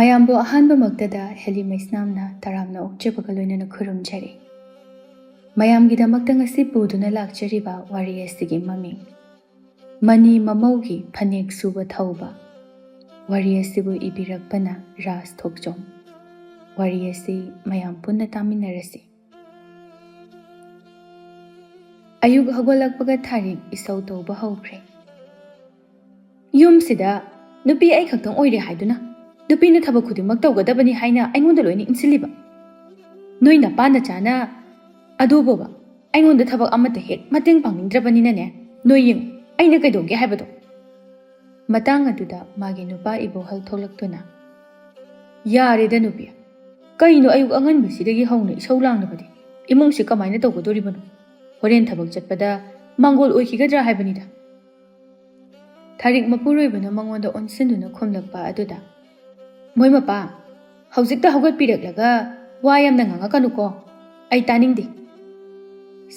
ꯃꯌꯥꯝꯕꯨ ꯑꯍꯥꯟꯕꯃꯛꯇꯗ ꯍꯦꯂꯤꯃꯩꯁꯅꯥꯝꯅ ꯇꯔꯥꯝꯅ ꯑꯣꯛꯆꯕꯒ ꯂꯣꯏꯅꯅ ꯈꯨꯔꯨꯝꯖꯔꯤ꯫ ꯃꯌꯥꯝꯒꯤꯗꯃꯛꯇ ꯉꯁꯤ ꯄꯨꯗꯨꯅ ꯂꯥꯛꯆꯔꯤꯕ ꯋꯥꯔꯤ ꯑꯁꯤꯒꯤ ꯃꯃꯤꯡ ꯃꯅꯤ ꯃꯃꯧꯒꯤ ꯐꯅꯦꯛ ꯁꯨꯕ ꯊꯧꯕ꯫ ꯋꯥꯔꯤ ꯑꯁꯤꯕꯨ ꯏꯕꯤꯔꯛꯄꯅ ꯔꯥꯖ ꯊꯣꯛꯆꯣꯝ꯫ ꯋꯥꯔꯤ ꯑꯁꯤ ꯃꯌꯥꯝ ꯄꯨꯟꯅ ꯇꯥꯃꯤꯟꯅꯔꯁꯤ꯫ ꯑꯌꯨꯛ ꯍꯧꯒꯠꯂꯛꯄꯒ ꯊꯥꯔꯤꯛ ꯏꯁꯧ ꯇꯧꯕ ꯍꯧꯈ꯭ꯔꯦ꯫ ꯌꯨꯝꯁꯤꯗ ꯅꯨꯄꯤ ꯑꯩ ꯈꯛꯇꯪ ꯑꯣꯏꯔꯦ ꯍꯥꯏꯗꯨꯅ ꯅꯨꯄꯤꯅ ꯊꯕꯛ ꯈꯨꯗꯤꯡꯃꯛ ꯇꯧꯒꯗꯕꯅꯤ ꯍꯥꯏꯅ ꯑꯩꯉꯣꯟꯗ ꯂꯣꯏꯅ ꯏꯟꯁꯤꯜꯂꯤꯕ꯫ ꯅꯣꯏ ꯅꯄꯥ ꯅꯆꯥꯅ ꯑꯗꯨꯕꯨꯕ ꯑꯩꯉꯣꯟꯗ ꯊꯕꯛ ꯑꯃꯠꯇ ꯍꯦꯛ ꯃꯇꯦꯡ ꯄꯥꯡꯅꯤꯡꯗ꯭ꯔꯕꯅꯤꯅꯅꯦ, ꯅꯣꯏ ꯌꯦꯡꯉꯨ ꯑꯩꯅ ꯀꯩꯗꯧꯒꯦ ꯍꯥꯏꯕꯗꯣ꯫ ꯃꯇꯥꯡ ꯑꯗꯨꯗ ꯃꯥꯒꯤ ꯅꯨꯄꯥ ꯏꯕꯣꯍꯜ ꯊꯣꯛꯂꯛꯇꯨꯅ, ꯌꯥꯔꯦꯗ ꯅꯨꯄꯤ, ꯀꯩꯅꯣ ꯑꯌꯨꯛ ꯑꯉꯟꯕꯁꯤꯗꯒꯤ ꯍꯧꯅ ꯏꯁꯧ ꯂꯥꯡꯂꯕꯗꯤ ꯏꯃꯨꯡꯁꯤ ꯀꯃꯥꯏꯅ ꯇꯧꯒꯗꯣꯔꯤꯕꯅꯣ? ꯍꯣꯔꯦꯟ ꯊꯕꯛ ꯆꯠꯄꯗ ꯃꯥꯡꯒꯣꯜ ꯑꯣꯏꯈꯤꯒꯗ꯭ꯔꯥ ꯍꯥꯏꯕꯅꯤꯗ꯫ ꯊꯥꯔꯤꯛ ꯃꯄꯨꯔꯣꯏꯕꯅ ꯃꯉꯣꯟꯗ ꯑꯣꯟꯁꯤꯟꯗꯨꯅ ꯈꯨꯝꯂꯛꯄ ꯑꯗꯨꯗ, ꯃꯣꯏ ꯃꯄꯥ, ꯍꯧꯖꯤꯛꯇ ꯍꯧꯒꯠꯄꯤꯔꯛꯂꯒ ꯋꯥ ꯌꯥꯝꯅ ꯉꯥꯡꯉꯛꯀꯅꯨꯀꯣ, ꯑꯩ ꯇꯥꯅꯤꯡꯗꯦ꯫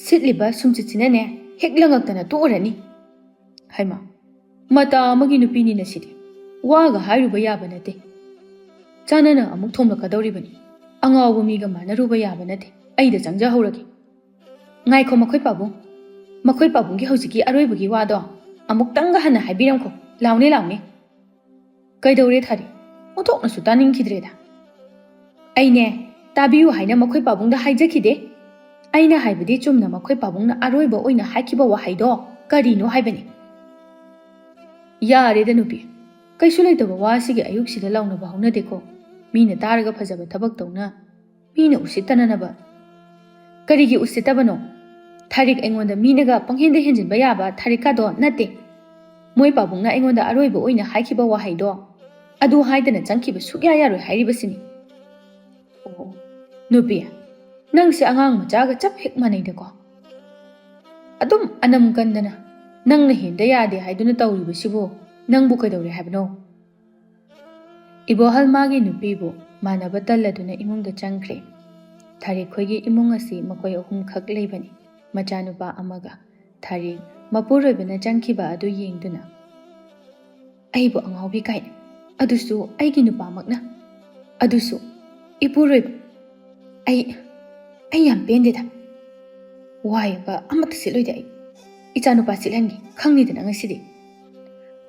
ꯁꯤꯠꯂꯤꯕ ꯁꯨꯝꯆꯤꯠꯁꯤꯅꯅꯦ ꯍꯦꯛ ꯂꯪꯉꯛꯇꯅ ꯇꯣꯛꯎꯔꯅꯤ꯫ ꯍꯩꯃꯥ, ꯃꯇꯥ ꯑꯃꯒꯤ ꯅꯨꯄꯤꯅꯤꯅ ꯁꯤꯗꯤ ꯋꯥꯒ ꯍꯥꯏꯔꯨꯕ ꯌꯥꯕ ꯅꯠꯇꯦ꯫ ꯆꯥꯅꯅ ꯑꯃꯨꯛ ꯊꯣꯝꯂꯛꯀꯗꯧꯔꯤꯕꯅꯤ꯫ ꯑꯉꯥꯎꯕ ꯃꯤꯒ ꯃꯥꯟꯅꯔꯨꯕ ꯌꯥꯕ ꯅꯠꯇꯦ꯫ ꯑꯩꯗ ꯆꯪꯖꯍꯧꯔꯒꯦ꯫ ꯉꯥꯏꯈꯣ ꯃꯈꯣꯏ ꯄꯥꯕꯨꯡ, ꯃꯈꯣꯏ ꯄꯥꯕꯨꯡꯒꯤ ꯍꯧꯖꯤꯛꯀꯤ ꯑꯔꯣꯏꯕꯒꯤ ꯋꯥꯗꯣ ꯑꯃꯨꯛꯇꯪꯒ ꯍꯟꯅ ꯍꯥꯏꯕꯤꯔꯝꯈꯣ꯫ ꯂꯥꯎꯅꯦ ꯂꯥꯎꯅꯦ꯫ ꯀꯩꯗꯧꯔꯦ ꯊꯥꯔꯤꯛ? ꯑꯣꯟꯊꯣꯛꯅꯁꯨ ꯇꯥꯅꯤꯡꯈꯤꯗ꯭ꯔꯦꯗ꯫ ꯑꯩꯅꯦ ꯇꯥꯕꯤꯌꯨ ꯍꯥꯏꯅ ꯃꯈꯣꯏ ꯄꯥꯕꯨꯡꯗ ꯍꯥꯏꯖꯈꯤꯗꯦ꯫ ꯑꯩꯅ ꯍꯥꯏꯕꯗꯤ ꯆꯨꯝꯅ ꯃꯈꯣꯏ ꯄꯥꯕꯨꯡꯅ ꯑꯔꯣꯏꯕ ꯑꯣꯏꯅ ꯍꯥꯏꯈꯤꯕ ꯋꯥꯍꯩꯗꯣ ꯀꯔꯤꯅꯣ ꯍꯥꯏꯕꯅꯤ꯫ ꯌꯥꯔꯦꯗ ꯅꯨꯄꯤ, ꯀꯩꯁꯨ ꯂꯩꯇꯕ ꯋꯥꯁꯤꯒꯤ ꯑꯌꯨꯛꯁꯤꯗ ꯂꯥꯎꯅꯕ ꯍꯧꯅꯗꯦꯀꯣ꯫ ꯃꯤꯅ ꯇꯥꯔꯒ ꯐꯖꯕ ꯊꯕꯛ ꯇꯧꯅ ꯃꯤꯅ ꯎꯁꯤꯠꯇꯅꯅꯕ꯫ ꯀꯔꯤꯒꯤ ꯎꯁꯤꯠꯇꯕꯅꯣ? ꯊꯥꯔꯤꯛ ꯑꯩꯉꯣꯟꯗ ꯃꯤꯅꯒ ꯄꯪꯍꯦꯟꯗ ꯍꯦꯟꯖꯤꯟꯕ ꯌꯥꯕ ꯊꯥꯔꯤꯛꯀꯗꯣ ꯅꯠꯇꯦ꯫ ꯃꯣꯏ ꯄꯥꯕꯨꯡꯅ ꯑꯩꯉꯣꯟꯗ ꯑꯔꯣꯏꯕ ꯑꯣꯏꯅ ꯍꯥꯏꯈꯤꯕ ꯋꯥꯍꯩꯗꯣ ꯑꯗꯨ ꯍꯥꯏꯗꯅ ꯆꯪꯈꯤꯕ ꯁꯨꯛꯌꯥ ꯌꯥꯔꯣꯏ ꯍꯥꯏꯔꯤꯕꯁꯤꯅꯤ꯫ ꯑꯣ ꯅꯨꯄꯤ, ꯅꯪꯁꯦ ꯑꯉꯥꯡ ꯃꯆꯥꯒ ꯆꯞ ꯍꯦꯛ ꯃꯥꯟꯅꯩꯗꯀꯣ꯫ ꯑꯗꯨꯝ ꯑꯅꯝ ꯀꯟꯗꯅ ꯅꯪꯅ ꯍꯦꯟꯗ ꯌꯥꯗꯦ ꯍꯥꯏꯗꯨꯅ ꯇꯧꯔꯤꯕꯁꯤꯕꯨ ꯅꯪꯕꯨ ꯀꯩꯗꯧꯔꯦ ꯍꯥꯏꯕꯅꯣ? ꯏꯕꯣꯍꯜ ꯃꯥꯒꯤ ꯅꯨꯄꯤꯕꯨ ꯃꯥꯟꯅꯕ ꯇꯜꯂꯗꯨꯅ ꯏꯃꯨꯡꯗ ꯆꯪꯈ꯭ꯔꯦ꯫ ꯊꯥꯔꯤꯛ ꯈꯣꯏꯒꯤ ꯏꯃꯨꯡ ꯑꯁꯤ ꯃꯈꯣꯏ ꯑꯍꯨꯝꯈꯛ ꯂꯩꯕꯅꯤ, ꯃꯆꯥꯅꯨꯄꯥ ꯑꯃꯒ꯫ ꯊꯥꯔꯤꯛ ꯃꯄꯨꯔꯣꯏꯕꯅ ꯆꯪꯈꯤꯕ ꯑꯗꯨ ꯌꯦꯡꯗꯨꯅ, ꯑꯩꯕꯨ ꯑꯉꯥꯎꯕꯤ ꯀꯥꯏꯅ, ꯑꯗꯨꯁꯨ ꯑꯩꯒꯤ ꯅꯨꯄꯥꯃꯛꯅ, ꯑꯗꯨꯁꯨ ꯏꯄꯨꯔꯣꯏꯕ, ꯑꯩ ꯌꯥꯝ ꯄꯦꯟꯗꯦꯗ꯫ ꯋꯥꯏꯕ ꯑꯃꯠꯇ ꯁꯤꯠꯂꯣꯏꯗꯦ ꯑꯩ꯫ ꯏꯆꯥꯅꯨꯄꯥ ꯁꯤꯠꯍꯟꯒꯦ, ꯈꯪꯅꯤꯗꯅ ꯉꯁꯤꯗꯤ꯫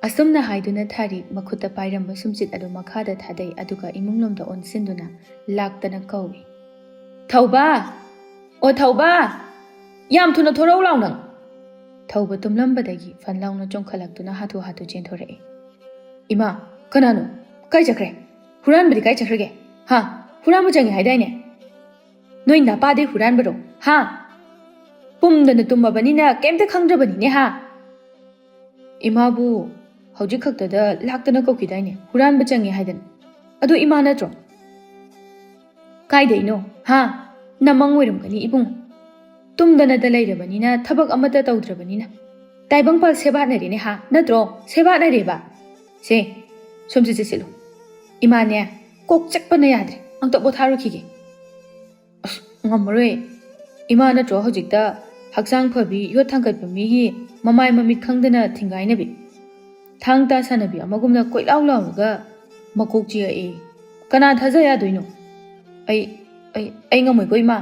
ꯑꯁꯨꯝꯅ ꯍꯥꯏꯗꯨꯅ ꯊꯥꯔꯤꯛ ꯃꯈꯨꯠꯇ ꯄꯥꯏꯔꯝꯕ ꯁꯨꯝꯆꯤꯠ ꯑꯗꯨ ꯃꯈꯥꯗ ꯊꯥꯗꯩ, ꯑꯗꯨꯒ ꯏꯃꯨꯡꯂꯣꯝꯗ ꯑꯣꯟꯁꯤꯟꯗꯨꯅ ꯂꯥꯛꯇꯅ ꯀꯧꯏ, ꯊꯧꯕꯥ! ꯑꯣ ꯊꯧꯕꯥ! ꯌꯥꯝ ꯊꯨꯅ ꯊꯣꯔꯛꯎ ꯂꯥꯎ ꯅꯪ꯫ ꯊꯧꯕ ꯇꯨꯝꯂꯝꯕꯗꯒꯤ ꯐꯟ ꯂꯥꯎꯅ ꯆꯣꯡꯈꯠꯂꯛꯇꯨꯅ ꯍꯥꯊꯨ ꯍꯥꯊꯨ ꯆꯦꯟꯊꯣꯔꯛꯏ꯫ ꯏꯃꯥ, ꯀꯅꯥꯅꯣ? ꯀꯥꯏ ꯆꯠꯈ꯭ꯔꯦ? ꯍꯨꯔꯥꯟꯕꯗꯤ ꯀꯥꯏ ꯆꯠꯈ꯭ꯔꯒꯦ? ꯍꯥ? ꯍꯨꯔꯥꯟꯕ ꯆꯪꯉꯦ ꯍꯥꯏꯗꯥꯏꯅꯦ? ꯅꯣꯏ ꯅꯄꯥꯗꯩ ꯍꯨꯔꯥꯟꯕꯔꯣ? ꯍꯥ? ꯄꯨꯝꯗꯅ ꯇꯨꯝꯃꯕꯅꯤꯅ ꯀꯩꯝꯇ ꯈꯪꯗ꯭ꯔꯕꯅꯤꯅꯦ ꯍꯥ? ꯏꯃꯥꯕꯨ ꯍꯧꯖꯤꯛ ꯈꯛꯇꯗ ꯂꯥꯛꯇꯅ ꯀꯧꯈꯤꯗꯥꯏꯅꯦ, ꯍꯨꯔꯥꯟꯕ ꯆꯪꯉꯦ ꯍꯥꯏꯗꯅ꯫ ꯑꯗꯨ ꯏꯃꯥ ꯅꯠꯇ꯭ꯔꯣ? ꯀꯥꯏꯗꯩꯅꯣ? ꯍꯥ? ꯅꯃꯪ ꯑꯣꯏꯔꯝꯒꯅꯤ ꯏꯕꯨꯡ꯫ ꯇꯨꯝꯗꯅꯇ ꯂꯩꯔꯕꯅꯤꯅ ꯊꯕꯛ ꯑꯃꯠꯇ ꯇꯧꯗ꯭ꯔꯕꯅꯤꯅ ꯇꯥꯏꯕꯪꯄꯥꯜ ꯁꯦꯕꯥꯠꯅꯔꯦꯅꯦ ꯍꯥ? ꯅꯠꯇ꯭ꯔꯣ? ꯁꯦꯕꯥꯠꯅꯔꯦꯕ꯫ ꯁꯦ ꯁꯨꯝꯆꯤꯠꯁꯦ ꯁꯤꯠꯂꯨ꯫ ꯏꯃꯥꯅꯦ ꯀꯣꯛ ꯆꯤꯛꯄꯅ ꯌꯥꯗ꯭ꯔꯦ, ꯑꯝꯇ ꯄꯣꯊꯥꯔꯨꯈꯤꯒꯦ꯫ ꯑꯁ ꯉꯝꯃꯔꯣꯏ ꯏꯃꯥ, ꯅꯠꯇ꯭ꯔꯣ ꯍꯧꯖꯤꯛꯇ ꯍꯛꯆꯥꯡ ꯐꯕꯤ ꯌꯣꯠ ꯊꯥꯡꯒꯠꯄ ꯃꯤꯒꯤ ꯃꯃꯥꯏ ꯃꯃꯤꯠ ꯈꯪꯗꯅ ꯊꯤꯡꯒꯥꯏꯅꯕꯤ, ꯊꯥꯡ ꯇꯥ ꯁꯥꯟꯅꯕꯤ ꯑꯃꯒꯨꯝꯅ ꯀꯣꯏꯂꯥꯎ ꯂꯥꯎꯔꯒ ꯃꯀꯣꯛ ꯆꯤꯛꯑꯦ꯫ ꯀꯅꯥ ꯊꯥꯖ ꯌꯥꯗꯣꯏꯅꯣ? ꯑꯩ ꯉꯝꯃꯣꯏꯀꯣ ꯏꯃꯥ,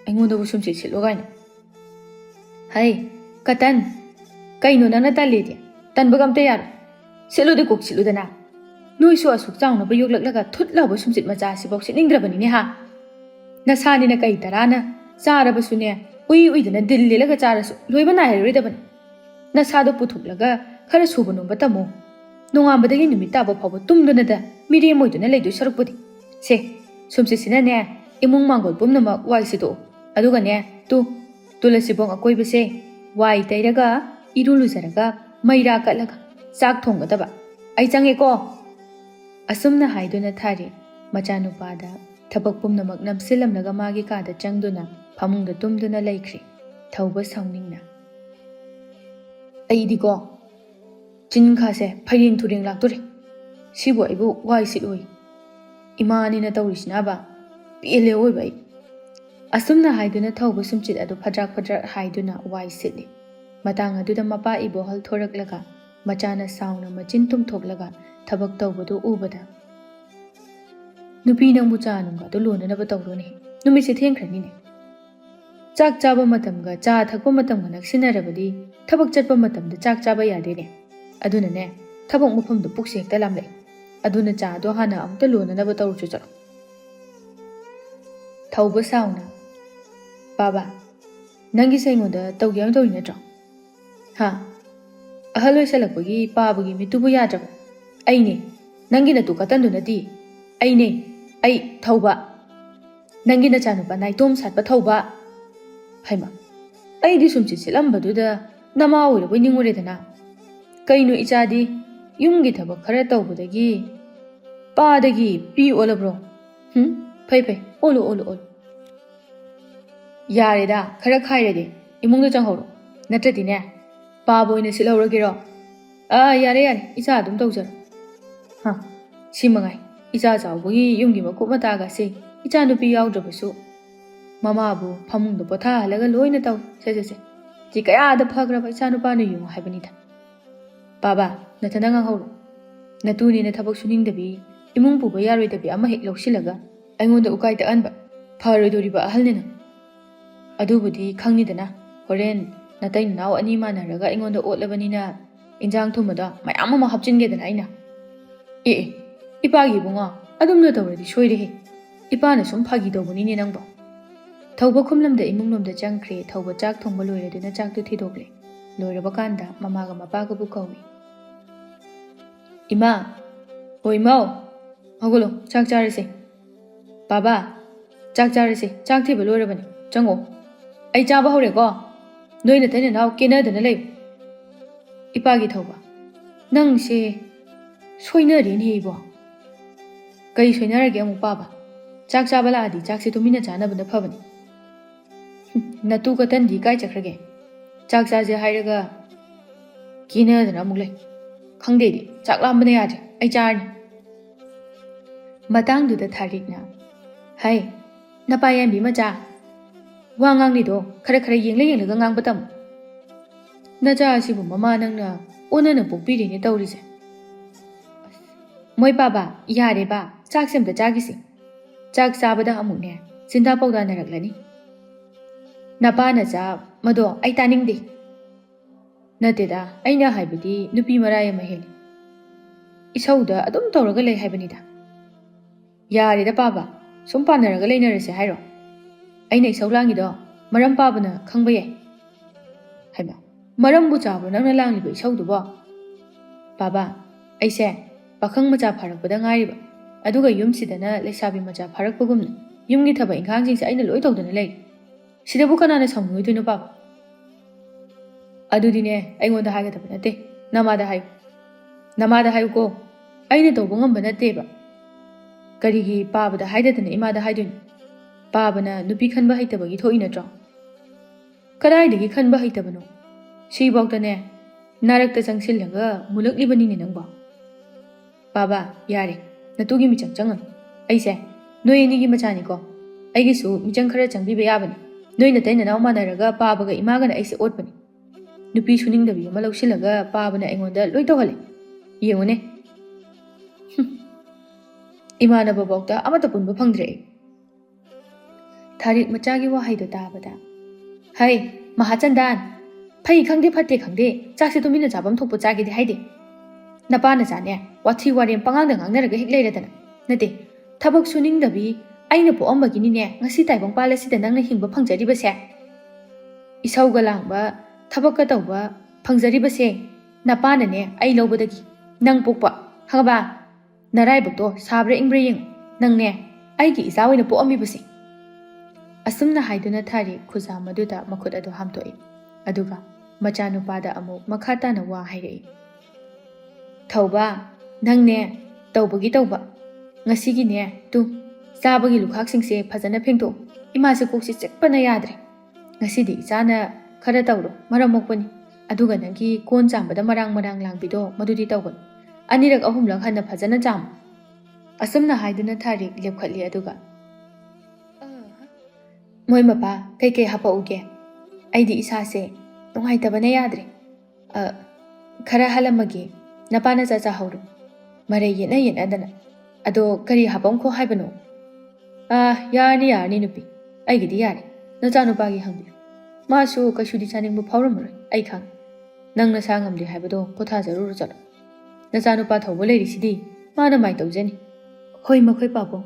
ꯑꯩꯉꯣꯟꯗꯕꯨ ꯁꯨꯝꯆꯤꯠ ꯁꯤꯠꯂꯣ ꯀꯥꯏꯅ꯫ ꯍꯩ ꯀꯇꯟ, ꯀꯩꯅꯣ ꯅꯪꯅ ꯇꯜꯂꯦꯗꯤ? ꯇꯟꯕꯒ ꯑꯝꯇ ꯌꯥꯔꯣꯏ꯫ ꯁꯤꯠꯂꯨꯗꯤ ꯀꯣꯛ ꯁꯤꯠꯂꯨꯗꯅ꯫ ꯅꯣꯏꯁꯨ ꯑꯁꯨꯛ ꯆꯥꯎꯅꯕ ꯌꯣꯛꯂꯛꯂꯒ ꯊꯨꯠ ꯂꯥꯎꯕ ꯁꯨꯝꯆꯤꯠ ꯃꯆꯥꯁꯤꯐꯥꯎ ꯁꯤꯠꯅꯤꯡꯗ꯭ꯔꯕꯅꯤꯅꯦ ꯍꯥ? ꯅꯁꯥꯅꯤꯅ ꯀꯩ ꯇꯔꯥꯅ ꯆꯥꯔꯕꯁꯨꯅꯦ ꯎꯏꯗꯅ ꯗꯤꯜ ꯂꯦꯜꯂꯒ ꯆꯥꯔꯁꯨ ꯂꯣꯏꯕ ꯅꯥꯏꯔꯔꯣꯏꯗꯕꯅꯤ꯫ ꯅꯁꯥꯗꯣ ꯄꯨꯊꯣꯛꯂꯒ ꯈꯔ ꯁꯨꯕ ꯅꯣꯝꯕ ꯇꯝꯃꯣ꯫ ꯅꯣꯡꯉꯥꯟꯕꯗꯒꯤ ꯅꯨꯃꯤꯠ ꯇꯥꯕ ꯐꯥꯎꯕ ꯇꯨꯝꯗꯨꯅꯗ ꯃꯤꯔꯦꯝ ꯑꯣꯏꯗꯨꯅ ꯂꯩꯗꯣꯏ ꯁꯔꯨꯛꯄꯨꯗꯤ ꯁꯦ ꯁꯨꯝꯆꯤꯠꯁꯤꯅꯅꯦ ꯏꯃꯨꯡ ꯃꯥꯡꯒꯣꯜ ꯄꯨꯝꯅꯃꯛ ꯋꯥꯏ ꯁꯤꯠꯇꯣꯛꯎ꯫ ꯑꯗꯨꯒꯅꯦ ꯇꯨꯂꯁꯤꯕꯣꯡ ꯑꯀꯣꯏꯕꯁꯦ ꯋꯥꯏ ꯇꯩꯔꯒ ꯏꯔꯨ ꯂꯨꯖꯔꯒ ꯃꯩꯔꯥ ꯀꯠꯂꯒ ꯆꯥꯛ ꯊꯣꯡꯒꯗꯕ꯫ ꯑꯩ ꯆꯪꯉꯦꯀꯣ꯫ ꯑꯁꯨꯝꯅ ꯍꯥꯏꯗꯨꯅ ꯊꯥꯔꯤꯛ ꯃꯆꯥꯅꯨꯄꯥꯗ ꯊꯕꯛ ꯄꯨꯝꯅꯃꯛ ꯅꯝꯁꯤꯜꯂꯝꯂꯒ ꯃꯥꯒꯤ ꯀꯥꯗ ꯆꯪꯗꯨꯅ ꯐꯃꯨꯡꯗ ꯇꯨꯝꯗꯨꯅ ꯂꯩꯈ꯭ꯔꯦ꯫ ꯊꯧꯕ ꯁꯥꯎꯅꯤꯡꯅ, ꯑꯩꯗꯤꯀꯣ ꯆꯤꯟꯈꯥꯁꯦ ꯐꯩꯔꯦꯡ ꯊꯨꯔꯦꯡ ꯂꯥꯛꯇꯣꯔꯦ꯫ ꯁꯤꯕꯨ ꯑꯩꯕꯨ ꯋꯥꯏ ꯁꯤꯠꯂꯣꯏ ꯏꯃꯥꯅꯤꯅ ꯇꯧꯔꯤꯁꯤꯅꯕ ꯄꯦꯜꯂꯦ ꯑꯣꯏꯕ ꯑꯩ꯫ ꯑꯁꯨꯝꯅ ꯍꯥꯏꯗꯨꯅ ꯊꯧꯕ ꯁꯨꯝꯆꯤꯠ ꯑꯗꯨ ꯐꯗ꯭ꯔꯥꯛ ꯐꯗ꯭ꯔꯥꯛ ꯍꯥꯏꯗꯨꯅ ꯋꯥꯏ ꯁꯤꯠꯂꯤ꯫ ꯃꯇꯥꯡ ꯑꯗꯨꯗ ꯃꯄꯥ ꯏꯕꯣꯍꯜ ꯊꯣꯔꯛꯂꯒ ꯃꯆꯥꯅ ꯁꯥꯎꯅ ꯃꯆꯤꯟ ꯇꯨꯝꯊꯣꯛꯂꯒ ꯊꯕꯛ ꯇꯧꯕꯗꯨ ꯎꯕꯗ, Nupi nangbu cha nungga do lona na ba tawrone. Numitse thengkhrani ne. Chak chaba matamga cha thakpa matamga naksinarabadi thabak chatpa matamda chak chaba yade ne. Aduna ne thabak mafamda pukse hekta lamle. Aduna cha do hana amta lona na ba tawru charo. Thauba sauna. Baba, nangi saingoda tawgyam tawri natra. Ha. Ahaloi salakpagi pabagi mitubu yadraba. Aine, nangi na tu katandu nati. Aine, ai thauba. Nangi na chanupa naitom satpa thauba. Haima. Ai di sumchi silambaduda nama awira ningure-dana. Kaino ichadi yumgi thabak khara tawbadagi paadagi pi olabro. Phai olu. Yareda khara khairade imungda changhoro. Natradi ne paabo ina silhauragero. Yare icha adum tawjaro. Ha, simangai icha chawbagi yumgi makup mataga se icha nupi yawdrabasu mama abu phamungda potha halaga loina taw se ji kaya da phagraba icha nupa nu yum haibanida. Baba, nathana nganghoro. Natuni na thabak suningdabi imung puba yaroidabi ama hek lawsilaga aingonda ukai ta anba pharoidoriba ahalnina. Adubudi khangnidana horen natai naw ani manaraga aingonda otlabanina injang thumada mayam ama hapchingedana aina. Ipagi bunga adumna tawradi soirehe. Ipana sum phagi tawbani nangba. Thauba khumlamda imungnomda changkhre thauba chak thongba loiraduna chaktu thidokle. Loiraba kanda mamaga mapaga bu kawi. Ima, oi mau, hagolo chak charase. Baba, chak charase, chak thiba loirabani. Chango. Ai chaba hore ko. Noina thaina naw kenadana lei. Ipagi thauba. Nang se soinarin heibo. Kai soinarage amu baba. Chak chaba laadi chak se tumina chanabana phabani. Natu ka tandi kai chakhrage. Chak chaje hairaga kenadana amuk lei. Khangdedi chak lambana yadre. Ai charni. Matangduda tharikna. Hai, napayambi macha. Wangang nido khara yenglaga ngang batam. Nacha asibu mama nangna onana pokpiri ni tawrise. Moi baba, yare ba, chak semda chagisi. Chak sabada amukne sinda pawda naraglani. Napa na cha mado ai taningde. Nateda aina haibadi nupi maraya maheli. Isauda adum tawraga lei haibanida. Yare da baba, sum panaraga leinarase hairo. Aina isaulangido maram pabana khangba yai. Haiba, maram bu chabro nangna langliba isaudubo. Baba, aise pakhang macha pharakpada ngairiba. Aduga yumsidana leisabi macha pharakpagumna yumgi thaba ingkhangsingse aina loi tawdana lei. Sidabu kanana samnuidoino baba. Adudine aingonda haigadaba nate. Namada hayu. Namada hayu ko. Aina tawba ngamba nateba. Karigi babada haidadana imada haidoino. Babana nupi khanba haitabagi thoi natro. Kadaidagi khanba haitabano. Sibawtane narakta changsillaga mulaklibanini nangba. Baba, yare. Natugi michang changan. Aise, noi anigi machani ko. Aigisu michang khara changbiba yabani. Noi natai nanaw manaraga babaga imagana aise otpani. Nupi suningdabi ama lawsilaga babana aingonda loi tawhale. Yengone. Imana babawta amata punba phangdre. Tharik machagi wahaido tabada. Hai, Mahachandan. Phai khangde phatte khangde chakse tumina chabam thokpo chagide haide. Napa na chane wathi warem pangangda ngangnaraga hek leiradana. Nate, thabak suningdabi aina po ambagini ne ngasi taibang palasida nangna hingba phangjariba se. Isauga langba thabakka tawba phangjariba se. Napa na ne ai lobadagi nang pokpa hangaba naraibakto sabra ingbra yeng nang ne aigi isawaina po ammiba se. Asumna haiduna thari khuza maduda makhut adu hamtoi. Aduga machanupada amuk makhata na wa hairei. Thauba nang ne tawbagi tawba ngasigi ne tu sabagi lukhaksingse phajana phengto imase kokse chekpana yadre. Ngasidi ichana khara tawro maramokpani. Aduga nangi kon chambada marang langbido madudi tawgon. Anirak ahumlak hanna phajana cham. Asumna haiduna thari lepkhatli aduga. Moi mapa kai hapa uge. Aidi isase nungaitabana yadre. Khara halamagi napana chacha hauru. Mare yena adana. ꯑꯗꯣ ꯀꯔꯤ ꯍꯥꯞꯄꯝꯈꯣ ꯍꯥꯏꯕꯅꯣ? ꯌꯥꯔꯅꯤ ꯅꯨꯄꯤ. ꯑꯩꯒꯤꯗꯤ ꯌꯥꯔꯦ. ꯅꯆꯥꯅꯨꯄꯥꯒꯤ ꯍꯪꯕꯤꯌꯨ. ꯃꯥꯁꯨ ꯀꯩꯁꯨꯗꯤ ꯆꯥꯅꯤꯡꯕ ꯐꯥꯎꯔꯝꯃꯔꯣꯏ. ꯑꯩ ꯈꯪꯉꯦ. ꯅꯪ ꯅꯁꯥ ꯉꯝꯗꯦ ꯍꯥꯏꯕꯗꯣ ꯄꯣꯊꯥꯖꯔꯨꯔꯣ ꯆꯠꯂꯣ. ꯅꯆꯥꯅꯨꯄꯥ ꯊꯧꯕ ꯂꯩꯔꯤꯁꯤꯗꯤ ꯃꯥꯅ ꯃꯥꯏ ꯇꯧꯖꯅꯤ. ꯍꯣꯏ ꯃꯈꯣꯏ ꯄꯥꯕꯨꯡ.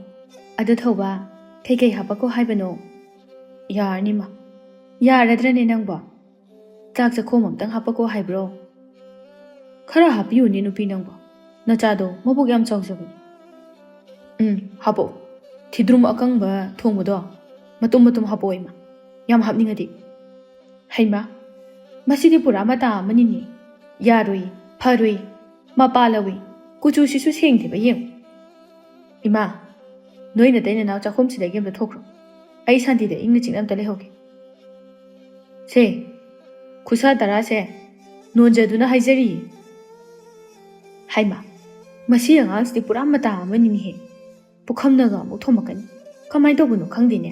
ꯑꯗꯣ ꯊꯧꯕ ꯀꯩꯀꯩ ꯍꯥꯞꯄꯛꯈꯣ ꯍꯥꯏꯕꯅꯣ? ꯌꯥꯔꯅꯤ ꯃꯥ. ꯌꯥꯔꯗ꯭ꯔꯅꯦ ꯅꯪꯕꯣ? ꯆꯥꯛ ꯆꯈꯣꯝ ꯑꯝꯇꯪ ꯍꯥꯞꯄꯛꯈꯣ ꯍꯥꯏꯕ꯭ꯔꯣ? ꯈꯔ ꯍꯥꯞꯄꯤꯌꯨꯅꯦ ꯅꯨꯄꯤ ꯅꯪꯕꯣ. ꯅꯆꯥꯗꯣ ꯃꯕꯨꯛ ꯌꯥꯝ ꯆꯥꯎꯖꯕꯅꯤ. ꯍꯥꯞꯄꯛꯑꯣ. ꯊꯤꯗ꯭ꯔꯨꯝ ꯑꯀꯪꯕ ꯊꯣꯡꯕꯗꯣ ꯃꯇꯨꯝ ꯃꯇꯨꯝ ꯍꯥꯞꯄꯛꯑꯣ ꯏꯃꯥ. ꯌꯥꯝ ꯍꯥꯞꯅꯤꯡꯉꯗꯤ. ꯍꯩꯃꯥ, ꯃꯁꯤꯗꯤ ꯄꯨꯔꯥ ꯃꯇꯥ ꯑꯃꯅꯤꯅꯦ. ꯌꯥꯔꯣꯏ, ꯐꯔꯣꯏ. ꯃꯄꯥ ꯂꯧꯏ. ꯀꯨꯆꯨꯁꯤꯁꯨ ꯁꯦꯡꯗꯦꯕ ꯌꯦꯡꯉꯨ. ꯏꯃꯥ, ꯅꯣꯏ ꯅꯇꯩ ꯅꯅꯥꯎ ꯆꯥꯛꯈꯨꯝꯁꯤꯗꯒꯤ ꯑꯝꯇ ꯊꯣꯛꯈ꯭ꯔꯣ. ꯑꯩ ꯁꯥꯟꯇꯤꯗ ꯏꯪꯅ ꯆꯤꯛꯅ ꯑꯝꯇ ꯂꯩꯍꯧꯒꯦ. ꯁꯦ, ꯈꯨꯠꯁꯥ ꯇꯔꯥꯁꯦ ꯅꯣꯟꯖꯗꯨꯅ ꯍꯥꯏꯖꯔꯤꯌꯦ. ꯍꯥꯏꯃ, ꯃꯁꯤ ꯑꯉꯥꯡꯁꯤꯗꯤ ꯄꯨꯔꯥ ꯃꯇꯥ ꯑꯃꯅꯤꯅꯦꯍꯦ. ꯄꯨꯈꯝꯅꯒ ꯑꯃꯨꯛ ꯊꯣꯝꯃꯛꯀꯅꯤ. ꯀꯃꯥꯏꯅ ꯇꯧꯕꯅꯣ ꯈꯪꯗꯦꯅꯦ.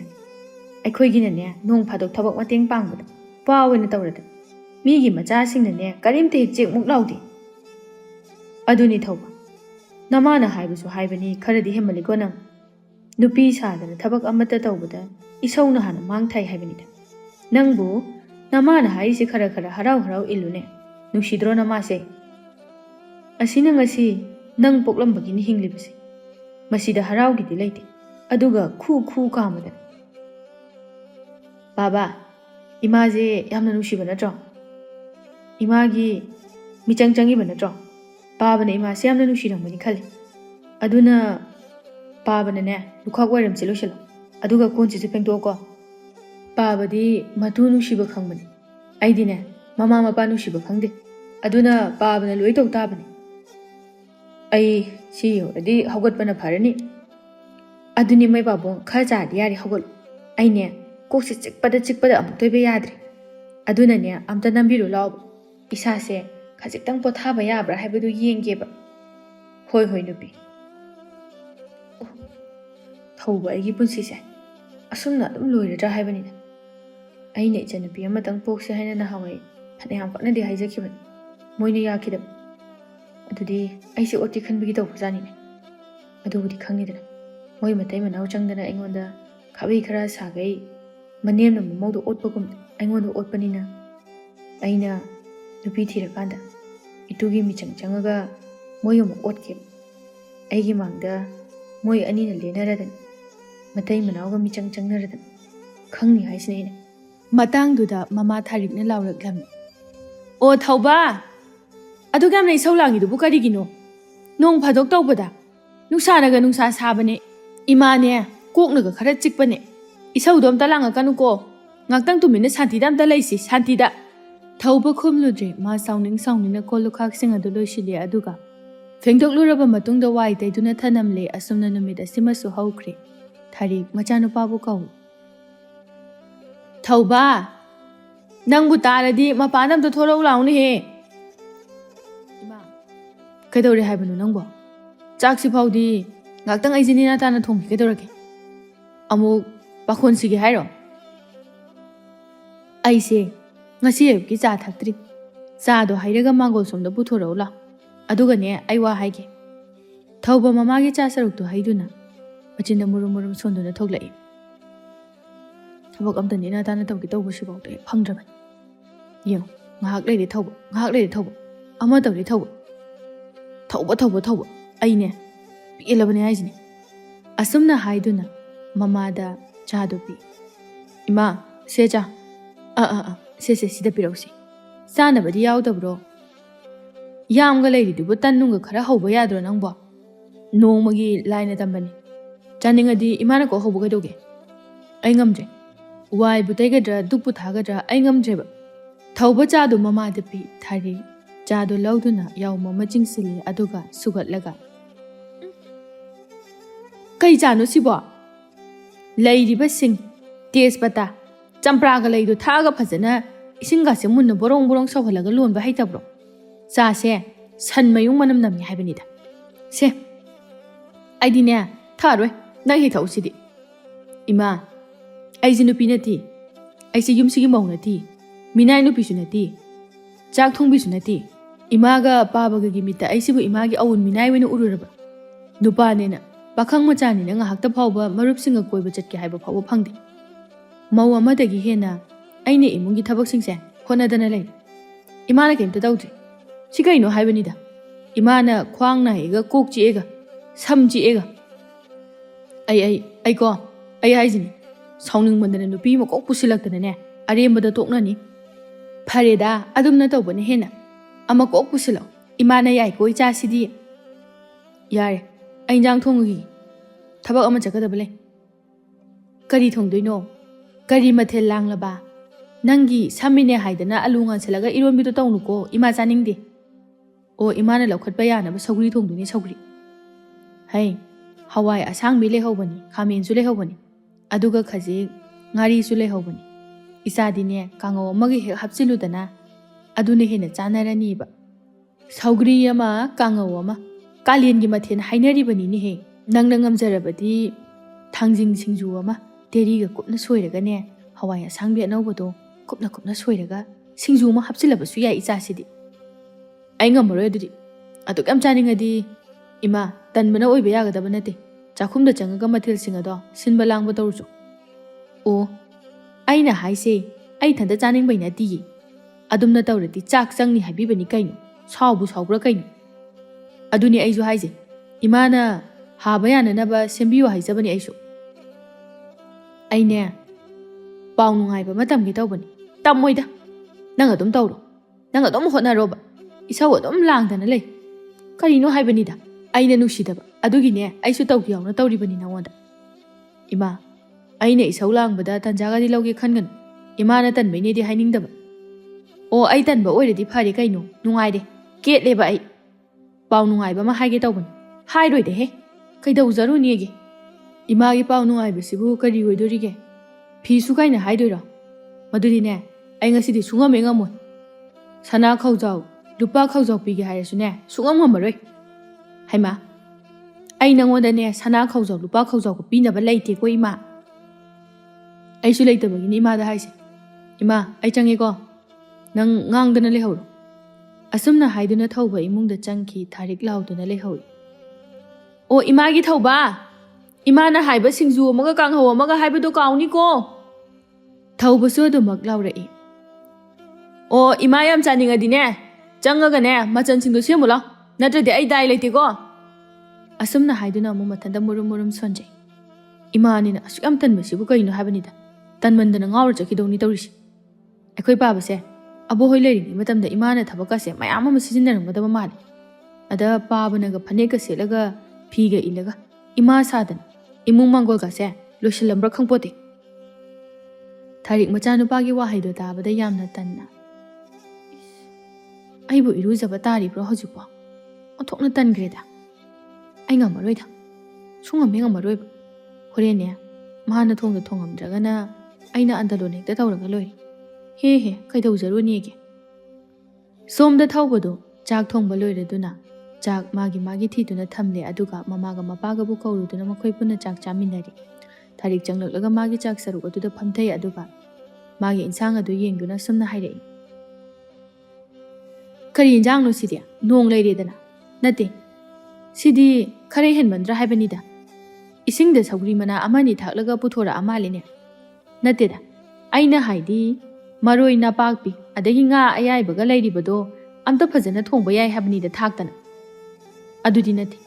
ꯑꯩꯈꯣꯏꯒꯤꯅꯅꯦ ꯅꯣꯡ ꯐꯥꯗꯣꯛ ꯊꯕꯛ ꯃꯇꯦꯡ ꯄꯥꯡꯕꯗ ꯄꯥ ꯑꯣꯏꯅ ꯇꯧꯔꯗ ꯃꯤꯒꯤ ꯃꯆꯥꯁꯤꯡꯅꯅꯦ ꯀꯔꯤꯝꯇ ꯍꯦꯛ ꯆꯦꯛꯃꯨꯛ ꯂꯥꯎꯗꯦ. ꯑꯗꯨꯅꯤ ꯊꯧꯕ. ꯅꯃꯥꯅ ꯍꯥꯏꯕꯁꯨ ꯍꯥꯏꯕꯅꯤ, ꯈꯔꯗꯤ ꯍꯦꯟꯃꯜꯂꯤꯀꯣ ꯅꯪ. ꯅꯨꯄꯤ ꯁꯥꯗꯅ ꯊꯕꯛ ꯑꯃꯠꯇ ꯇꯧꯕꯗ ꯏꯁꯧꯅ ꯍꯥꯟꯅ ꯃꯥꯡ ꯊꯥꯏ ꯍꯥꯏꯕꯅꯤꯗ. ꯅꯪꯕꯨ ꯅꯃꯥꯅ ꯍꯥꯏꯔꯤꯁꯦ ꯈꯔ ꯈꯔ ꯍꯔꯥꯎ ꯍꯔꯥꯎ ꯏꯜꯂꯨꯅꯦ. ꯅꯨꯡꯁꯤꯗ꯭ꯔꯣ ꯅꯃꯥꯁꯦ? ꯑꯁꯤꯅ ꯉꯁꯤ ꯅꯪ ꯄꯣꯛꯂꯝꯕꯒꯤꯅꯤ ꯍꯤꯡꯂꯤꯕꯁꯦ. ꯃꯁꯤꯗ ꯍꯔꯥꯎꯒꯤꯗꯤ ꯂꯩꯇꯦ. ꯑꯗꯨꯒ ꯈꯨ ꯀꯥꯝꯃꯗꯅ. ꯕꯥꯕꯥ, ꯏꯃꯥꯁꯦ ꯌꯥꯝꯅ ꯅꯨꯡꯁꯤꯕ ꯅꯠꯇ꯭ꯔꯣ? ꯏꯃꯥꯒꯤ ꯃꯤꯆꯪ ꯆꯪꯉꯤꯕ ꯅꯠꯇ꯭ꯔꯣ? ꯄꯥꯕꯅ ꯏꯃꯥꯁꯦ ꯌꯥꯝꯅ ꯅꯨꯡꯁꯤꯔꯝꯒꯅꯤ ꯈꯜꯂꯤ. ꯑꯗꯨꯅ ꯄꯥꯕꯅꯅꯦ ꯂꯨꯈꯥꯛ ꯋꯥꯏꯔꯝꯁꯦ ꯂꯣꯏꯁꯤꯜꯂꯣ. ꯑꯗꯨꯒ ꯀꯣꯟꯁꯤꯁꯨ ꯐꯦꯡꯗꯣꯛꯑꯣꯀꯣ. ꯄꯥꯕꯗꯤ ꯃꯇꯨ ꯅꯨꯡꯁꯤꯕ ꯈꯪꯕꯅꯤ. ꯑꯩꯗꯤꯅꯦ ꯃꯃꯥ ꯃꯄꯥ ꯅꯨꯡꯁꯤꯕ ꯈꯪꯗꯦ. ꯑꯗꯨꯅ ꯄꯥꯕꯅ ꯂꯣꯏ ꯇꯧ ꯇꯥꯕꯅꯤ. ꯑꯩ ꯁꯤ ꯌꯧꯔꯗꯤ ꯍꯧꯒꯠꯄꯅ ꯐꯔꯅꯤ. ꯑꯗꯨꯅꯤ ꯃꯩ ꯄꯥꯕꯨꯡ, ꯈꯔ ꯆꯥꯔꯗꯤ ꯌꯥꯔꯦ, ꯍꯧꯒꯠꯂꯨ. ꯑꯩꯅꯦ ꯀꯣꯛꯁꯦ ꯆꯤꯛꯄꯗ ꯑꯃꯨꯛ ꯇꯣꯏꯕ ꯌꯥꯗ꯭ꯔꯦ. ꯑꯗꯨꯅꯅꯦ ꯑꯝꯇ ꯅꯝꯕꯤꯔꯨ ꯂꯥꯎꯕ. ꯏꯁꯥꯁꯦ ꯈꯖꯤꯛꯇꯪ ꯄꯣꯊꯥꯕ ꯌꯥꯕ꯭ꯔꯥ ꯍꯥꯏꯕꯗꯨ ꯌꯦꯡꯒꯦꯕ. ꯍꯣꯏ ꯅꯨꯄꯤ. ꯊꯧꯕ ꯑꯩꯒꯤ ꯄꯨꯟꯁꯤꯁꯦ ꯑꯁꯨꯝꯅ ꯑꯗꯨꯝ ꯂꯣꯏꯔꯗ꯭ꯔꯥ ꯍꯥꯏꯕꯅꯤꯗ. ꯑꯩꯅ ꯏꯆꯟꯅꯨꯄꯤ ꯑꯃꯇꯪ ꯄꯣꯛꯁꯦ ꯍꯥꯏꯅ ꯅꯍꯥꯟꯋꯥꯏ ꯐꯅꯌꯥꯝ ꯀꯟꯅꯗꯤ ꯍꯥꯏꯖꯈꯤꯕꯅꯤ. ꯃꯣꯏꯅ ꯌꯥꯈꯤꯗꯕ. ꯑꯗꯨꯗꯤ ꯑꯩꯁꯦ ꯑꯣꯠꯇꯤ ꯈꯟꯕꯒꯤ ꯇꯧꯕꯖꯥꯠꯅꯤꯅꯦ. ꯑꯗꯨꯕꯨꯗꯤ ꯈꯪꯉꯤꯗꯅ. ꯃꯣꯏ ꯃꯇꯩ ꯃꯅꯥꯎ ꯆꯪꯗꯅ ꯑꯩꯉꯣꯟꯗ ꯈꯥꯕꯩ ꯈꯔ ꯁꯥꯒꯩ ꯃꯅꯦꯝꯅ ꯃꯃꯧꯗ ꯑꯣꯠꯄꯒꯨꯝ ꯑꯩꯉꯣꯟꯗ ꯑꯣꯠꯄꯅꯤꯅ ꯑꯩꯅ ꯅꯨꯄꯤ ꯊꯤꯔꯀꯥꯟꯗ ꯏꯇꯨꯒꯤ ꯃꯤꯆꯪ ꯆꯪꯉꯒ ꯃꯣꯏ ꯑꯃꯨꯛ ꯑꯣꯠꯀꯦꯕ. ꯑꯩꯒꯤ ꯃꯥꯡꯗ ꯃꯣꯏ ꯑꯅꯤꯅ ꯂꯦꯟꯅꯔꯗꯅ ꯃꯇꯩ ꯃꯅꯥꯎꯒ ꯃꯤꯆꯪ ꯆꯪꯅꯔꯗꯅ ꯈꯪꯅꯤ ꯍꯥꯏꯁꯤꯅꯦ ꯑꯩꯅ. ꯃꯇꯥꯡꯗꯨꯗ ꯃꯃꯥ ꯊꯥꯔꯤꯛꯅ ꯂꯥꯎꯔꯛꯂꯝꯃꯤ. ꯑꯣ ꯊꯧꯕ, ꯑꯗꯨꯛ ꯌꯥꯝꯅ ꯏꯁꯧ ꯂꯥꯡꯉꯤꯗꯨꯕꯨ ꯀꯔꯤꯒꯤꯅꯣ? ꯅꯣꯡ ꯐꯥꯗꯣꯛ ꯇꯧꯕꯗ ꯅꯨꯡꯁꯥꯅꯒ ꯅꯨꯡꯁꯥ ꯁꯥꯕꯅꯦ. ꯏꯃꯥꯅꯦ ꯀꯣꯛꯅꯒ ꯈꯔ ꯆꯤꯛꯄꯅꯦ. ꯏꯁꯧꯗꯣ ꯑꯝꯇ ꯂꯥꯡꯉꯛꯀꯅꯨꯀꯣ. ꯉꯥꯛꯇꯪ ꯇꯨꯃꯤꯟꯅ ꯁꯥꯟꯇꯤꯗ ꯑꯝꯇ ꯂꯩꯁꯤ, ꯁꯥꯟꯇꯤꯗ. ꯊꯧꯕ ꯈꯨꯝꯂꯨꯗ꯭ꯔꯦ. ꯃꯥ ꯁꯥꯎꯅꯤꯡꯅ ꯀꯣꯜ ꯂꯨꯈꯥꯛꯁꯤꯡ ꯑꯗꯨ ꯂꯣꯏꯁꯤꯜꯂꯦ. ꯑꯗꯨꯒ ꯐꯦꯡꯗꯣꯛꯂꯨꯔꯕ ꯃꯇꯨꯡꯗ ꯋꯥꯏ ꯇꯩꯗꯨꯅ ꯊꯅꯝꯂꯦ. ꯑꯁꯨꯝꯅ ꯅꯨꯃꯤꯠ ꯑꯁꯤꯃꯁꯨ ꯍꯧꯈ꯭ꯔꯦ. ꯊꯥꯔꯤꯛ ꯃꯆꯥꯅꯨꯄꯥꯕꯨ ꯀꯧꯏ. ꯊꯧꯕ, ꯅꯪꯕꯨ ꯇꯥꯔꯗꯤ ꯃꯄꯥꯟꯗ ꯑꯝꯇ ꯊꯣꯔꯛꯎ ꯂꯥꯎꯅꯦꯍꯦ. ꯏꯃꯥ, ꯀꯩꯗꯧꯔꯦ ꯍꯥꯏꯕꯅꯣ ꯅꯪꯕꯣ? ꯆꯥꯛꯁꯤ ꯐꯥꯎꯗꯤ ꯉꯥꯛꯇꯪ ꯑꯩꯁꯦ ꯅꯦꯅꯥ ꯇꯥꯅ ꯊꯣꯡꯒꯦ. ꯀꯩꯗꯧꯔꯒꯦ? ꯑꯃꯨꯛ ꯄꯥꯈꯣꯟꯁꯤꯒꯦ ꯍꯥꯏꯔꯣ? ꯑꯩꯁꯦ ꯉꯁꯤ ꯑꯌꯨꯛꯀꯤ ꯆꯥ ꯊꯛꯇ꯭ꯔꯤ. ꯆꯥꯗꯣ ꯍꯩꯔꯒ ꯃꯥꯡꯒꯣꯜ ꯁꯣꯝꯗ ꯄꯨꯊꯣꯔꯛꯎ ꯂꯥꯎ. ꯑꯗꯨꯒꯅꯦ ꯑꯩ ꯋꯥ ꯍꯥꯏꯒꯦ. ꯊꯧꯕ ꯃꯃꯥꯒꯤ ꯆꯥ ꯁꯔꯨꯛꯇꯣ ꯍꯩꯗꯨꯅ ꯃꯆꯤꯟꯗ ꯃꯨꯔꯨꯝ ꯁꯣꯟꯗꯨꯅ ꯊꯣꯛꯂꯛꯏ. ꯊꯕꯛ ꯑꯝꯇ ꯅꯦꯅꯥ ꯇꯥꯅ ꯇꯧꯒꯦ ꯇꯧꯕꯁꯤꯐꯥꯎꯗ ꯍꯦꯛ ꯐꯪꯗ꯭ꯔꯕꯅꯤ. ꯌꯦꯡꯉꯨ, ꯉꯥꯏꯍꯥꯛ ꯂꯩꯔꯦ ꯊꯧꯕ, ꯉꯥꯏꯍꯥꯛ ꯂꯩꯔꯦ ꯊꯧꯕ. ꯑꯃ ꯇꯧꯔꯦ ꯊꯧꯕ. ꯊꯧꯕ. ꯑꯩꯅꯦ ꯄꯦꯜꯂꯕꯅꯦ ꯍꯥꯏꯁꯤꯅꯦ. ꯑꯁꯨꯝꯅ ꯍꯥꯏꯗꯨꯅ ꯃꯃꯥꯗ ꯆꯥꯗꯨ ꯄꯤ. ꯏꯃꯥ, ꯁꯦ ꯆꯥ. ꯁꯦ ꯁꯤꯗ ꯄꯤꯔꯛꯎꯁꯤ. ꯆꯥꯅꯕꯗꯤ ꯌꯥꯎꯗꯕ꯭ꯔꯣ? ꯌꯥꯝꯒ ꯂꯩꯔꯤꯗꯨꯕꯨ ꯇꯟ ꯅꯨꯡꯒ ꯈꯔ ꯍꯧꯕ ꯌꯥꯗ꯭ꯔꯣ ꯅꯪꯕꯣ? ꯅꯣꯡꯃꯒꯤ ꯂꯥꯏꯅ ꯇꯝꯕꯅꯤ. ꯆꯥꯅꯤꯡꯉꯗꯤ ꯏꯃꯥꯅ ꯀꯣꯛ ꯍꯧꯕ ꯀꯩꯗꯧꯒꯦ? ꯑꯩ ꯉꯝꯗ꯭ꯔꯦ. ꯋꯥꯏꯕꯨ ꯇꯩꯒꯗ꯭ꯔꯥ, ꯗꯨꯛꯄꯨ ꯊꯥꯒꯗ꯭ꯔꯥ, ꯑꯩ ꯉꯝꯗ꯭ꯔꯦꯕ. ꯊꯧꯕ ꯆꯥꯗꯨ ꯃꯃꯥꯗ ꯄꯤ. ꯊꯥꯔꯤꯛ ꯆꯥꯗꯨ ꯂꯧꯗꯨꯅ ꯌꯥꯎꯝ ꯑꯃ ꯆꯤꯡꯁꯤꯜꯂꯤ. ꯑꯗꯨꯒ ꯁꯨꯒꯠꯂꯒ, ꯀꯩ ꯆꯥꯅꯣ ꯁꯤꯕꯣ? ꯂꯩꯔꯤꯕ ꯁꯤꯡ, ꯇꯦꯖꯄꯇꯥ, ꯆꯝꯄ꯭ꯔꯥꯒ ꯂꯩꯗꯨ ꯊꯥꯛꯑꯒ ꯐꯖꯅ ꯏꯁꯤꯡꯒꯥꯁꯦ ꯃꯨꯟꯅ ꯕꯣꯔꯣꯡ ꯁꯧꯍꯜꯂꯒ ꯂꯣꯟꯕ ꯍꯩꯇꯕ꯭ꯔꯣ? ꯆꯥꯁꯦ ꯁꯟ ꯃꯌꯨꯡ ꯃꯅꯝ ꯅꯝꯃꯤ ꯍꯥꯏꯕꯅꯤꯗ. ꯁꯦ, ꯑꯩꯗꯤꯅꯦ ꯊꯛꯑꯔꯣꯏ. ꯅꯪ ꯍꯦꯛ ꯊꯛꯎꯁꯤꯗꯤ. ꯏꯃꯥ, ꯑꯩꯁꯦ ꯅꯨꯄꯤ ꯅꯠꯇꯦ. ꯑꯩꯁꯦ ꯌꯨꯝꯁꯤꯒꯤ ꯃꯧ ꯅꯠꯇꯦ. ꯃꯤꯅꯥꯏ ꯅꯨꯄꯤꯁꯨ ꯅꯠꯇꯦ. ꯆꯥꯛ ꯊꯣꯡꯕꯤꯁꯨ ꯅꯠꯇꯦ. ꯏꯃꯥꯒ ꯄꯥꯕꯒꯒꯤ ꯃꯤꯠꯇ ꯑꯩꯁꯤꯕꯨ ꯏꯃꯥꯒꯤ ꯑꯎꯟ ꯃꯤꯅꯥꯏ ꯑꯣꯏꯅ ꯎꯔꯨꯔꯕ? ꯅꯨꯄꯥꯅꯦꯅ Pakhang macani na ngahak ta phawba marupsinga koiba chatke haiba phawba phangde. Mau amadagi hena aine imungi thabak honadana lei. Imana kemta tawdri. Si kaino haibanida. Imana khwang na ega kok chi ega sam chi ega. Ai ko ai haijini. Saungning mandana nupi ma kok pusilaktana ne. Arembada toknani. Phareda adumna tawbane hena. Ama kok pusilaw. Imana yai ko icha sidi. Yare. Ai jang thongi. Thabak ama chakadaba lei. Kari thongdoino. Kari mathel langlaba. Nangi samine haidana alungan selaga iron bito tawnuko ima chaningde. O imana laukhatpa yanaba saugri thongduni saugri. Hai hawai asangbi lehobani khamen su lehobani aduga khaji ngari su lehobani isadine kangaw amagi he hapsiludana adune hena chanarani ba saugri ama kangaw ama kalien gi mathen hainari bani ni he nangna ngamjarabadi thangjing singju ama deri ga kupna soiraga ne hawai asangbi anawbado kupna soiraga singju ma hapsilabasu ya isasidi ai ngamaro adudi aduk am chaningadi ima tanbana oiba yagadaba nate chakhumda changaga mathil singado sinba langba tawrchu o aina haise ai thanda chaning baina ti adumna tawrati chak changni habibani kaino saubu saubra kaino aduni aisu haise imana haba yana naba sembiyo haisabani aisu aine paw nungai ba matam gi tawbani tamoida nang adum tawro nang adum hotnaroba isaw adum langdana lei karino haibanida aina nusidaba adugine aisu tawki yawna tawribani nangonda ima aina isaw langbada tanjagadi lawge khangan imana tanbaine di hainingdaba o ai tanba oiradi phari kaino nungaide ketleba ai paw nungaiba ma haige tawbani hairoide he kaidau zaruni ege imagi paw nungai basibu kari oidorige phisu kaina haidoira madurine ai ngasidi sungame ngamoi sana khawjaw lupa khawjaw pige hairasune sungam ngamaroi haima ai nangonda ne sana khawjaw lupa khawjaw ko pinaba leite ko ima aisu leitabagi ni ima da haise ima ai change ko nang ngangdana lehawro asumna haiduna thawba imungda changki tharik lauduna lehawi o imagi thawba imana haiba singju amaga kanghaw amaga haibado kauni ko thawba so do mak laurei o ima yam chaninga dine changaga ne machan singdo semula natradi ai dai leite ko asumna haiduna mu mathanda murum sonjai imani na asukam tanbasibu kaino habanida tanmandana ngawr chakidoni tawrisi akhoi babase abo hoi lerini matamda imana thabaka se mayam ama sijinnaramgadaba mali ada pabanaga phaneka selaga phiga ilaga ima sadan imung mangol ga se losilambra khangpote tharik machanu pagi wahaido tabada yamna tanna aibu irujaba tari bro hojupo othokna tangreda ai ngamaroi da sungam mengamaroi horene mahana thongda thongamdragana aina andalon hekta tawraga loi he kaidau zaruni ege somda thawbado chak thongba loireduna chak magi thiduna thamle aduga mamaga mapaga bu kauruduna makhoi puna chak chaminari tharik changlaklaga magi chak saruk aduda phamthai aduga magi insang adu yengduna sumna hairei kari injang no sidia nong leiredana nate sidi khare henmandra haibanida isingda saugri mana amani thaklaga puthora amaline nateda aina haidi maroi na pakpi adagi nga ayai baga leiribado amta phajana thongba yai habnida thaktana adudi nati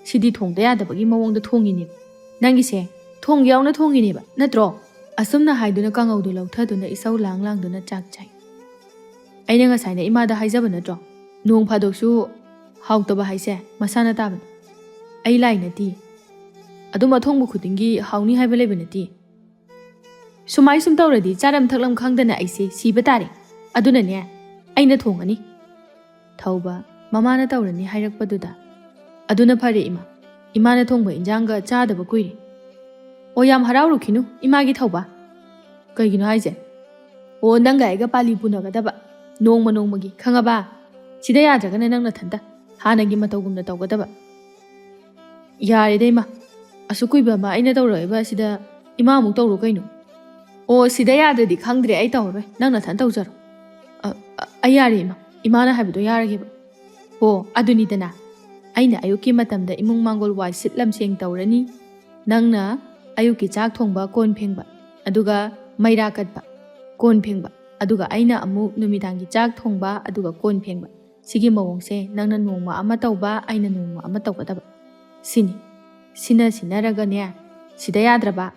sidi thongda yadabagi mawongda thongini nangi se thong yawna thongini ba natro asumna haiduna kangawdu lawthaduna isaw langduna chak chai aina nga saina imada haijaba natro nong phadoksu hawtaba haise masana taban ai lai nati aduma thongbu khudingi hawni haiba leba nati sumai sum tawradi charam thaklam khangdana aise siba tare aduna ne aina thongani thauba mamana tawrani hairakpaduda aduna phare imana thongba injanga chadaba kuiri o yam harawru khinu imagi thauba kaigino haise o nanga aiga pali punagadaba nongmagi khangaba sida yadragana nangna thanda hanagi matawgumna tawgadaba yare deima asukuiba ma aina tawraiba sida imamuk tawro kaino o sida yadradi khangdre ai tawroi nangna than tawjaro ayare imana habido yarageba o aduni dana ꯑꯩꯅ ꯑꯌꯨꯛꯀꯤ ꯃꯇꯝꯗ ꯏꯃꯨꯡ ꯃꯥꯡꯒꯣꯜ ꯋꯥꯏ ꯁꯤꯠ ꯂꯝꯁꯦꯡ ꯇꯧꯔꯅꯤ, ꯅꯪꯅ ꯑꯌꯨꯛꯀꯤ ꯆꯥꯛ ꯊꯣꯡꯕ ꯀꯣꯟ ꯐꯦꯡꯕ, ꯑꯗꯨꯒ ꯃꯩꯔꯥ ꯀꯠꯄ, ꯀꯣꯟ ꯐꯦꯡꯕ, ꯑꯗꯨꯒ ꯑꯩꯅ ꯑꯃꯨꯛ ꯅꯨꯃꯤꯗꯥꯡꯒꯤ ꯆꯥꯛ ꯊꯣꯡꯕ ꯑꯗꯨꯒ ꯀꯣꯟ ꯐꯦꯡꯕ. ꯁꯤꯒꯤ ꯃꯑꯣꯡꯁꯦ ꯅꯪꯅ ꯅꯣꯡꯃ ꯑꯃ ꯇꯧꯕ, ꯑꯩꯅ ꯅꯣꯡꯃ ꯑꯃ ꯇꯧꯒꯗꯕ. ꯁꯤꯅꯤ. ꯁꯤꯟꯅꯔꯒꯅꯦ, ꯁꯤꯗ ꯌꯥꯗ꯭ꯔꯕ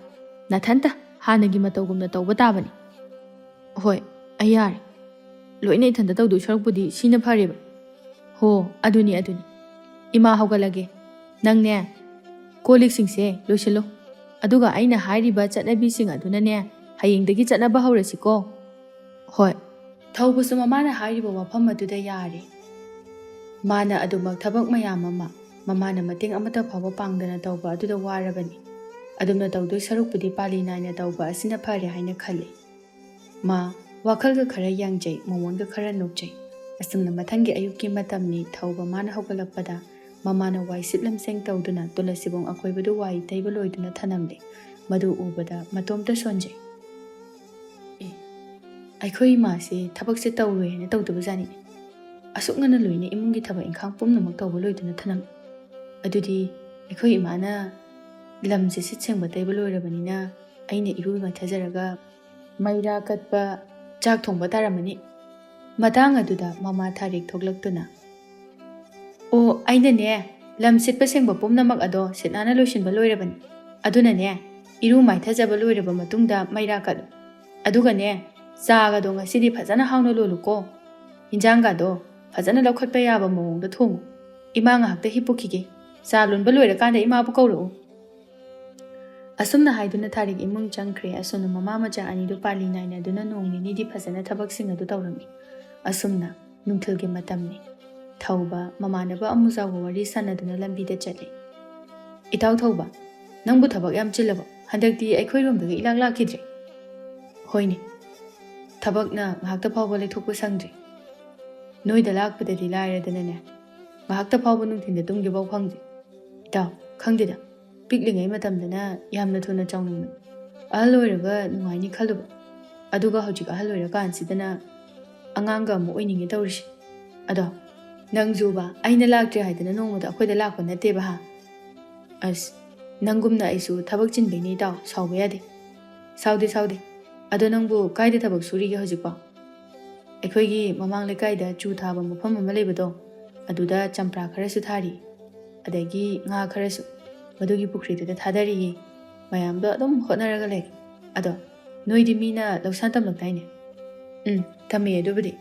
ꯅꯊꯟꯇ ꯍꯥꯟꯅꯒꯤ ꯃꯇꯧꯒꯨꯝꯅ ꯇꯧꯕ ꯇꯥꯕꯅꯤ. ꯍꯣꯏ, ꯑꯩ ꯌꯥꯔꯦ. ꯂꯣꯏꯅ ꯏꯊꯟꯇ ꯇꯧꯗꯣꯏ ꯁꯔꯨꯛꯄꯨꯗꯤ ꯁꯤꯅ ꯐꯔꯦꯕ. ꯍꯣ, ꯑꯗꯨꯅꯤ. ꯏꯃꯥ ꯍꯧꯒꯠꯂꯒꯦ. ꯅꯪꯅꯦ ꯀꯣꯜꯂꯤꯛꯁꯤꯡꯁꯦ ꯂꯣꯏꯁꯤꯜꯂꯣ. ꯑꯗꯨꯒ ꯑꯩꯅ ꯍꯥꯏꯔꯤꯕ ꯆꯠꯅꯕꯤꯁꯤꯡ ꯑꯗꯨꯅꯅꯦ ꯍꯌꯦꯡꯗꯒꯤ ꯆꯠꯅꯕ ꯍꯧꯔꯁꯤꯀꯣ. ꯍꯣꯏ. ꯊꯧꯕꯁꯨ ꯃꯃꯥꯅ ꯍꯥꯏꯔꯤꯕ ꯋꯥꯐꯝ ꯑꯗꯨꯗ ꯌꯥꯔꯦ. ꯃꯥꯅ ꯑꯗꯨꯃꯛ ꯊꯕꯛ ꯃꯌꯥꯝ ꯑꯃ ꯃꯃꯥꯅ ꯃꯇꯦꯡ ꯑꯃꯠꯇ ꯐꯥꯎꯕ ꯄꯥꯡꯗꯅ ꯇꯧꯕ ꯑꯗꯨꯗ ꯋꯥꯔꯕꯅꯤ. ꯑꯗꯨꯝꯅ ꯇꯧꯗꯣꯏ ꯁꯔꯨꯛꯄꯨꯗꯤ ꯄꯥꯂꯤ ꯅꯥꯏꯅ ꯇꯧꯕ ꯑꯁꯤꯅ ꯐꯔꯦ ꯍꯥꯏꯅ ꯈꯜꯂꯤ. ꯃꯥ ꯋꯥꯈꯜꯒ ꯈꯔ ꯌꯥꯡꯖꯩ, ꯃꯣꯃꯣꯟꯒ ꯈꯔ ꯅꯣꯛꯆꯩ. ꯑꯁꯨꯝꯅ ꯃꯊꯪꯒꯤ ꯑꯌꯨꯛꯀꯤ ꯃꯇꯝꯅꯤ. ꯊꯧꯕ ꯃꯥꯅ ꯍꯧꯒꯠꯂꯛꯄꯗ ꯃꯃꯥꯅ ꯋꯥꯏ ꯁꯤꯠꯂꯝꯁꯦꯡ ꯇꯧꯗꯨꯅ ꯇꯨꯂꯁꯤꯕꯣꯡ ꯑꯀꯣꯏꯕꯗꯨ ꯋꯥꯏ ꯇꯩꯕ ꯂꯣꯏꯗꯨꯅ ꯊꯅꯝꯂꯦ. ꯃꯗꯨ ꯎꯕꯗ ꯃꯇꯣꯝꯇ ꯁꯣꯟꯖꯩ. ꯑꯩꯈꯣꯏ ꯏꯃꯥꯁꯦ ꯊꯕꯛꯁꯦ ꯇꯧꯔꯣꯏ ꯍꯥꯏꯅ ꯇꯧꯗꯕꯖꯥꯠꯅꯤꯅꯦ. ꯑꯁꯨꯛ ꯉꯟꯅ ꯂꯣꯏꯅ ꯏꯃꯨꯡꯒꯤ ꯊꯕꯛ ꯏꯪꯈꯥꯡ ꯄꯨꯝꯅꯃꯛ ꯇꯧꯕ ꯂꯣꯏꯗꯨꯅ ꯊꯅꯝꯂꯦ. ꯑꯗꯨꯗꯤ ꯑꯩꯈꯣꯏ ꯏꯃꯥꯅ ꯂꯝꯁꯦ ꯁꯤꯠ ꯁꯦꯡꯕ ꯇꯩꯕ ꯂꯣꯏꯔꯕꯅꯤꯅ ꯑꯩꯅ ꯏꯔꯨ ꯃꯥꯏꯊꯖꯔꯒ ꯃꯩꯔꯥ ꯀꯠꯄ, ꯆꯥꯛ ꯊꯣꯡꯕ ꯇꯥꯔꯝꯃꯅꯤ. ꯃꯇꯥꯡ ꯑꯗꯨꯗ ꯃꯃꯥ ꯊꯥꯔꯤꯛ ꯊꯣꯛꯂꯛꯇꯨꯅ, ꯑꯣ, ꯑꯩꯅꯅꯦ ꯂꯝ ꯁꯤꯠꯄ ꯁꯦꯡꯕ ꯄꯨꯝꯅꯃꯛ ꯑꯗꯣ ꯁꯤꯠ ꯅꯥꯟꯅ ꯂꯣꯏꯁꯤꯟꯕ ꯂꯣꯏꯔꯕꯅꯤ. ꯑꯗꯨꯅꯅꯦ ꯏꯔꯨ ꯃꯥꯏꯊꯖꯕ ꯂꯣꯏꯔꯕ ꯃꯇꯨꯡꯗ ꯃꯩꯔꯥ ꯀꯠꯂꯨ. ꯑꯗꯨꯒꯅꯦ ꯆꯥꯒꯗꯣ ꯉꯁꯤꯗꯤ ꯐꯖꯅ ꯍꯥꯎꯅ ꯂꯣꯜꯂꯨꯀꯣ. ꯍꯤꯟꯖꯥꯡꯒꯗꯣ ꯐꯖꯅ ꯂꯧꯈꯠꯄ ꯌꯥꯕ ꯃꯑꯣꯡꯗ ꯊꯣꯡꯉꯨ. ꯏꯃꯥ ꯉꯥꯏꯍꯥꯛꯇ ꯍꯤꯞꯄꯨꯈꯤꯒꯦ. ꯆꯥ ꯂꯣꯟꯕ ꯂꯣꯏꯔꯀꯥꯟꯗ ꯏꯃꯥꯕꯨ ꯀꯧꯔꯛꯎ. ꯑꯁꯨꯝꯅ ꯍꯥꯏꯗꯨꯅ ꯊꯥꯔꯤꯛ ꯏꯃꯨꯡ ꯆꯪꯈ꯭ꯔꯦ. ꯑꯁꯨꯝꯅ ꯃꯃꯥ ꯃꯆꯥ ꯑꯅꯤꯗꯨ ꯄꯥꯂꯤ ꯅꯥꯏꯅꯗꯨꯅ ꯅꯣꯡ ꯅꯤꯅꯤꯗꯤ ꯐꯖꯅ ꯊꯕꯛꯁꯤꯡ ꯑꯗꯨ ꯇꯧꯔꯝꯃꯤ. ꯑꯁꯨꯝꯅ ꯅꯨꯡꯊꯤꯜꯒꯤ ꯃꯇꯝꯅꯤ. ꯊꯧꯕ ꯃꯃꯥꯟꯅꯕ ꯑꯃꯨꯖꯥꯎꯒ ꯋꯥꯔꯤ ꯁꯥꯟꯅꯗꯨꯅ ꯂꯝꯕꯤꯗ ꯆꯠꯂꯤ. ꯏꯇꯥꯎ ꯊꯧꯕ, ꯅꯪꯕꯨ ꯊꯕꯛ ꯌꯥꯝ ꯆꯤꯜꯂꯕ? ꯍꯟꯗꯛꯇꯤ ꯑꯩꯈꯣꯏꯔꯣꯝꯗꯒ ꯏꯂꯥꯛ ꯂꯥꯛꯈꯤꯗ꯭ꯔꯦ. ꯍꯣꯏꯅꯦ, ꯊꯕꯛꯅ ꯉꯥꯏꯍꯥꯛꯇ ꯐꯥꯎꯕ ꯂꯩꯊꯣꯛꯄ ꯁꯪꯗ꯭ꯔꯤ. ꯅꯣꯏꯗ ꯂꯥꯛꯄꯗꯗꯤ ꯂꯥꯏꯔꯗꯅꯅꯦ ꯉꯥꯏꯍꯥꯛꯇ ꯐꯥꯎꯕ ꯅꯨꯡꯊꯤꯟꯗ ꯇꯨꯝꯒꯦꯐꯥꯎ ꯐꯪꯗꯦ. ꯏꯇꯥꯎ, ꯈꯪꯗꯦꯗ, ꯄꯤꯛꯂꯤꯉꯩ ꯃꯇꯝꯗꯅ ꯌꯥꯝꯅ ꯊꯨꯅ ꯆꯥꯎꯅꯤꯡꯕ, ꯑꯍꯜ ꯑꯣꯏꯔꯒ ꯅꯨꯡꯉꯥꯏꯅꯤ ꯈꯜꯂꯨꯕ. ꯑꯗꯨꯒ ꯍꯧꯖꯤꯛ ꯑꯍꯜ ꯑꯣꯏꯔꯀꯥꯟꯁꯤꯗꯅ ꯑꯉꯥꯡꯒ ꯑꯃꯨꯛ ꯑꯣꯏꯅꯤꯡꯉꯦ ꯇꯧꯔꯤꯁꯦ. ꯑꯗꯣ ꯅꯪꯖꯨꯕ ꯑꯩꯅ ꯂꯥꯛꯇ꯭ꯔꯦ ꯍꯥꯏꯗꯅ ꯅꯣꯡꯃꯗ ꯑꯩꯈꯣꯏꯗ ꯂꯥꯛꯄ ꯅꯠꯇꯦꯕ ꯍꯥ? ꯑꯁ, ꯅꯪꯒꯨꯝꯅ ꯑꯩꯁꯨ ꯊꯕꯛ ꯆꯤꯟꯕꯩꯅꯤ ꯏꯇꯥꯎ, ꯁꯥꯎꯕ ꯌꯥꯗꯦ. ꯁꯥꯎꯗꯦ. ꯑꯗꯣ ꯅꯪꯕꯨ ꯀꯥꯏꯗ ꯊꯕꯛ ꯁꯨꯔꯤꯒꯦ ꯍꯧꯖꯤꯛꯄꯣ? ꯑꯩꯈꯣꯏꯒꯤ ꯃꯃꯥꯡ ꯂꯩꯀꯥꯏꯗ ꯆꯨ ꯊꯥꯕ ꯃꯐꯝ ꯑꯃ ꯂꯩꯕꯗꯣ, ꯑꯗꯨꯗ ꯆꯝꯄ꯭ꯔꯥ ꯈꯔꯁꯨ ꯊꯥꯔꯤ. ꯑꯗꯒꯤ ꯉꯥ ꯈꯔꯁꯨ ꯃꯗꯨꯒꯤ ꯄꯨꯈ꯭ꯔꯤꯗꯨꯗ ꯊꯥꯗꯔꯤꯌꯦ. ꯃꯌꯥꯝꯗꯣ ꯑꯗꯨꯝ ꯍꯣꯠꯅꯔꯒ ꯂꯩ. ꯑꯗꯣ ꯅꯣꯏꯗꯤ ꯃꯤꯅ ꯂꯧꯁꯥꯟ ꯇꯝꯂꯛꯇꯥꯏꯅꯦ? ꯇꯝꯃꯦ ꯑꯗꯨꯕꯨꯗꯤ.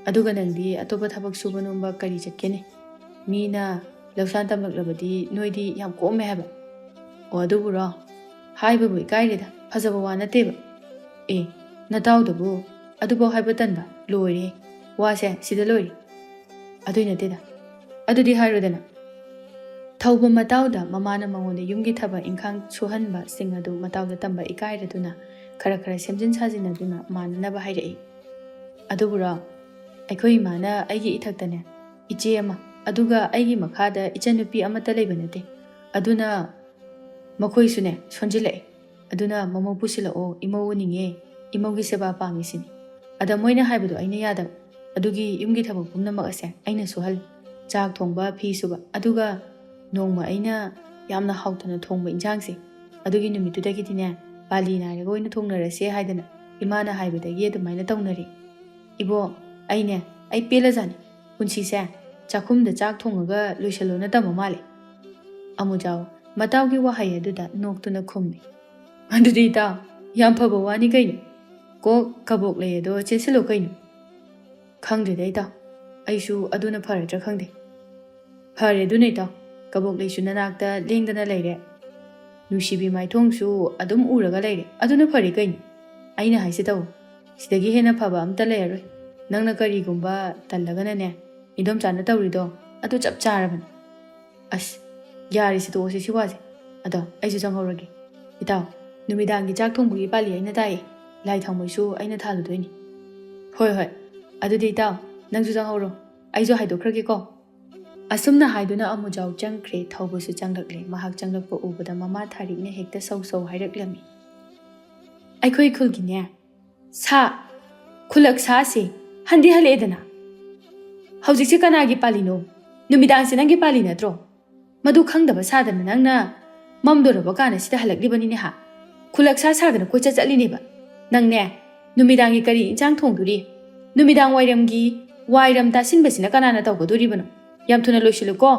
ꯑꯗꯨꯒ ꯅꯪꯗꯤ ꯑꯇꯣꯞꯄ ꯊꯕꯛ ꯁꯨꯕ ꯅꯣꯝꯕ ꯀꯔꯤ ꯆꯠꯀꯦꯅꯦ? ꯃꯤꯅ ꯂꯧꯁꯥꯟ ꯇꯝꯂꯛꯂꯕꯗꯤ ꯅꯣꯏꯗꯤ ꯌꯥꯝ ꯀꯣꯝꯃꯦ ꯍꯥꯏꯕ. ꯑꯣ, ꯑꯗꯨꯕꯨꯔꯣ? ꯍꯥꯏꯕꯕꯨ ꯏꯀꯥꯏꯔꯦꯗ, ꯐꯖꯕ ꯋꯥ ꯅꯠꯇꯦꯕ. ꯅꯇꯥꯎꯗꯕꯨ ꯑꯗꯨꯐꯥꯎ ꯍꯥꯏꯕ ꯇꯟꯕ? ꯂꯣꯏꯔꯦ, ꯋꯥꯁꯦ ꯁꯤꯗ ꯂꯣꯏꯔꯦ. ꯑꯗꯨꯏ ꯅꯠꯇꯦꯗ. ꯑꯗꯨꯗꯤ ꯍꯥꯏꯔꯣꯗꯅ. ꯊꯧꯕ ꯃꯇꯥꯎꯗ ꯃꯃꯥꯅ ꯃꯉꯣꯟꯗ ꯌꯨꯝꯒꯤ ꯊꯕꯛ ꯏꯪꯈꯥꯡ ꯁꯨꯍꯟꯕꯁꯤꯡ ꯑꯗꯨ ꯃꯇꯥꯎꯗ ꯇꯝꯕ ꯏꯀꯥꯏꯔꯗꯨꯅ ꯈꯔ ꯁꯦꯝꯖꯤꯟ ꯁꯥꯖꯤꯟꯅꯗꯨꯅ ꯃꯥꯟꯅꯅꯕ ꯍꯥꯏꯔꯛꯏ. ꯑꯗꯨꯕꯨꯔꯣ, ꯑꯩꯈꯣꯏ ꯏꯃꯥꯅ ꯑꯩꯒꯤ ꯏꯊꯛꯇꯅꯦ ꯏꯆꯦ ꯑꯃ, ꯑꯗꯨꯒ ꯑꯩꯒꯤ ꯃꯈꯥꯗ ꯏꯆꯟꯅꯨꯄꯤ ꯑꯃꯠꯇ ꯂꯩꯕ ꯅꯠꯇꯦ. ꯑꯗꯨꯅ ꯃꯈꯣꯏꯁꯨꯅꯦ ꯁꯣꯟꯖꯤꯜꯂꯛꯑꯦ. ꯑꯗꯨꯅ ꯃꯃꯧ ꯄꯨꯁꯤꯜꯂꯛꯑꯣ, ꯏꯃꯧ ꯎꯅꯤꯡꯉꯦ, ꯏꯃꯧꯒꯤ ꯁꯦꯕꯥ ꯄꯥꯝꯃꯤꯁꯤꯅꯤ. ꯑꯗ ꯃꯣꯏꯅ ꯍꯥꯏꯕꯗꯣ ꯑꯩꯅ ꯌꯥꯗꯕ. ꯑꯗꯨꯒꯤ ꯌꯨꯝꯒꯤ ꯊꯕꯛ ꯄꯨꯝꯅꯃꯛ ꯑꯁꯦ ꯑꯩꯅ ꯁꯨꯍꯜꯂꯤ. ꯆꯥꯛ ꯊꯣꯡꯕ, ꯐꯤ ꯁꯨꯕ, ꯑꯗꯨꯒ ꯅꯣꯡꯃ ꯑꯩꯅ ꯌꯥꯝꯅ ꯍꯥꯎꯇꯅ ꯊꯣꯡꯕ ꯏꯟꯖꯥꯡꯁꯦ, ꯑꯗꯨꯒꯤ ꯅꯨꯃꯤꯠꯇꯨꯗꯒꯤꯗꯤꯅꯦ ꯄꯥꯂꯤ ꯅꯥꯏꯔꯒ ꯑꯣꯏꯅ ꯊꯣꯡꯅꯔꯁꯦ ꯍꯥꯏꯗꯅ ꯏꯃꯥꯅ ꯍꯥꯏꯕꯗꯒꯤ ꯑꯗꯨꯃꯥꯏꯅ ꯇꯧꯅꯔꯤ. ꯏꯕꯣ, ꯑꯩ ꯄꯦꯜꯂꯖꯥꯠꯅꯤ. ꯄꯨꯟꯁꯤꯁꯦ ꯆꯥꯛꯈꯨꯝꯗ ꯆꯥꯛ ꯊꯣꯡꯉꯒ ꯂꯣꯏꯁꯜꯂꯣꯅ ꯇꯝꯕ ꯃꯥꯜꯂꯦ. ꯑꯃꯨꯖꯥꯎ ꯃꯇꯥꯎꯒꯤ ꯋꯥꯍꯩ ꯑꯗꯨꯗ ꯅꯣꯛꯇꯨꯅ ꯈꯨꯝꯃꯤ. ꯑꯗꯨꯗꯤ ꯏꯇꯥꯎ, ꯌꯥꯝ ꯐꯕ ꯋꯥꯅꯤ ꯀꯩꯅꯣ. ꯀꯣꯛ ꯀꯕꯣꯛ ꯂꯩ ꯑꯗꯣ ꯆꯦꯠꯁꯤꯜꯂꯣ ꯀꯩꯅꯣ. ꯈꯪꯗ꯭ꯔꯦꯗ ꯏꯇꯥꯎ, ꯑꯩꯁꯨ ꯑꯗꯨꯅ ꯐꯔꯗ꯭ꯔꯥ ꯈꯪꯗꯦ. ꯐꯔꯦ ꯑꯗꯨꯅ ꯏꯇꯥꯎ, ꯀꯕꯣꯛ ꯂꯩꯁꯨ ꯅꯅꯥꯛꯇ ꯂꯦꯡꯗꯅ ꯂꯩꯔꯦ. ꯅꯨꯡꯁꯤꯕꯤ ꯃꯥꯏꯊꯣꯡꯁꯨ ꯑꯗꯨꯝ ꯎꯔꯒ ꯂꯩꯔꯦ. ꯑꯗꯨꯅ ꯐꯔꯦ ꯀꯩꯅꯣ. ꯑꯩꯅ ꯍꯥꯏꯁꯤ ꯇꯧ. ꯁꯤꯗꯒꯤ ꯍꯦꯟꯅ ꯐꯕ ꯑꯝꯇ ꯂꯩꯔꯔꯣꯏ. ꯅꯪꯅ ꯀꯔꯤꯒꯨꯝꯕ ꯇꯜꯂꯒꯅꯅꯦ, ꯏꯗꯣꯝꯆꯥꯅ ꯇꯧꯔꯤꯗꯣ ꯑꯗꯨ ꯆꯞ ꯆꯥꯔꯕꯅꯤ. ꯑꯁ, ꯌꯥꯔꯤꯁꯤ ꯇꯣꯛꯑꯁꯤ ꯁꯤ ꯋꯥꯁꯦ. ꯑꯗꯣ ꯑꯩꯁꯨ ꯆꯪꯍꯧꯔꯒꯦ. ꯏꯇꯥꯎ, ꯅꯨꯃꯤꯗꯥꯡꯒꯤ ꯆꯥꯛ ꯊꯣꯡꯕꯒꯤ ꯄꯥꯂꯤ ꯑꯩꯅ ꯇꯥꯛꯑꯦ. ꯂꯥꯏ ꯊꯥꯎꯃꯩꯁꯨ ꯑꯩꯅ ꯊꯥꯜꯂꯨꯗꯣꯏꯅꯤ. ꯍꯣꯏ. ꯑꯗꯨꯗꯤ ꯏꯇꯥꯎ, ꯅꯪꯁꯨ ꯆꯪꯍꯧꯔꯣ. ꯑꯩꯁꯨ ꯍꯥꯏꯗꯣꯛꯈ꯭ꯔꯒꯦꯀꯣ. ꯑꯁꯨꯝꯅ ꯍꯥꯏꯗꯨꯅ ꯑꯃꯨꯖꯥꯎ ꯆꯪꯈ꯭ꯔꯦ. ꯊꯧꯕꯁꯨ ꯆꯪꯂꯛꯂꯦ. ꯃꯍꯥꯛ ꯆꯪꯂꯛꯄ ꯎꯕꯗ ꯃꯃꯥ ꯊꯥꯔꯤꯛꯅ ꯍꯦꯛꯇ ꯁꯧ ꯍꯥꯏꯔꯛꯂꯝꯃꯤ. ꯑꯩꯈꯣꯏ ꯈꯨꯜꯒꯤꯅꯦ ꯈꯨꯜꯂꯛ ꯁꯥꯁꯦ ꯍꯟꯗꯤ ꯍꯜꯂꯛꯑꯦꯗꯅ. ꯍꯧꯖꯤꯛꯁꯦ ꯀꯅꯥꯒꯤ ꯄꯥꯂꯤꯅꯣ? ꯅꯨꯃꯤꯗꯥꯡꯁꯦ ꯅꯪꯒꯤ ꯄꯥꯂꯤ ꯅꯠꯇ꯭ꯔꯣ? ꯃꯗꯨ ꯈꯪꯗꯕ ꯁꯥꯗꯅ ꯅꯪꯅ ꯃꯝꯗꯣꯔꯕ ꯀꯥꯟꯗ ꯁꯤꯗ ꯍꯜꯂꯛꯂꯤꯕꯅꯤꯅꯦ ꯍꯥ? ꯈꯨꯂꯛꯁꯥ ꯁꯥꯗꯅ ꯀꯣꯏꯆꯠ ꯆꯠꯂꯤꯅꯦꯕ. ꯅꯪꯅꯦ ꯅꯨꯃꯤꯗꯥꯡꯒꯤ ꯀꯔꯤ ꯏꯟꯁꯥꯡ ꯊꯣꯡꯗꯣꯔꯤ? ꯅꯨꯃꯤꯗꯥꯡ ꯋꯥꯏꯔꯝꯒꯤ ꯋꯥꯏꯔꯝ ꯇꯥꯁꯤꯟꯕꯁꯤꯅ ꯀꯅꯥꯅ ꯇꯧꯒꯗꯣꯔꯤꯕꯅꯣ? ꯌꯥꯝ ꯊꯨꯅ ꯂꯣꯏꯁꯤꯜꯂꯨꯀꯣ.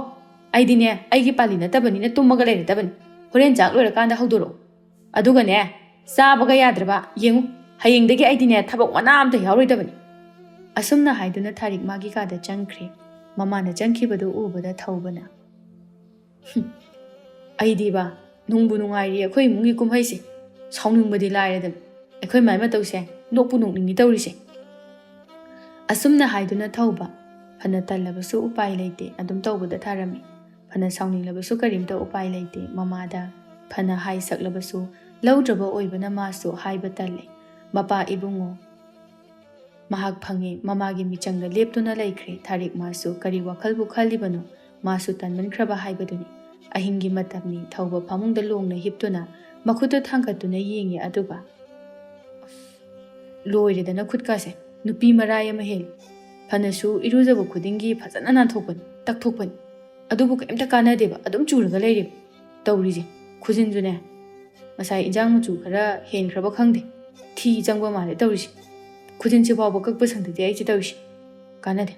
ꯑꯩꯗꯤꯅꯦ ꯑꯩꯒꯤ ꯄꯥꯂꯤ ꯅꯠꯇꯕꯅꯤꯅ ꯇꯨꯝꯃꯒ ꯂꯩꯔꯗꯕꯅꯤ. ꯍꯣꯔꯦꯟ ꯆꯥꯛ ꯂꯣꯏꯔꯀꯥꯟꯗ ꯍꯧꯗꯣꯔꯛꯑꯣ. ꯑꯗꯨꯒꯅꯦ ꯆꯥꯕꯒ ꯌꯥꯗ꯭ꯔꯕ ꯌꯦꯡꯉꯨ. ꯍꯌꯦꯡꯗꯒꯤ ꯑꯩꯗꯤꯅꯦ ꯊꯕꯛ ꯃꯅꯥ ꯑꯝꯇ ꯌꯥꯎꯔꯣꯏꯗꯕꯅꯤ. ꯑꯁꯨꯝꯅ ꯍꯥꯏꯗꯨꯅ ꯊꯥꯔꯤꯛ ꯃꯥꯒꯤ ꯀꯥꯗ ꯆꯪꯈ꯭ꯔꯦ. ꯃꯃꯥꯅ ꯆꯪꯈꯤꯕꯗꯨ ꯎꯕꯗ ꯊꯧꯕꯅ ꯑꯩꯗꯤꯕ ꯅꯨꯡꯕꯨ ꯅꯨꯡꯉꯥꯏꯔꯤ ꯑꯩꯈꯣꯏ ꯏꯃꯨꯡꯒꯤ ꯀꯨꯝꯍꯩꯁꯦ. ꯁꯥꯎꯅꯤꯡꯕꯗꯤ ꯂꯥꯏꯔꯗꯅ ꯑꯩꯈꯣꯏ ꯃꯥꯏ ꯃꯇꯧꯁꯦ ꯅꯣꯛꯄꯨ ꯅꯣꯛꯅꯤꯡꯉꯤ ꯇꯧꯔꯤꯁꯦ. ꯑꯁꯨꯝꯅ ꯍꯥꯏꯗꯨꯅ ꯊꯧꯕ ꯐꯅ ꯇꯜꯂꯕꯁꯨ ꯎꯄꯥꯏ ꯂꯩꯇꯦ ꯑꯗꯨꯝ ꯇꯧꯕꯗ ꯊꯥꯔꯝꯃꯤ. ꯐꯅ ꯁꯥꯎꯅꯤꯡꯂꯕꯁꯨ ꯀꯔꯤꯝꯇ ꯎꯄꯥꯏ ꯂꯩꯇꯦ. ꯃꯃꯥꯗ ꯐꯅ ꯍꯥꯏ ꯁꯛꯂꯕꯁꯨ ꯂꯧꯗ꯭ꯔꯕ ꯑꯣꯏꯕꯅ ꯃꯥꯁꯨ ꯍꯥꯏꯕ ꯇꯜꯂꯦ. ꯃꯄꯥ ꯏꯕꯨꯡꯉꯣ ꯃꯍꯥꯛ ꯐꯪꯉꯦ. ꯃꯃꯥꯒꯤ ꯃꯤꯆꯪꯗ ꯂꯦꯞꯇꯨꯅ ꯂꯩꯈ꯭ꯔꯦ. ꯊꯥꯔꯤꯛ ꯃꯥꯁꯨ ꯀꯔꯤ ꯋꯥꯈꯜꯕꯨ ꯈꯜꯂꯤꯕꯅꯣ? ꯃꯥꯁꯨ ꯇꯟꯃꯟꯈ꯭ꯔꯕ ꯍꯥꯏꯕꯗꯨꯅꯤ. ꯑꯍꯤꯡꯒꯤ ꯃꯇꯝꯅꯤ. ꯊꯧꯕ ꯐꯃꯨꯡꯗ ꯂꯣꯡꯅ ꯍꯤꯞꯇꯨꯅ ꯃꯈꯨꯠꯇꯨ ꯊꯥꯡꯒꯠꯇꯨꯅ ꯌꯦꯡꯉꯤ. ꯑꯗꯨꯒ ꯂꯣꯏꯔꯦꯗꯅ ꯈꯨꯠꯀꯥꯁꯦ ꯅꯨꯄꯤ ꯃꯔꯥꯏ ꯑꯃ ꯍꯦꯜꯂꯤ. ꯐꯅꯁꯨ ꯏꯔꯨꯖꯕ ꯈꯨꯗꯤꯡꯒꯤ ꯐꯖꯅ ꯅꯥꯟꯊꯣꯛꯄꯅꯤ, ꯇꯛꯊꯣꯛꯄꯅꯤ. ꯑꯗꯨꯕꯨ ꯀꯩꯝꯇ ꯀꯥꯟꯅꯗꯦꯕ, ꯑꯗꯨꯝ ꯆꯨꯔꯒ ꯂꯩꯔꯦꯕ ꯇꯧꯔꯤꯁꯦ. ꯈꯨꯖꯤꯟꯁꯨꯅꯦ ꯉꯁꯥꯏ ꯏꯟꯖꯥꯡ ꯃꯆꯨ ꯈꯔ ꯍꯦꯟꯈ꯭ꯔꯕ ꯈꯪꯗꯦ, ꯊꯤ ꯆꯪꯕ ꯃꯥꯜꯂꯦ ꯇꯧꯔꯤꯁꯦ. ꯈꯨꯖꯤꯟꯁꯤ ꯐꯥꯎꯕ ꯀꯛꯄ ꯁꯪꯗꯗꯤ ꯑꯩꯁꯦ ꯇꯧꯔꯤꯁꯦ. ꯀꯥꯟꯅꯗꯦ.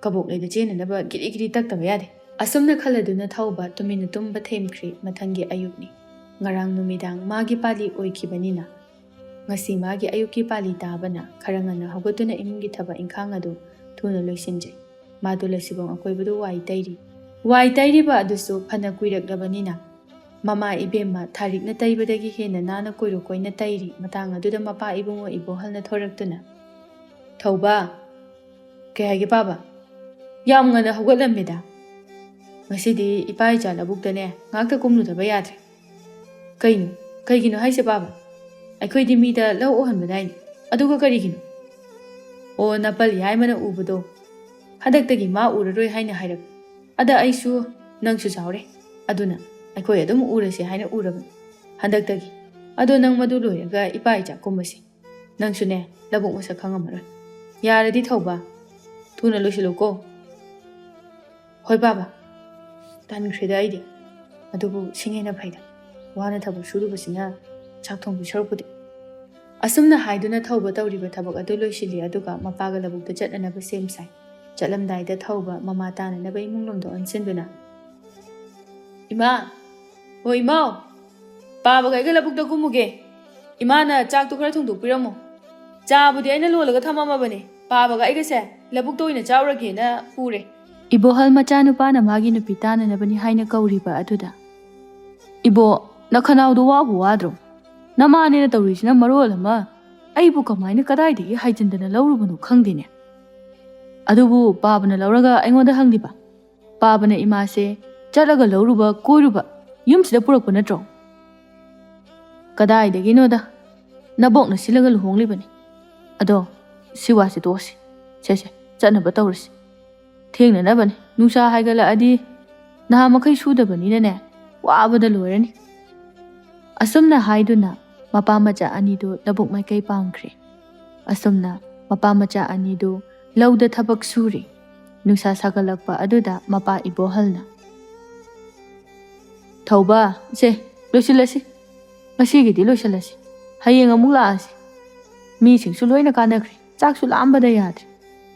ꯀꯕꯣꯛ ꯂꯩꯗ ꯆꯦꯟꯅꯅꯕ ꯒꯤꯔꯤ ꯒꯤꯔꯤ ꯇꯛꯇꯕ ꯌꯥꯗꯦ. ꯑꯁꯨꯝꯅ ꯈꯜꯂꯗꯨꯅ ꯊꯧꯕ ꯇꯨꯃꯤꯟꯅ ꯇꯨꯝꯕ ꯊꯦꯝꯈ꯭ꯔꯦ. ꯃꯊꯪꯒꯤ ꯑꯌꯨꯛꯅꯤ. ꯉꯔꯥꯡ ꯅꯨꯃꯤꯗꯥꯡ ꯃꯥꯒꯤ ꯄꯥꯂꯤ ꯑꯣꯏꯈꯤꯕꯅꯤꯅ ꯉꯁꯤ ꯃꯥꯒꯤ ꯑꯌꯨꯛꯀꯤ ꯄꯥꯂꯤ ꯇꯥꯕꯅ ꯈꯔ ꯉꯟꯅ ꯍꯧꯒꯠꯇꯨꯅ ꯏꯃꯨꯡꯒꯤ ꯊꯕꯛ ꯏꯪꯈꯥꯡ ꯑꯗꯨ ꯊꯨꯅ ꯂꯣꯏꯁꯤꯟꯖꯩ. ꯃꯥꯗꯨ ꯂꯩꯁꯤꯕꯝ ꯑꯀꯣꯏꯕꯗꯨ ꯋꯥꯏ ꯇꯩꯔꯤ. ꯋꯥꯏ ꯇꯩꯔꯤꯕ ꯑꯗꯨꯁꯨ ꯐꯅ ꯀꯨꯏꯔꯛꯂꯕꯅꯤꯅ ꯃꯃꯥ ꯏꯕꯦꯝꯃ ꯊꯥꯔꯤꯛꯅ ꯇꯩꯕꯗꯒꯤ ꯍꯦꯟꯅ ꯅꯥꯟꯅ ꯀꯣꯏꯔꯣꯛ ꯀꯣꯏꯅ ꯇꯩꯔꯤ. ꯃꯇꯥꯡ ꯑꯗꯨꯗ ꯃꯄꯥ ꯏꯕꯨꯡꯉꯣ ꯏꯕꯣꯍꯜꯅ ꯊꯣꯔꯛꯇꯨꯅ ꯊꯧꯕ, ꯀꯩ ꯍꯥꯏꯒꯦ ꯄꯥꯕ? ꯌꯥꯝ ꯉꯟꯅ ꯍꯧꯒꯠꯂꯝꯃꯦꯗ. ꯉꯁꯤꯗꯤ ꯏꯄꯥ ꯏꯆꯥ ꯂꯧꯕꯨꯛꯇꯅꯦ ꯉꯥꯛꯇ ꯀꯨꯝꯂꯨꯗꯕ ꯌꯥꯗ꯭ꯔꯦ. ꯀꯩꯒꯤꯅꯣ ꯍꯥꯏꯁꯦ ꯄꯥꯕ? ꯑꯩꯈꯣꯏꯗꯤ ꯃꯤꯗ ꯂꯧ ꯎꯍꯟꯕꯗꯥꯏꯅꯤ. ꯑꯗꯨꯒ ꯀꯔꯤꯒꯤꯅꯣ? ꯑꯣ, ꯅꯄꯜ ꯌꯥꯏꯃꯅ ꯎꯕꯗꯣ ꯍꯟꯗꯛꯇꯒꯤ ꯃꯥ ꯎꯔꯔꯣꯏ ꯍꯥꯏꯅ ꯍꯥꯏꯔꯛ. ꯑꯗ ꯑꯩꯁꯨ ꯅꯪꯁꯨ ꯆꯥꯎꯔꯦ, ꯑꯗꯨꯅ ꯑꯩꯈꯣꯏ ꯑꯗꯨꯝ ꯎꯔꯁꯤ ꯍꯥꯏꯅ ꯎꯔꯕꯅꯤ ꯍꯟꯗꯛꯇꯒꯤ. ꯑꯗꯣ ꯅꯪ ꯃꯗꯨ ꯂꯣꯏꯔꯒ ꯏꯄꯥ ꯏꯆꯥ ꯀꯨꯝꯕꯁꯤ. ꯅꯪꯁꯨꯅꯦ ꯂꯧꯕꯨꯛ ꯃꯁꯛ ꯈꯪꯉꯝꯃꯔꯣꯏ. ꯌꯥꯔꯗꯤ ꯊꯧꯕ ꯊꯨꯅ ꯂꯣꯏꯁꯤꯜꯂꯨꯀꯣ. ꯍꯣꯏ ꯄꯥꯕ. ꯇꯟꯈ꯭ꯔꯦꯗ ꯑꯩꯗꯤ. ꯑꯗꯨꯕꯨ ꯁꯤꯡꯉꯦꯅ ꯐꯩꯗ, ꯋꯥꯅ ꯊꯕꯛ ꯁꯨꯔꯨꯕꯁꯤꯅ ꯆꯥꯛ ꯊꯣꯡꯕ ꯁꯔꯨꯛꯄꯨꯗꯤ. ꯑꯁꯨꯝꯅ ꯍꯥꯏꯗꯨꯅ ꯊꯧꯕ ꯇꯧꯔꯤꯕ ꯊꯕꯛ ꯑꯗꯨ ꯂꯣꯏꯁꯤꯜꯂꯤ. ꯑꯗꯨꯒ ꯃꯄꯥꯒ ꯂꯧꯕꯨꯛꯇ ꯆꯠꯅꯅꯕ ꯁꯦꯝ ꯁꯥꯏ. ꯆꯠꯂꯝꯗꯥꯏꯗ ꯊꯧꯕ ꯃꯃꯥ ꯇꯥꯅꯅꯕ ꯏꯃꯨꯡꯂꯣꯝꯗ ꯑꯣꯟꯁꯤꯟꯗꯨꯅ ꯏꯃꯥ, ꯍꯣꯏ ꯏꯃꯥꯎ, ꯄꯥꯕꯒ ꯑꯩꯒ ꯂꯧꯕꯨꯛꯇ ꯀꯨꯝꯃꯨꯒꯦ. ꯏꯃꯥꯅ ꯆꯥꯛꯇꯣ ꯈꯔ ꯊꯣꯡꯗꯣꯛꯄꯤꯔꯝꯃꯣ. ꯆꯥꯕꯨꯗꯤ ꯑꯩꯅ ꯂꯣꯜꯂꯒ ꯊꯝꯃꯝꯃꯕꯅꯦ. ꯄꯥꯕꯒ ꯑꯩꯒꯁꯦ ꯂꯧꯕꯨꯛꯇ ꯑꯣꯏꯅ ꯆꯥꯎꯔꯒꯦꯅ ꯄꯨꯔꯦ. ꯏꯕꯣꯍꯜ ꯃꯆꯥꯅꯨꯄꯥꯅ ꯃꯥꯒꯤ ꯅꯨꯄꯤ ꯇꯥꯅꯅꯕꯅꯤ ꯍꯥꯏꯅ ꯀꯧꯔꯤꯕ ꯑꯗꯨꯗ ꯏꯕꯣ, ꯅꯈꯅꯥꯎꯗꯣ ꯋꯥꯕꯨ ꯋꯥꯗ꯭ꯔꯣ? ꯅꯃꯥꯅꯦꯅ ꯇꯧꯔꯤꯁꯤꯅ ꯃꯔꯣꯜ ꯑꯃ ꯑꯩꯕꯨ ꯀꯃꯥꯏꯅ ꯀꯗꯥꯏꯗꯒꯤ ꯍꯥꯏꯖꯤꯟꯗꯅ ꯂꯧꯔꯨꯕꯅꯣ ꯈꯪꯗꯦꯅꯦ. ꯑꯗꯨꯕꯨ ꯄꯥꯕꯅ ꯂꯧꯔꯒ ꯑꯩꯉꯣꯟꯗ ꯍꯪꯂꯤꯕ? ꯄꯥꯕꯅ ꯏꯃꯥꯁꯦ ꯆꯠꯂꯒ ꯂꯧꯔꯨꯕ ꯀꯣꯏꯔꯨꯕ ꯌꯨꯝꯁꯤꯗ ꯄꯨꯔꯛꯄ ꯅꯠꯇ꯭ꯔꯣ? ꯀꯗꯥꯏꯗꯒꯤꯅꯣꯗ, ꯅꯕꯣꯛꯅ ꯁꯤꯜꯂꯒ ꯂꯨꯍꯣꯡꯂꯤꯕꯅꯤ. ꯑꯗꯣ ꯁꯤ ꯋꯥꯁꯤ ꯇꯣꯛꯑꯁꯤ. ꯁꯦ ꯆꯠꯅꯕ ꯇꯧꯔꯁꯤ. ꯊꯦꯡꯅꯅꯕꯅꯤ. ꯅꯨꯡꯁꯥ ꯍꯥꯏꯒꯠꯂꯛꯑꯗꯤ ꯅꯍꯥ ꯃꯈꯩ ꯁꯨꯗꯕꯅꯤꯅꯅꯦ ꯋꯥꯕꯗ ꯂꯣꯏꯔꯅꯤ. ꯑꯁꯨꯝꯅ ꯍꯥꯏꯗꯨꯅ ꯃꯄꯥ ꯃꯆꯥ ꯑꯅꯤꯗꯨ ꯂꯧꯕꯨꯛ ꯃꯥꯏꯀꯩ ꯄꯥꯡꯈ꯭ꯔꯦ. ꯑꯁꯨꯝꯅ ꯃꯄꯥ ꯃꯆꯥ ꯑꯅꯤꯗꯨ ꯂꯧꯗ ꯊꯕꯛ ꯁꯨꯔꯤ. ꯅꯨꯡꯁಾ ꯁꯥꯒꯠꯂꯛꯄ ꯑꯗꯨꯗ ꯃꯄꯥ ꯏꯕꯣꯍꯜꯅ ꯊꯧꯕ, ꯂꯣꯏꯁꯤꯜꯂꯁꯤ. ꯉꯁꯤꯒꯤꯗꯤ ꯂꯣꯏꯁꯤꯜꯂꯁꯤ. ꯍꯌꯦꯡ ꯑꯃꯨꯛ ꯂꯥꯛꯑꯁꯤ. ꯃꯤꯁꯤꯡꯁꯨ ꯂꯣꯏꯅ ꯀꯥꯟꯅꯈ꯭ꯔꯦ. ꯆꯥꯛꯁꯨ ꯂꯥꯝꯕꯗ ꯌꯥꯗ꯭ꯔꯦ.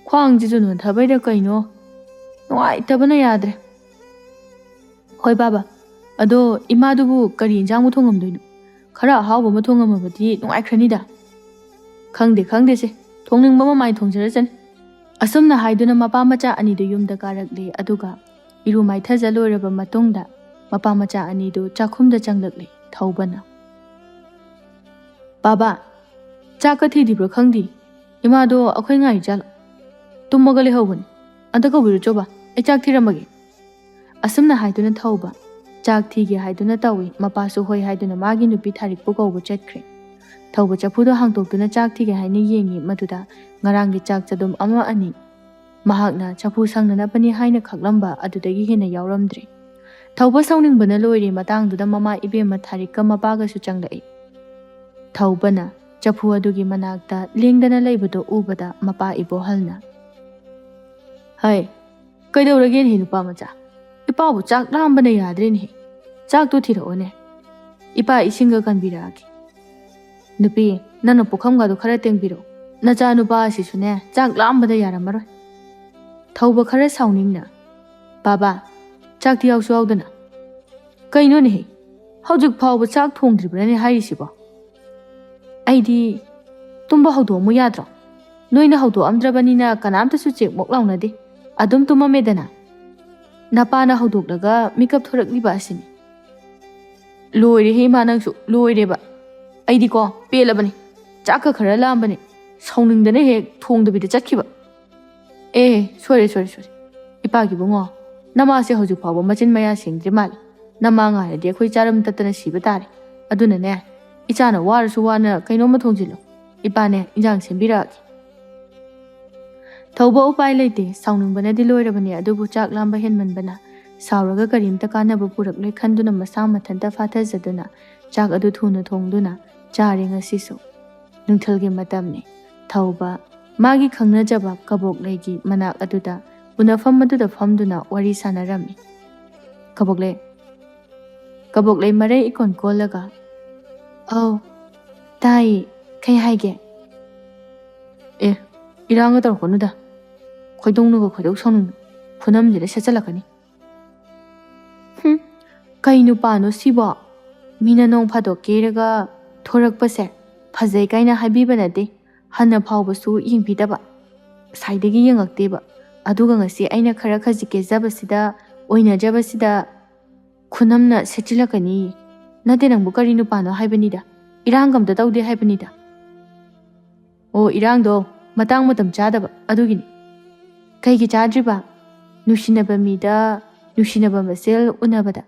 ꯈ꯭ꯋꯥꯡꯁꯤꯁꯨ ꯅꯣꯟꯊꯕꯩꯗ ꯀꯩꯅꯣ ꯅꯨꯡꯉꯥꯏꯇꯕꯅ ꯌꯥꯗ꯭ꯔꯦ. ꯍꯣꯏ ꯕꯥꯕꯥ, ꯑꯗꯣ ꯏꯃꯥꯗꯨꯕꯨ ꯀꯔꯤ ꯏꯟꯖꯥꯡꯕꯨ ꯊꯣꯡꯉꯝꯗꯣꯏꯅꯣ? ꯈꯔ ꯑꯍꯥꯎꯕ ꯑꯃ ꯊꯣꯡꯉꯝꯃꯕꯗꯤ ꯅꯨꯡꯉꯥꯏꯈ꯭ꯔꯅꯤꯗ. ꯈꯪꯗꯦꯁꯦ, ꯊꯣꯡꯅꯤꯡꯕ ꯃꯃꯥꯏ ꯊꯣꯡꯖꯔꯁꯅꯤ. ꯑꯁꯨꯝꯅ ꯍꯥꯏꯗꯨꯅ ꯃꯄꯥ ꯃꯆꯥ ꯑꯅꯤꯗꯨ ꯌꯨꯝꯗ ꯀꯥꯔꯛꯂꯦ. ꯑꯗꯨꯒ ꯏꯔꯨ ꯃꯥꯏꯊꯖ ꯂꯣꯏꯔꯕ ꯃꯇꯨꯡꯗ ꯃꯄꯥ ꯃꯆꯥ ꯑꯅꯤꯗꯨ ꯆꯥꯛꯈꯨꯝꯗ ꯆꯪꯂꯛꯂꯦ. ꯊꯧꯕꯅ ꯕꯥꯕꯥ, ꯆꯥꯛꯀ ꯊꯤꯗꯤꯕ꯭ꯔꯥ ꯈꯪꯗꯦ. ꯏꯃꯥꯗꯣ ꯑꯩꯈꯣꯏ ꯉꯥꯏꯔꯤ ꯖꯥꯠꯂꯣ? ꯇꯨꯝꯃꯒ ꯂꯩꯍꯧꯕꯅꯤ. ꯑꯝꯇ ꯀꯧꯕꯤꯔꯨꯆꯣꯕ, ꯑꯩ ꯆꯥꯛ ꯊꯤꯔꯝꯃꯒꯦ. ꯑꯁꯨꯝꯅ ꯍꯥꯏꯗꯨꯅ ꯊꯧꯕ ꯆꯥꯛ ꯊꯤꯒꯦ ꯍꯥꯏꯗꯨꯅ ꯇꯧꯏ. ꯃꯄꯥꯁꯨ ꯍꯣꯏ ꯍꯥꯏꯗꯨꯅ ꯃꯥꯒꯤ ꯅꯨꯄꯤ ꯊꯥꯔꯤꯛꯄꯨ ꯀꯧꯕ ꯆꯠꯈ꯭ꯔꯦ. ꯊꯧꯕ ꯆꯐꯨꯗꯣ ꯍꯥꯡꯇꯣꯛꯇꯨꯅ ꯆꯥꯛ ꯊꯤꯒꯦ ꯍꯥꯏꯅ ꯌꯦꯡꯉꯤ. ꯃꯗꯨꯗ ꯉꯔꯥꯡꯒꯤ ꯆꯥꯛ ꯆꯗꯨꯝ ꯑꯃ ꯑꯅꯤ ꯃꯍꯥꯛꯅ ꯆꯐꯨ ꯁꯪꯅꯅꯕꯅꯤ ꯍꯥꯏꯅ ꯈꯛꯂꯝꯕ ꯑꯗꯨꯗꯒꯤ ꯍꯦꯟꯅ ꯌꯥꯎꯔꯝꯗ꯭ꯔꯦ. ꯊꯧꯕ ꯁꯥꯎꯅꯤꯡꯕꯅ ꯂꯣꯏꯔꯦ. ꯃꯇꯥꯡꯗꯨꯗ ꯃꯃꯥ ꯏꯕꯦꯝꯃ ꯊꯥꯔꯤꯛꯀ ꯃꯄꯥꯒꯁꯨ ꯆꯪꯂꯛꯏ. ꯊꯧꯕꯅ ꯆꯐꯨ ꯑꯗꯨꯒꯤ ꯃꯅꯥꯛꯇ ꯂꯦꯡꯗꯅ ꯂꯩꯕꯗꯨ ꯎꯕꯗ ꯃꯄꯥ ꯏꯕꯣꯍꯜꯅ ꯍꯩ, ꯀꯩꯗꯧꯔꯒꯦꯅꯦ ꯅꯨꯄꯥ ꯃꯆꯥ ꯏꯄꯥꯕꯨ ꯆꯥꯛ ꯂꯥꯝꯕꯅ ꯌꯥꯗ꯭ꯔꯦꯅꯦ ꯆꯥꯛꯇꯣ ꯊꯤꯔꯛꯑꯣꯅꯦ ꯏꯄꯥ ꯏꯁꯤꯡꯒ ꯀꯟꯕꯤꯔꯛꯑꯒꯦ ꯅꯨꯄꯤ ꯅꯪꯅ ꯄꯨꯈꯝꯒꯗꯣ ꯈꯔ ꯇꯦꯡꯕꯤꯔꯛꯑꯣ ꯅꯆꯥ ꯅꯨꯄꯥ ꯑꯁꯤꯁꯨꯅꯦ ꯆꯥꯛ ꯂꯥꯝꯕꯗ ꯌꯥꯔꯝꯃꯔꯣꯏ ꯊꯧꯕ ꯈꯔ ꯁꯥꯎꯅꯤꯡꯅ ꯕꯥꯕꯥ ꯆꯥꯛꯇꯤ ꯌꯥꯎꯁꯨ ꯌꯥꯎꯗꯅ ꯀꯩꯅꯣꯅꯦꯍꯦ ꯍꯧꯖꯤꯛ ꯐꯥꯎꯕ ꯆꯥꯛ ꯊꯣꯡꯗ꯭ꯔꯤꯕ꯭ꯔꯅꯦ ꯍꯥꯏꯔꯤꯁꯤꯕꯣ ꯑꯩꯗꯤ ꯇꯨꯝꯕ ꯍꯧꯗꯣꯛꯑꯝꯃꯨ ꯌꯥꯗ꯭ꯔꯣ ꯅꯣꯏꯅ ꯍꯧꯗꯣꯛꯑꯝꯗ꯭ꯔꯕꯅꯤꯅ ꯀꯅꯥꯝꯇꯁꯨ ꯆꯦꯛꯃꯣꯛ ꯂꯥꯎꯅꯗꯦ ꯑꯗꯨꯝ ꯇꯨꯝꯃꯝꯃꯦꯗꯅ ꯅꯄꯥꯅ ꯍꯧꯗꯣꯛꯂꯒ ꯃꯤꯀꯞ ꯊꯣꯔꯛꯂꯤꯕ ꯑꯁꯤꯅꯤ ꯂꯣꯏꯔꯦꯍꯦ ꯏꯃꯥ ꯅꯪꯁꯨ ꯂꯣꯏꯔꯦꯕ ꯑꯩꯗꯤꯀꯣ ꯄꯦꯜꯂꯕꯅꯤ ꯆꯥꯛꯀ ꯈꯔ ꯂꯥꯝꯕꯅꯤ ꯁꯥꯎꯅꯤꯡꯗꯅ ꯍꯦꯛ ꯊꯣꯡꯗꯕꯤꯗ ꯆꯠꯈꯤꯕ ꯁꯣꯏꯔꯦ ꯏꯄꯥꯒꯤ ꯕꯨꯡꯉꯣ ꯅꯃꯥꯁꯦ ꯍꯧꯖꯤꯛ ꯐꯥꯎꯕ ꯃꯆꯤꯟ ꯃꯌꯥ ꯁꯦꯡꯗ꯭ꯔꯤ ꯃꯥꯜꯂꯤ ꯅꯃꯥ ꯉꯥꯏꯔꯗꯤ ꯑꯩꯈꯣꯏ ꯆꯥꯔꯝ ꯇꯠꯇꯅ ꯁꯤꯕ ꯇꯥꯔꯦ ꯑꯗꯨꯅꯅꯦ ꯏꯆꯥꯅ ꯋꯥꯔꯁꯨ ꯋꯥꯅ ꯀꯩꯅꯣꯝꯃ ꯊꯣꯡꯖꯤꯜꯂꯨ ꯏꯄꯥꯅꯦ ꯏꯟꯖꯥꯡ ꯁꯦꯝꯕꯤꯔꯛꯑꯒꯦ ꯊꯧꯕ ꯎꯄꯥꯏ ꯂꯩꯇꯦ ꯁꯥꯎꯅꯤꯡꯕꯅꯗꯤ ꯂꯣꯏꯔꯕꯅꯤ ꯑꯗꯨꯕꯨ ꯆꯥꯛ ꯂꯥꯝꯕ ꯍꯦꯟꯃꯟꯕꯅ ꯁꯥꯎꯔꯒ ꯀꯔꯤꯝꯇ ꯀꯥꯟꯅꯕ ꯄꯨꯔꯛꯂꯣꯏ ꯈꯟꯗꯨꯅ ꯃꯁꯥ ꯃꯊꯟꯇ ꯐꯥꯊꯖꯗꯨꯅ ꯆꯥꯛ ꯑꯗꯨ ꯊꯨꯅ ꯊꯣꯡꯗꯨꯅ ꯆꯥꯔꯦ ꯉꯁꯤꯁꯨ ꯅꯨꯡꯊꯤꯜꯒꯤ ꯃꯇꯝꯅꯤ ꯊꯧꯕ ꯃꯥꯒꯤ ꯈꯪꯅꯖꯕ ꯀꯕꯣꯛꯂꯩꯒꯤ ꯃꯅꯥꯛ ꯑꯗꯨꯗ ꯎꯅꯐꯝ ꯑꯗꯨꯗ ꯐꯝꯗꯨꯅ ꯋꯥꯔꯤ ꯁꯥꯟꯅꯔꯝꯃꯤ ꯀꯕꯣꯛꯂꯩ ꯃꯔꯩ ꯏꯀꯣꯟ ꯀꯣꯜꯂꯒ ꯑꯧ ꯇꯥꯏꯌꯦ ꯀꯩ ꯍꯥꯏꯒꯦ ꯏꯔꯥꯡꯒ ꯇꯧꯔꯛꯀꯅꯨꯗ ꯈꯣꯏꯗꯧꯅꯒ ꯈꯣꯏꯗꯧ ꯁꯥꯎꯅꯤꯡꯅ ꯐꯨꯅꯝꯁꯤꯗ ꯁꯦꯠꯆꯜꯂꯛꯀꯅꯤ ꯀꯩ ꯅꯨꯄꯥꯅꯣ ꯁꯤꯕꯣ ꯃꯤꯅ ꯅꯣꯡ ꯐꯥꯗꯣꯛ ꯀꯦꯔꯒ ꯊꯣꯔꯛꯄꯁꯦ ꯐꯖꯩ ꯀꯥꯏꯅ ꯍꯥꯏꯕꯤꯕ ꯅꯠꯇꯦ ꯍꯟꯅ ꯐꯥꯎꯕꯁꯨ ꯌꯦꯡꯕꯤꯗꯕ ꯁꯥꯏꯗꯒꯤ ꯌꯦꯡꯉꯛꯇꯦꯕ ꯑꯗꯨꯒ ꯉꯁꯤ ꯑꯩꯅ ꯈꯔ ꯈꯖꯤꯛ ꯀꯦꯖꯕꯁꯤꯗ ꯑꯣꯏꯅꯖꯕꯁꯤꯗ ꯈꯨꯅꯝꯅ ꯁꯦꯠꯆꯤꯜꯂꯛꯀꯅꯤ ꯅꯠꯇꯦ ꯅꯪꯕꯨ ꯀꯔꯤ ꯅꯨꯄꯥꯅꯣ ꯍꯥꯏꯕꯅꯤꯗ ꯏꯔꯥꯡꯒ ꯑꯝꯇ ꯇꯧꯗꯦ ꯍꯥꯏꯕꯅꯤꯗ ꯏꯔꯥꯡꯗꯣ ꯃꯇꯥꯡ ꯃꯇꯝ ꯆꯥꯗꯕ ꯑꯗꯨꯒꯤꯅꯤ ꯀꯩꯒꯤ ꯆꯥꯗ꯭ꯔꯤꯕ ꯅꯨꯡꯁꯤꯅꯕ ꯃꯤꯗ ꯅꯨꯡꯁꯤꯅꯕ ꯃꯁꯦꯜ ꯎꯅꯕꯗ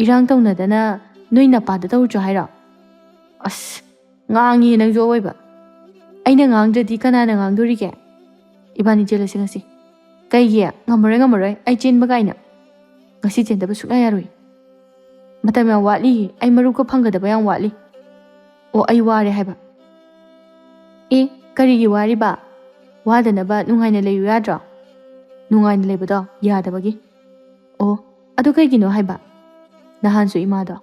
ꯏꯔꯥꯡ ꯇꯧꯅꯗꯅ ꯅꯣꯏ ꯅꯄꯥꯗ ꯇꯧꯗ꯭ꯔꯣ ꯍꯥꯏꯔꯣ ꯑꯁ ꯉꯥꯡꯉꯤ ꯅꯪꯁꯨ ꯑꯋꯣꯏꯕ ꯑꯩꯅ ꯉꯥꯡꯗ꯭ꯔꯗꯤ ꯀꯅꯥꯅ ꯉꯥꯡꯗꯣꯔꯤꯒꯦ ꯏꯕꯥꯅꯤ ꯆꯦꯜꯂꯁꯤ ꯉꯁꯤ ꯀꯩꯒꯤ ꯉꯝꯃꯔꯣꯏ ꯑꯩ ꯆꯦꯟꯕ ꯀꯥꯏꯅ ꯉꯁꯤ ꯆꯦꯟꯗꯕ ꯁꯨꯛꯌꯥ ꯌꯥꯔꯣꯏ ꯃꯇꯝ ꯌꯥꯝ ꯋꯥꯠꯂꯤ ꯑꯩ ꯃꯔꯨꯞꯀ ꯐꯪꯒꯗꯕ ꯌꯥꯝ ꯋꯥꯠꯂꯤ ꯑꯩ ꯋꯥꯔꯦ ꯍꯥꯏꯕ ꯀꯔꯤꯒꯤ ꯋꯥꯔꯤꯕ ꯋꯥꯗꯅꯕ ꯅꯨꯡꯉꯥꯏꯅ ꯂꯩꯌꯨ ꯌꯥꯗ꯭ꯔꯣ ꯅꯨꯡꯉꯥꯏꯅ ꯂꯩꯕꯗꯣ ꯌꯥꯗꯕꯒꯤ ꯑꯗꯨ ꯀꯩꯒꯤꯅೋ ꯍꯥꯏꯕ ꯅꯍꯥꯟꯁꯨ ꯏꯃꯥꯗꯣ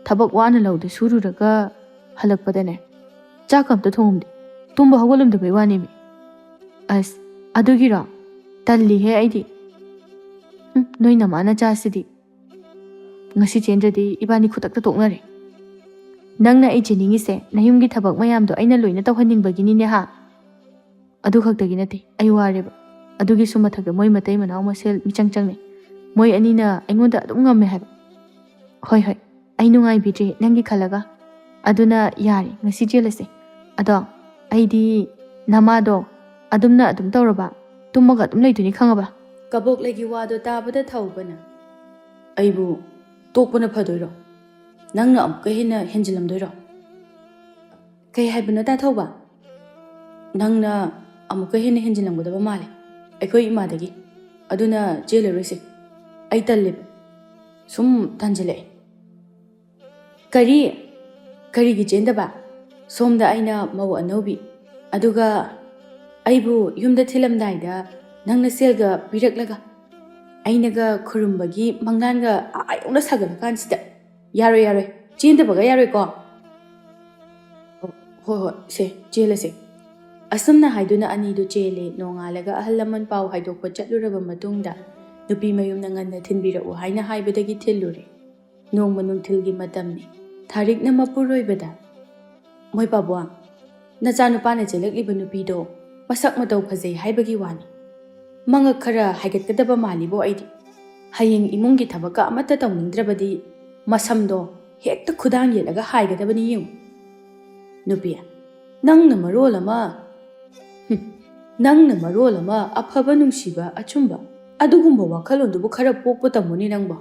ꯊꯕꯛ ꯋꯥꯅ ꯂꯧꯗ ꯁꯨꯔꯨꯔꯒ ꯍꯜꯂꯛꯄꯗꯅꯦ ꯆꯥꯛ ꯑꯝꯇ ꯊꯣꯡꯉꯝꯗꯦ ꯇꯨꯝꯕ ꯍꯧꯒꯠꯂꯝꯗꯕꯩ ꯋꯥꯅꯦꯃꯤ ꯑꯁ ꯑꯗꯨꯒꯤꯔꯣ ꯇꯜꯂꯤꯍꯦ ꯑꯩꯗꯤ ꯅꯣꯏ ꯅꯃꯥ ꯆꯥꯁꯤꯗꯤ ꯉꯁꯤ ꯆꯦꯟꯗ꯭ꯔꯗꯤ ꯏꯕꯥꯅꯤ ꯈꯨꯗꯛꯇ ꯇꯣꯛꯅꯔꯦ ꯅꯪꯅ ꯑꯩ ꯆꯦꯟꯅꯤꯡꯉꯤꯁꯦ ꯅꯌꯨꯝꯒꯤ ꯊꯕꯛ ꯃꯌꯥꯝꯗꯣ ꯑꯩꯅ ꯂꯣꯏꯅ ꯇꯧꯍꯟꯅꯤꯡꯕꯒꯤꯅꯤꯅꯦ ꯑꯗꯨ ꯈꯛꯇꯒꯤ ꯅꯠꯇꯦ ꯑꯩ ꯋꯥꯔꯦꯕ ꯑꯗꯨꯒꯤꯁꯨ ꯃꯊꯛꯇ ꯃꯣꯏ ꯃꯇꯩ ꯃꯅꯥꯎ ꯃꯁꯦꯜ ꯃꯤꯆꯪ ꯆꯪꯅꯩ ꯃꯣꯏ ꯑꯅꯤꯅ ꯑꯩꯉꯣꯟꯗ ꯑꯗꯨꯝ ꯉꯝꯃꯦ ꯍꯥꯏꯕ ꯍꯣꯏ ꯑꯩ ꯅꯨꯡꯉꯥꯏꯕꯤꯗ꯭ꯔꯤ ꯅꯪꯒꯤ ꯈꯜꯂꯒ ꯑꯗꯨꯅ ꯌꯥꯔꯦ ꯉꯁꯤ ꯆꯦꯜꯂꯁꯦ ꯑꯗꯣ ꯑꯩꯗꯤ ꯅꯃꯥꯗꯣ ꯑꯗꯨꯝꯅ ꯑꯗꯨꯝ ꯇꯧꯔꯕ ꯇꯨꯝꯃꯒ ꯑꯗꯨꯝ ꯂꯩꯗꯣꯏꯅꯤ ꯈꯪꯉꯕ ꯀꯕꯣꯛꯂꯩꯒꯤ ꯋꯥꯗꯣ ꯇꯥꯕꯗ ꯊꯧꯕꯅ ꯑꯩꯕꯨ ꯇꯣꯛꯄꯅ ꯐꯗꯣꯏꯔꯣ ꯅꯪꯅ ꯑꯃꯨꯛꯀ ꯍꯦꯟꯅ ꯍꯦꯟꯖꯤꯜꯂꯝꯗꯣꯏꯔꯣ ꯀꯩ ꯍꯥꯏꯕꯅꯣ ꯇꯥꯊꯧꯕ ꯅꯪꯅ ꯑꯃꯨꯛꯀ ꯍꯦꯟꯅ ꯍꯦꯟꯖꯤꯜꯂꯝꯒꯗꯕ ꯃꯥꯜꯂꯦ ꯑꯩꯈꯣꯏ ꯏꯃꯥꯗꯒꯤ ꯑꯗꯨꯅ ꯆꯦꯜꯂꯔꯣꯏꯁꯦ ꯑꯩ ꯇꯜꯂꯦꯕ ꯁꯨꯝ ꯇꯟꯖꯤꯜꯂꯛꯑꯦ ꯀꯔꯤꯒꯤ ꯆꯦꯟꯗꯕ ꯁꯣꯝꯗ ꯑꯩꯅ ꯃꯧ ꯑꯅꯧꯕꯤ ꯑꯗꯨꯒ ꯑꯩꯕꯨ ꯌꯨꯝꯗ ꯊꯤꯜꯂꯝꯗꯥꯏꯗ ꯅꯪꯅ ꯁꯦꯜꯒ ꯄꯤꯔꯛꯂꯒ ꯑꯩꯅꯒ ꯈꯨꯔꯨꯝꯕꯒꯤ ꯃꯪꯂꯥꯟꯒ ꯌꯧꯅ ꯁꯥꯒꯠꯂꯀꯥꯟꯁꯤꯗ ꯌꯥꯔꯣꯏ ꯆꯦꯟꯗꯕꯒ ꯌꯥꯔꯣꯏꯀꯣ ꯍꯣꯏ ꯁꯦ ꯆꯦꯜꯂꯁꯦ ꯑꯁꯨꯝꯅ ꯍꯥꯏꯗꯨꯅ ꯑꯅꯤꯗꯨ ꯆꯦꯜꯂꯦ ꯅꯣꯡꯉꯥꯜꯂꯒ ꯑꯍꯜ ꯂꯃꯟ ꯄꯥꯎ ꯍꯥꯏꯗꯣꯛꯄ ꯆꯠꯂꯨꯔꯕ ꯃꯇꯨꯡꯗ ꯅꯨꯄꯤ ꯃꯌꯨꯝꯅ ꯉꯟꯅ ꯊꯤꯟꯕꯤꯔꯛꯎ ꯍꯥꯏꯅ ꯍꯥꯏꯕꯗꯒꯤ ꯊꯤꯜꯂꯨꯔꯦ ꯅꯣꯡꯃ ꯅꯨꯡꯊꯤꯜꯒꯤ ꯃꯇꯝꯅꯤ ꯊꯥꯔꯤꯛꯅ ꯃꯄꯨꯔꯣꯏꯕꯗ ꯃꯣꯏ ꯄꯥꯕꯨꯡ ꯅꯆꯥꯅꯨꯄꯥꯅ ꯆꯦꯜꯂꯛꯂꯤꯕ ꯅꯨꯄꯤꯗꯣ ꯃꯁꯛ ꯃꯇꯧ ꯐꯖꯩ ꯍꯥꯏꯕꯒꯤ ꯋꯥꯅꯤ ꯃꯉꯛ ꯈꯔ ꯍꯥꯏꯒꯠꯀꯗꯕ ꯃꯥꯜꯂꯤꯕꯣ ꯑꯩꯗꯤ ꯍꯌꯦꯡ ꯏꯃꯨꯡꯒꯤ ꯊꯕꯛꯀ ꯑꯃꯠꯇ ꯇꯧꯅꯤꯡꯗ꯭ꯔꯕꯗꯤ ꯃꯁꯝꯗꯣ ꯍꯦꯛꯇ ꯈꯨꯗꯥꯡ ꯌꯦꯠꯂꯒ ꯍꯥꯏꯒꯗꯕꯅꯤ ꯌꯦꯡꯉꯨ ꯅꯨꯄꯤ ꯅꯪꯅ ꯃꯔꯣꯜ ꯑꯃ ꯑꯐꯕ ꯅꯨꯡꯁꯤꯕ ꯑꯆꯨꯝꯕ ꯑꯗꯨꯒꯨꯝꯕ ꯋꯥꯈꯜꯂꯣꯟꯗꯨꯕꯨ ꯈꯔ ꯄꯣꯛꯄ ꯇꯝꯃꯨꯅꯦ ꯅꯪꯕꯣ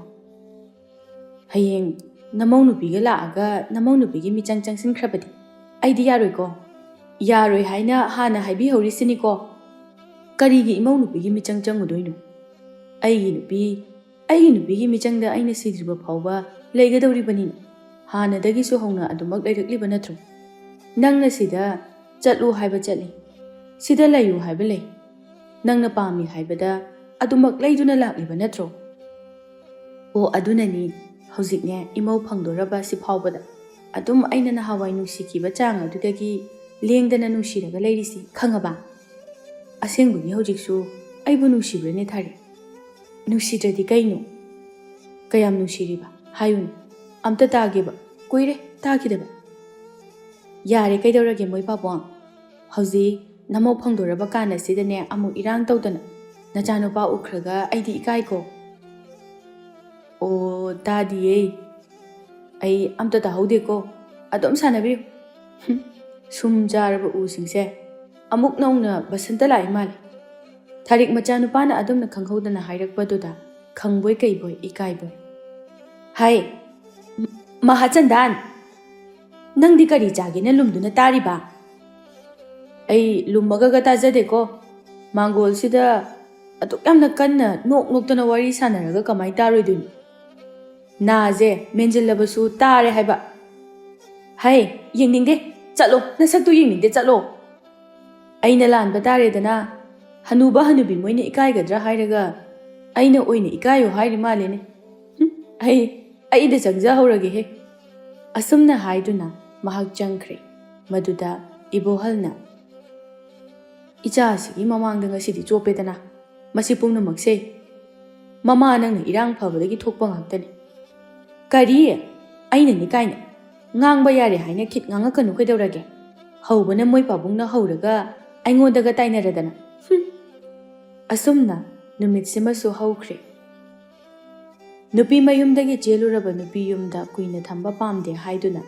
ꯍꯌꯦꯡ ꯅꯃꯧ ꯅꯨꯄꯤꯒ ꯂꯥꯛꯑꯒ ꯅꯃꯧ ꯅꯨꯄꯤꯒꯤ ꯃꯤꯆꯪ ꯆꯪꯁꯤꯟꯈ꯭ꯔꯕꯗꯤ ꯑꯩꯗꯤ ꯌꯥꯔꯣꯏꯀꯣ ꯌꯥꯔꯣꯏ ꯍꯥꯏꯅ ꯍꯥꯟꯅ ꯍꯥꯏꯕꯤꯍꯧꯔꯤꯁꯤꯅꯤꯀோ ꯀꯔꯤꯒꯤ ꯏꯃꯧ ꯅꯨꯄꯤꯒꯤ ꯃꯤꯆꯪ ꯆꯪꯉꯨꯗꯣꯏꯅꯣ ꯑꯩꯒꯤ ꯅꯨꯄꯤꯒꯤ ꯃꯤꯆꯪꯗ ꯑꯩꯅ ꯁꯤꯗ꯭ꯔꯤꯕ ꯐꯥꯎꯕ ꯂꯩꯒꯗꯧꯔꯤꯕꯅꯤꯅ ꯍꯥꯟꯅꯗꯒꯤꯁꯨ ꯍꯧꯅ ꯑꯗꯨꯃꯛ ꯂꯩꯔꯛꯂꯤꯕ ꯅꯠꯇ꯭ꯔꯣ ꯅꯪꯅ ꯁꯤꯗ ꯆꯠꯂꯨ ꯍꯥꯏꯕ ꯆꯠꯂꯤ ꯁꯤꯗ ꯂꯩꯌꯨ ꯍꯥꯏꯕ ꯂꯩ ꯅꯪꯅ ꯄꯥꯝꯃꯤ ꯍꯥꯏꯕꯗ ꯑꯗꯨꯃꯛ ꯂꯩꯗꯨꯅ ꯂꯥꯛꯂꯤꯕ ꯅꯠꯇ꯭ꯔꯣ? ꯑꯣ ꯑꯗꯨꯅꯅꯤ ꯍꯧꯖꯤꯛꯅꯦ ꯏꯃꯧ ꯐꯪꯗꯣꯔꯕ ꯁꯤ ꯐꯥꯎꯕꯗ ꯑꯗꯨꯝ ꯑꯩꯅ ꯅꯍꯥꯟꯋꯥꯏ ꯅꯨꯡꯁꯤꯈꯤꯕ ꯆꯥꯡ ꯑꯗꯨꯗꯒꯤ ꯂꯦꯡꯗꯅ ꯅꯨꯡꯁꯤꯔꯒ ꯂꯩꯔꯤꯁꯤ ꯈꯪꯉꯕ? ꯑꯁꯦꯡꯕꯒꯤ ꯍꯧꯖꯤꯛꯁꯨ ꯑꯩꯕꯨ ꯅꯨꯡꯁꯤꯕ꯭ꯔꯅꯦ ꯊꯥꯔꯤ? ꯅꯨꯡꯁꯤꯗ꯭ꯔꯗꯤ ꯀꯩꯅꯣ? ꯀꯌꯥꯝ ꯅꯨꯡꯁꯤꯔꯤꯕ ꯍꯥꯏꯌꯨꯅꯦ ꯑꯝꯇ ꯇꯥꯒꯦꯕ, ꯀꯨꯏꯔꯦ ꯇꯥꯈꯤꯗꯕ꯫ ꯌꯥꯔꯦ ꯀꯩꯗꯧꯔꯒꯦ ꯃꯣꯏ ꯄꯥꯕꯨꯡ, ꯍꯧꯖꯤꯛ ꯅꯃꯧ ꯐꯪꯗꯣꯔꯕ ꯀꯥꯟ ꯑꯁꯤꯗꯅꯦ ꯑꯃꯨꯛ ꯏꯔꯥꯡ ꯇꯧꯗꯅ ꯅꯆꯥꯅꯨꯄꯥ ꯎꯈ꯭ꯔꯒ ꯑꯩꯗꯤ ꯏꯀꯥꯏꯀꯣ꯫ ꯑꯣ ꯇꯥꯗꯤꯌꯦ, ꯑꯩ ꯑꯝꯇ ꯇꯥꯍꯧꯗꯦꯀꯣ, ꯑꯗꯨꯝ ꯁꯥꯟꯅꯕꯤꯌꯨ꯫ ꯁꯨꯝ ꯆꯥꯔꯕ ꯎꯁꯤꯡꯁꯦ ꯑꯃꯨꯛ ꯅꯧꯅ ꯕꯁꯟꯇ ꯂꯥꯛꯏ ꯃꯥꯜꯂꯦ꯫ ꯊꯥꯔꯤꯛ ꯃꯆꯥꯅꯨꯄꯥꯅ ꯑꯗꯨꯝꯅ ꯈꯪꯍꯧꯗꯅ ꯍꯥꯏꯔꯛꯄꯗꯨꯗ ꯈꯪꯕꯣꯏ ꯀꯩꯕꯣꯏ ꯏꯀꯥꯏꯕꯣꯏ꯫ ꯍꯥꯏ ꯃꯍꯥꯆꯟꯗꯥꯟ, ꯅꯪꯗꯤ ꯀꯔꯤ ꯆꯥꯒꯦꯅ ꯂꯨꯝꯗꯨꯅ ꯇꯥꯔꯤꯕ? ꯑꯩ ꯂꯨꯝꯃꯒꯒ ꯇꯥꯖꯗꯦꯀꯣ, ꯃꯥꯡꯒꯣꯜꯁꯤꯗ ꯑꯗꯨꯛ ꯌꯥꯝꯅ ꯀꯟꯅ ꯅꯣꯛ ꯅꯣꯛꯇꯅ ꯋꯥꯔꯤ ꯁꯥꯟꯅꯔꯒ ꯀꯃꯥꯏ ꯇꯥꯔꯣꯏꯗꯣꯏꯅꯣ? ꯅꯥꯁꯦ ꯃꯦꯟꯁꯤꯜꯂꯕꯁꯨ ꯇꯥꯔꯦ ꯍꯥꯏꯕ꯫ ꯍꯩ ꯌꯦꯡꯅꯤꯡꯗꯦ, ꯆꯠꯂꯣ ꯅꯁꯛꯇꯨ ꯌꯦꯡꯅꯤꯡꯗꯦ ꯆꯠꯂꯣ꯫ ꯑꯩꯅ ꯂꯥꯟꯕ ꯇꯥꯔꯦꯗꯅ, ꯍꯅꯨꯕ ꯍꯅꯨꯕꯤ ꯃꯣꯏꯅ ꯏꯀꯥꯏꯒꯗ꯭ꯔꯥ ꯍꯥꯏꯔꯒ ꯑꯩꯅ ꯑꯣꯏꯅ ꯏꯀꯥꯏꯌꯣ ꯍꯥꯏꯔꯤ ꯃꯥꯜꯂꯦꯅꯦ꯫ ꯑꯩꯗ ꯆꯪꯖꯍꯧꯔꯒꯦꯍꯦ꯫ ꯑꯁꯨꯝꯅ ꯍꯥꯏꯗꯨꯅ ꯃꯍꯥꯛ ꯆꯪꯈ꯭ꯔꯦ꯫ ꯃꯗꯨꯗ ꯏꯕꯣꯍꯜꯅ ꯏꯆꯥꯁꯤꯒꯤ ꯃꯃꯥꯡꯗ ꯉꯁꯤꯗꯤ ꯆꯣꯞꯄꯦꯗꯅ, ꯃꯁꯤ ꯄꯨꯝꯅꯃꯛꯁꯦ ꯃꯃꯥ ꯅꯪꯅ ꯏꯔꯥꯡ ꯐꯕꯗꯒꯤ ꯊꯣꯛꯄ ꯉꯥꯛꯇꯅꯤ꯫ ꯀꯔꯤ? ꯑꯩꯅꯅꯤ ꯀꯥꯏꯅ ꯉꯥꯡꯕ ꯌꯥꯔꯦ ꯍꯥꯏꯅ ꯈꯤꯠ ꯉꯥꯡꯉꯛꯀꯅꯨ ꯀꯩꯗꯧꯔꯒꯦ? ꯍꯧꯕꯅ ꯃꯣꯏ ꯄꯥꯕꯨꯡꯅ ꯍꯧꯔꯒ ꯑꯩꯉꯣꯟꯗꯒ ꯇꯥꯏꯅꯔꯗꯅ꯫ ꯑꯁꯨꯝꯅ ꯅꯨꯃꯤꯠꯁꯤꯃꯁꯨ ꯍꯧꯈ꯭ꯔꯦ꯫ ꯅꯨꯄꯤ ꯃꯌꯨꯝꯗꯒꯤ ꯆꯦꯜꯂꯨꯔꯕ ꯅꯨꯄꯤ ꯌꯨꯝꯗ ꯀꯨꯏꯅ ꯊꯝꯕ ꯄꯥꯝꯗꯦ ꯍꯥꯏꯗꯨꯅ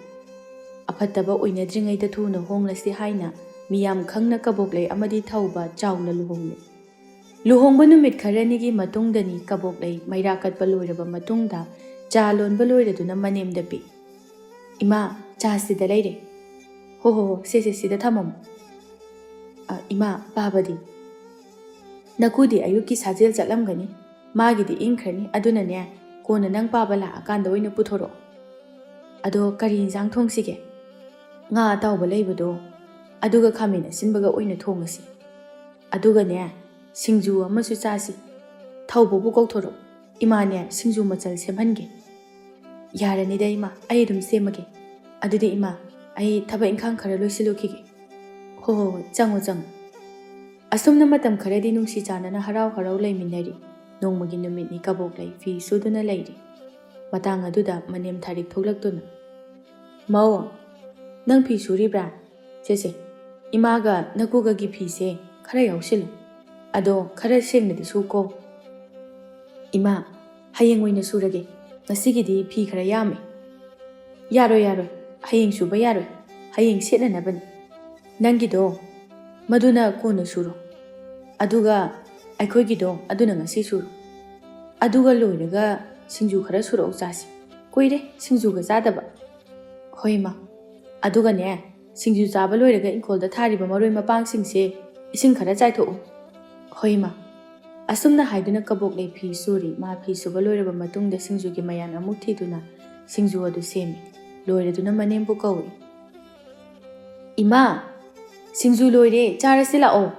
ꯑꯐꯠꯇꯕ ꯑꯣꯏꯅꯗ꯭ꯔꯤꯉꯩꯗ ꯊꯨꯅ ꯍꯣꯡꯂꯁꯤ ꯍꯥꯏꯅ ꯃꯤꯌꯥꯝ ꯈꯪꯅ ꯀꯕꯣꯛꯂꯩ ꯑꯃꯗꯤ ꯊꯧꯕ ꯆꯥꯎꯅ ꯂꯨꯍꯣꯡꯂꯦ꯫ ꯂꯨꯍꯣꯡꯕ ꯅꯨꯃꯤꯠ ꯈꯔꯅꯤꯒꯤ ꯃꯇꯨꯡꯗꯅꯤ ꯀꯕꯣꯛꯂꯩ ꯃꯩꯔꯥ ꯀꯠꯄ ꯂꯣꯏꯔꯕ ꯃꯇꯨꯡꯗ ꯆꯥ ꯂꯣꯟꯕ ꯂꯣꯏꯔꯗꯨꯅ ꯃꯅꯦꯝꯗ ꯄꯤ꯫ ꯏꯃꯥ ꯆꯥ ꯁꯤꯗ ꯂꯩꯔꯦ꯫ ꯍꯣ ꯁꯦ ꯁꯤꯗ ꯊꯝꯃꯝꯃꯣ꯫ ꯏꯃꯥ ꯄꯥꯕꯗꯤ? ꯅꯀꯨꯗꯤ ꯑꯌꯨꯛꯀꯤ ꯁꯥꯖꯦꯜ ꯆꯠꯂꯝꯒꯅꯤ, ꯃꯥꯒꯤꯗꯤ ꯏꯪꯈ꯭ꯔꯅꯤ, ꯑꯗꯨꯅꯅꯦ ꯀꯣꯟꯅ ꯅꯪ ꯄꯥꯕ ꯂꯥꯛꯑꯀꯥꯟꯗ ꯑꯣꯏꯅ ꯄꯨꯊꯣꯔꯛꯑꯣ꯫ ꯑꯗꯣ ꯀꯔꯤ ꯏꯟꯁꯥꯡ ꯊꯣꯡꯁꯤꯒꯦ? ꯉꯥ ꯑꯇꯥꯎꯕ ꯂꯩꯕꯗꯣ ꯑꯗꯨꯒ ꯈꯥꯃꯦꯟ ꯑꯁꯤꯟꯕꯒ ꯑꯣꯏꯅ ꯊꯣꯡꯉꯁꯤ꯫ ꯑꯗꯨꯒꯅꯦ ꯁꯤꯡꯖꯨ ꯑꯃꯁꯨ ꯆꯥꯁꯤ꯫ ꯊꯧꯕꯕꯨ ꯀꯧꯊꯣꯔꯛꯑꯣ, ꯏꯃꯥꯅꯦ ꯁꯤꯡꯖු ꯃꯆꯜ ꯁꯦꯝꯍꯟꯒꯦ꯫ ꯌꯥꯔꯅꯤꯗ ꯏꯃꯥ, ꯑꯩ ꯑꯗꯨꯝ ꯁꯦꯝꯃꯒꯦ꯫ ꯑꯗꯨꯗꯤ ꯏꯃꯥ ꯑꯩ ꯊꯕꯛ ꯏꯪꯈꯥꯡ ꯈꯔ ꯂꯣꯏꯁꯤꯜꯂꯨꯈꯤꯒꯦ꯫ ꯍꯣꯏ ꯆꯪꯉꯣ ꯆꯪꯉꯣ꯫ ꯑꯁꯨꯝꯅ ꯃꯇꯝ ꯈꯔꯗꯤ ꯅꯨꯡꯁꯤ ꯆꯥꯟꯅꯅ ꯍꯔꯥꯎ ꯍꯔꯥꯎ ꯂꯩꯃꯤꯟꯅꯔꯤ꯫ ꯅꯣꯡꯃꯒꯤ ꯅꯨꯃꯤꯠꯅꯤ ꯀꯕꯣꯛꯂꯩ ꯐꯤ ꯁꯨꯗꯨꯅ ꯂꯩꯔꯤ꯫ ꯃꯇꯥꯡ ꯑꯗꯨꯗ ꯃꯅꯦꯝ ꯊꯥꯔꯤꯛ ꯊꯣꯛꯂꯛꯇꯨꯅ, ꯃꯧ ꯅꯪ ꯐꯤ ꯁꯨꯔꯤꯕ꯭ꯔꯥ? ꯁꯦ ꯏꯃꯥꯒ ꯅꯀꯨꯒꯒꯤ ꯐꯤꯁꯦ ꯈꯔ ꯌꯥꯎꯁꯤꯜꯂꯨ, ꯑꯗꯣ ꯈꯔ ꯁꯦꯡꯅꯗꯤ ꯁꯨꯀꯣ꯫ ꯏꯃꯥ ꯍꯌꯦꯡ ꯑꯣꯏꯅ ꯁꯨꯔꯒꯦ, ꯉꯁꯤꯒꯤꯗꯤ ꯐꯤ ꯈꯔ ꯌꯥꯝꯃꯦ꯫ ꯌꯥꯔꯣꯏ, ꯍꯌꯦꯡ ꯁꯨꯕ ꯌꯥꯔꯣꯏ, ꯍꯌꯦꯡ ꯁꯦꯠꯅꯅꯕꯅꯤ꯫ ꯅꯪꯒꯤꯗꯣ ꯃꯗꯨꯅ ꯀꯣꯟꯅ ꯁꯨꯔꯣ, ꯑꯗꯨꯒ ꯑꯩꯈꯣꯏꯒꯤꯗꯣ ꯑꯗꯨꯅ ꯉꯁꯤ ꯁꯨꯔꯣ꯫ ꯑꯗꯨꯒ ꯂꯣꯏꯔꯒ ꯁꯤꯡꯖꯨ ꯈꯔ ꯁꯨꯔꯛꯎ ꯆꯥꯁꯤ, ꯀꯨꯏꯔꯦ ꯁꯤꯡꯖꯨꯒ ꯆꯥꯗꯕ꯫ ꯍꯣꯏ ꯏꯃꯥ, ꯑꯗꯨꯒꯅꯦ ꯁꯤꯡꯖු ꯆꯥꯕ ꯂꯣꯏꯔꯒ ꯏꯪꯈꯣꯜꯗ ꯊꯥꯔꯤꯕ ꯃꯔꯣꯏ ꯃꯄꯥꯡꯁꯤꯡꯁꯦ ꯏꯁꯤꯡ ꯈꯔ ꯆꯥꯏꯊꯣꯛꯎ꯫ ꯍꯣꯏ ꯏꯃꯥ꯫ ꯑꯁꯨꯝꯅ ꯍꯥꯏꯗꯨꯅ ꯀꯕꯣꯛꯂꯩ ꯐꯤ ꯁꯨꯔꯤ꯫ ꯃꯥ ꯐꯤ ꯁꯨꯕ ꯂꯣꯏꯔꯕ ꯃꯇꯨꯡꯗ ꯁꯤꯡꯖꯨꯒꯤ ꯃꯌꯥꯟ ꯑꯃꯨꯛ ꯊꯤꯗꯨꯅ ꯁꯤꯡꯖꯨ ꯑꯗꯨ ꯁꯦꯝꯃꯤ꯫ ꯂꯣꯏꯔꯗꯨꯅ ꯃꯅꯦꯝꯕꯨ ꯀꯧꯏ꯫ ꯏꯃꯥ ꯁꯤꯡꯖꯨ ꯂꯣꯏꯔꯦ, ꯆꯥꯔꯁꯤ ꯂꯥꯛꯑꯣ꯫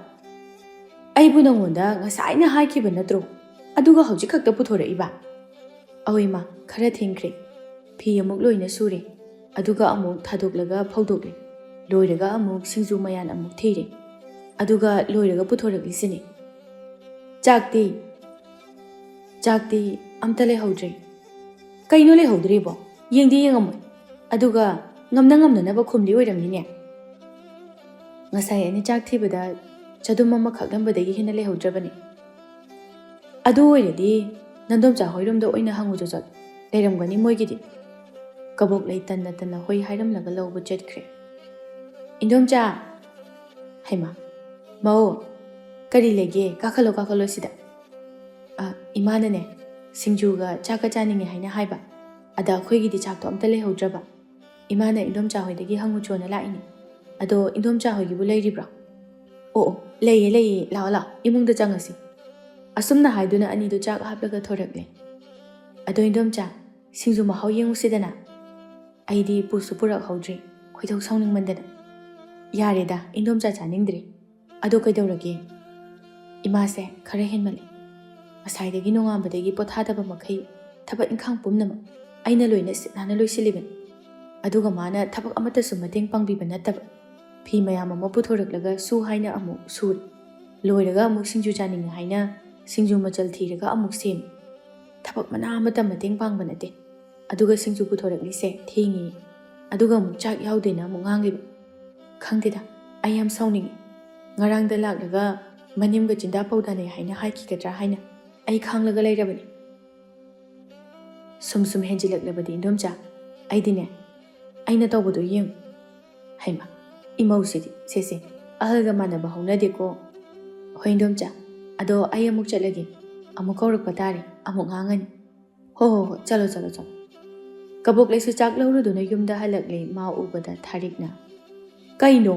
ꯑꯩꯕꯨ ꯅꯉꯣꯟꯗ ꯉꯁꯥꯏꯅ ꯍꯥꯏꯈꯤꯕ ꯅꯠꯇ꯭ꯔꯣ, ꯑꯗꯨꯒ ꯍꯧꯖꯤꯛ ꯈꯛꯇ ꯄꯨꯊꯣꯔꯛꯏꯕ? ꯑꯧ ꯏꯃꯥ, ꯈꯔ ꯊꯦꯡꯈ꯭ꯔꯦ꯫ ꯐꯤ ꯑꯃꯨꯛ ꯂꯣꯏꯅ ꯁꯨꯔꯦ, ꯑꯗꯨꯒ ꯑꯃꯨꯛ ꯊꯥꯗꯣꯛꯂꯒ ꯐꯧꯗꯣꯛꯂꯦ, ꯂꯣꯏꯔꯒ ꯑꯃꯨꯛ ꯁꯤꯡꯖꯨ ꯃꯌꯥꯟ ꯑꯃꯨꯛ ꯊꯤꯔꯦ, ꯑꯗꯨꯒ ꯂꯣꯏꯔꯒ ꯄꯨꯊꯣꯔꯛꯂꯤꯁꯤꯅꯤ꯫ ꯆꯥꯛꯇꯤ ꯑꯝꯇ ꯂꯩꯍꯧꯗ꯭ꯔꯦ꯫ ꯀꯩꯅꯣ ꯂꯩꯍꯧꯗ꯭ꯔꯤꯕꯣ? ꯌꯦꯡꯗꯤ ꯌꯦꯡꯉꯝꯃꯣꯏ, ꯑꯗꯨꯒ ꯉꯝꯅꯅꯕ ꯈꯨꯝꯂꯤ ꯑꯣꯏꯔꯝꯅꯤꯅꯦ꯫ ꯉꯁꯥꯏ ꯑꯩꯅ ꯆꯥꯛ ꯊꯤꯕꯗ ꯆꯗꯨꯝ ꯑꯃ ꯈꯥꯛꯂꯝꯕꯗꯒꯤ ꯍꯦꯟꯅ ꯂꯩꯍꯧꯗ꯭ꯔꯕꯅꯤ꯫ ꯑꯗꯨ ꯑꯣꯏꯔꯗꯤ ꯅꯟꯗꯣꯝꯆꯥ ꯍꯣꯏꯔꯣꯝꯗ ꯑꯣꯏꯅ ꯍꯪꯉꯨ ꯆꯠ, ꯂꯩꯔꯝꯒꯅꯤ ꯃꯣꯏꯒꯤꯗꯤ꯫ ꯀꯕꯣꯛꯂꯩ ꯇꯟꯅ ꯍꯣꯏ ꯍꯥꯏꯔꯝꯂꯒ ꯂꯧꯕ ꯆꯠꯈ꯭ꯔꯦ꯫ ꯏꯟꯗꯣꯝꯆꯥ! ꯍꯩꯃꯥ, ꯃꯧ ꯀꯔꯤ ꯂꯩꯒꯦ? ꯀꯥꯈꯠꯂꯣ ꯁꯤꯗ꯫ ꯏꯃꯥꯅꯅꯦ ꯁꯤꯡꯖꯨꯒ ꯆꯥꯛꯀ ꯆꯥꯅꯤꯡꯉꯦ ꯍꯥꯏꯅ ꯍꯥꯏꯕ, ꯑꯗ ꯑꯩꯈꯣꯏꯒꯤꯗꯤ ꯆꯥꯛꯇꯣ ꯑꯝꯇ ꯂꯩꯍꯧꯗ꯭ꯔꯕ, ꯏꯃꯥꯅ ꯏꯟꯗꯣꯝꯆꯥ ꯍꯣꯏꯗꯒꯤ ꯍꯪꯉꯨꯆꯣꯅ ꯂꯥꯛꯏꯅꯤ꯫ ꯑꯗꯣ ꯏꯟꯗꯣꯝꯆꯥ ꯍꯣꯏꯒꯤꯕꯨ ꯂꯩꯔꯤꯕ꯭ꯔꯣ? ꯑꯣ ꯂꯩꯌꯦ, ꯂꯥꯛꯑꯣ ꯏꯃꯨꯡꯗ ꯆꯪꯉꯁꯤ꯫ ꯑꯁꯨꯝꯅ ꯍꯥꯏꯗꯨꯅ ꯑꯅꯤꯗꯨ ꯆꯥꯛ ꯍꯥꯞꯂꯒ ꯊꯣꯔꯛꯂꯦ꯫ ꯑꯗꯣ ꯏꯟꯗꯣꯝꯆꯥ ꯁꯤꯡꯖු ꯃꯍꯥꯎ ꯌꯦꯡꯉꯨꯁꯤꯗꯅ꯫ ꯑꯩꯗꯤ ꯄꯨꯁꯨ ꯄꯨꯔꯛꯍꯧꯗ꯭ꯔꯤ, ꯈꯣꯏꯗꯧ ꯁꯥꯎꯅꯤꯡꯃꯟꯗꯅ꯫ ꯉꯁꯥꯏꯗꯒꯤ ꯅꯣꯡꯉꯥꯟꯕꯗꯒꯤ ꯄꯣꯊꯥꯗꯕ ꯃꯈꯩ ꯊꯕꯛ ꯏꯪꯈꯥꯡ ꯄꯨꯝꯅꯃꯛ ꯑꯩꯅ ꯂꯣꯏꯅ ꯁꯤꯠ ꯅꯥꯟꯅ ꯂꯣꯏꯁꯤꯜꯂꯤꯕꯅꯤ꯫ ꯑꯗꯨꯒ ꯃꯥꯅ ꯊꯕꯛ ꯑꯃꯠꯇꯁꯨ ꯃꯇꯦꯡ ꯄꯥꯡꯕꯤꯕ ꯅꯠꯇꯕ ꯐꯤ ꯃꯌꯥꯝ ꯑꯃ ꯄꯨꯊꯣꯔꯛꯂꯒ ꯁꯨ ꯍꯥꯏꯅ ꯑꯃꯨꯛ ꯁꯨꯔꯦ, ꯂꯣꯏꯔꯒ ꯑꯃꯨꯛ ꯁꯤꯡꯖꯨ ꯆꯥꯅꯤꯡꯉꯦ ꯍꯥꯏꯅ ꯁꯤꯡꯖꯨ ꯃꯆꯜ ꯊꯤꯔꯒ ꯑꯃꯨꯛ ꯁꯦꯝꯃꯤ꯫ ꯊꯕꯛ ꯃꯅꯥ ꯑꯃꯠꯇ ꯃꯇꯦꯡ ꯄꯥꯡꯕ ꯅꯠꯇꯦ, ꯑꯗꯨꯒ ꯁꯤꯡꯖꯨ ꯄꯨꯊꯣꯔꯛꯂꯤꯁꯦ ꯊꯦꯡꯉꯤ, ꯑꯗꯨꯒ ꯑꯃꯨꯛ ꯆꯥꯛ ꯌꯥꯎꯗꯦꯅ ꯑꯃꯨꯛ ꯉꯥꯡꯂꯤꯕ꯫ ꯈꯪꯗꯦꯗ, ꯑꯩ ꯌꯥꯝ ꯁꯥꯎꯅꯤꯡꯉꯤ꯫ ꯉꯔꯥꯡꯗ ꯂꯥꯛꯂꯒ ꯃꯅꯤꯝꯒ ꯆꯤꯟꯗꯥ ꯄꯧꯗꯥꯅꯩ ꯍꯥꯏꯅ ꯍꯥꯏꯈꯤꯒꯗ꯭ꯔꯥ ꯍꯥꯏꯅ ꯑꯩ ꯈꯥꯡꯂꯒ ꯂꯩꯔꯕꯅꯤ꯫ ꯁꯨꯝ ꯍꯦꯟꯖꯤꯜꯂꯛꯂꯕꯗꯤ ꯏꯟꯗꯣꯝꯆꯥ, ꯑꯩꯗꯤꯅꯦ, ꯑꯩꯅ ꯇꯧꯕꯗꯣ ꯌꯦꯡꯉꯨ꯫ ꯍꯩꯃ, ꯏꯃꯧꯁꯤꯗꯤ ꯁꯦꯁꯦ ꯑꯍꯜꯒ ꯃꯥꯟꯅꯕ ꯍꯧꯅꯗꯦꯀꯣ꯫ ꯍꯣꯏ ꯏꯟꯗꯣꯝꯆꯥ, ꯑꯗꯣ ꯑꯩ ꯑꯃꯨꯛ ꯆꯠꯂꯒꯦ, ꯑꯃꯨꯛ ꯀꯧꯔꯛꯄ ꯇꯥꯔꯦ, ꯑꯃꯨꯛ ꯉꯥꯡꯉꯅꯤ꯫ ꯍꯣꯏ, ꯆꯠꯂꯣ꯫ ꯀꯕꯣꯛꯂꯩꯁꯨ ꯆꯥꯛ ꯂꯧꯔꯨꯗꯨꯅ ꯌꯨꯝꯗ ꯍꯜꯂꯛꯂꯦ꯫ ꯃꯥ ꯎꯕꯗ ꯊꯥꯔꯤꯛꯅ, ꯀꯩꯅꯣ,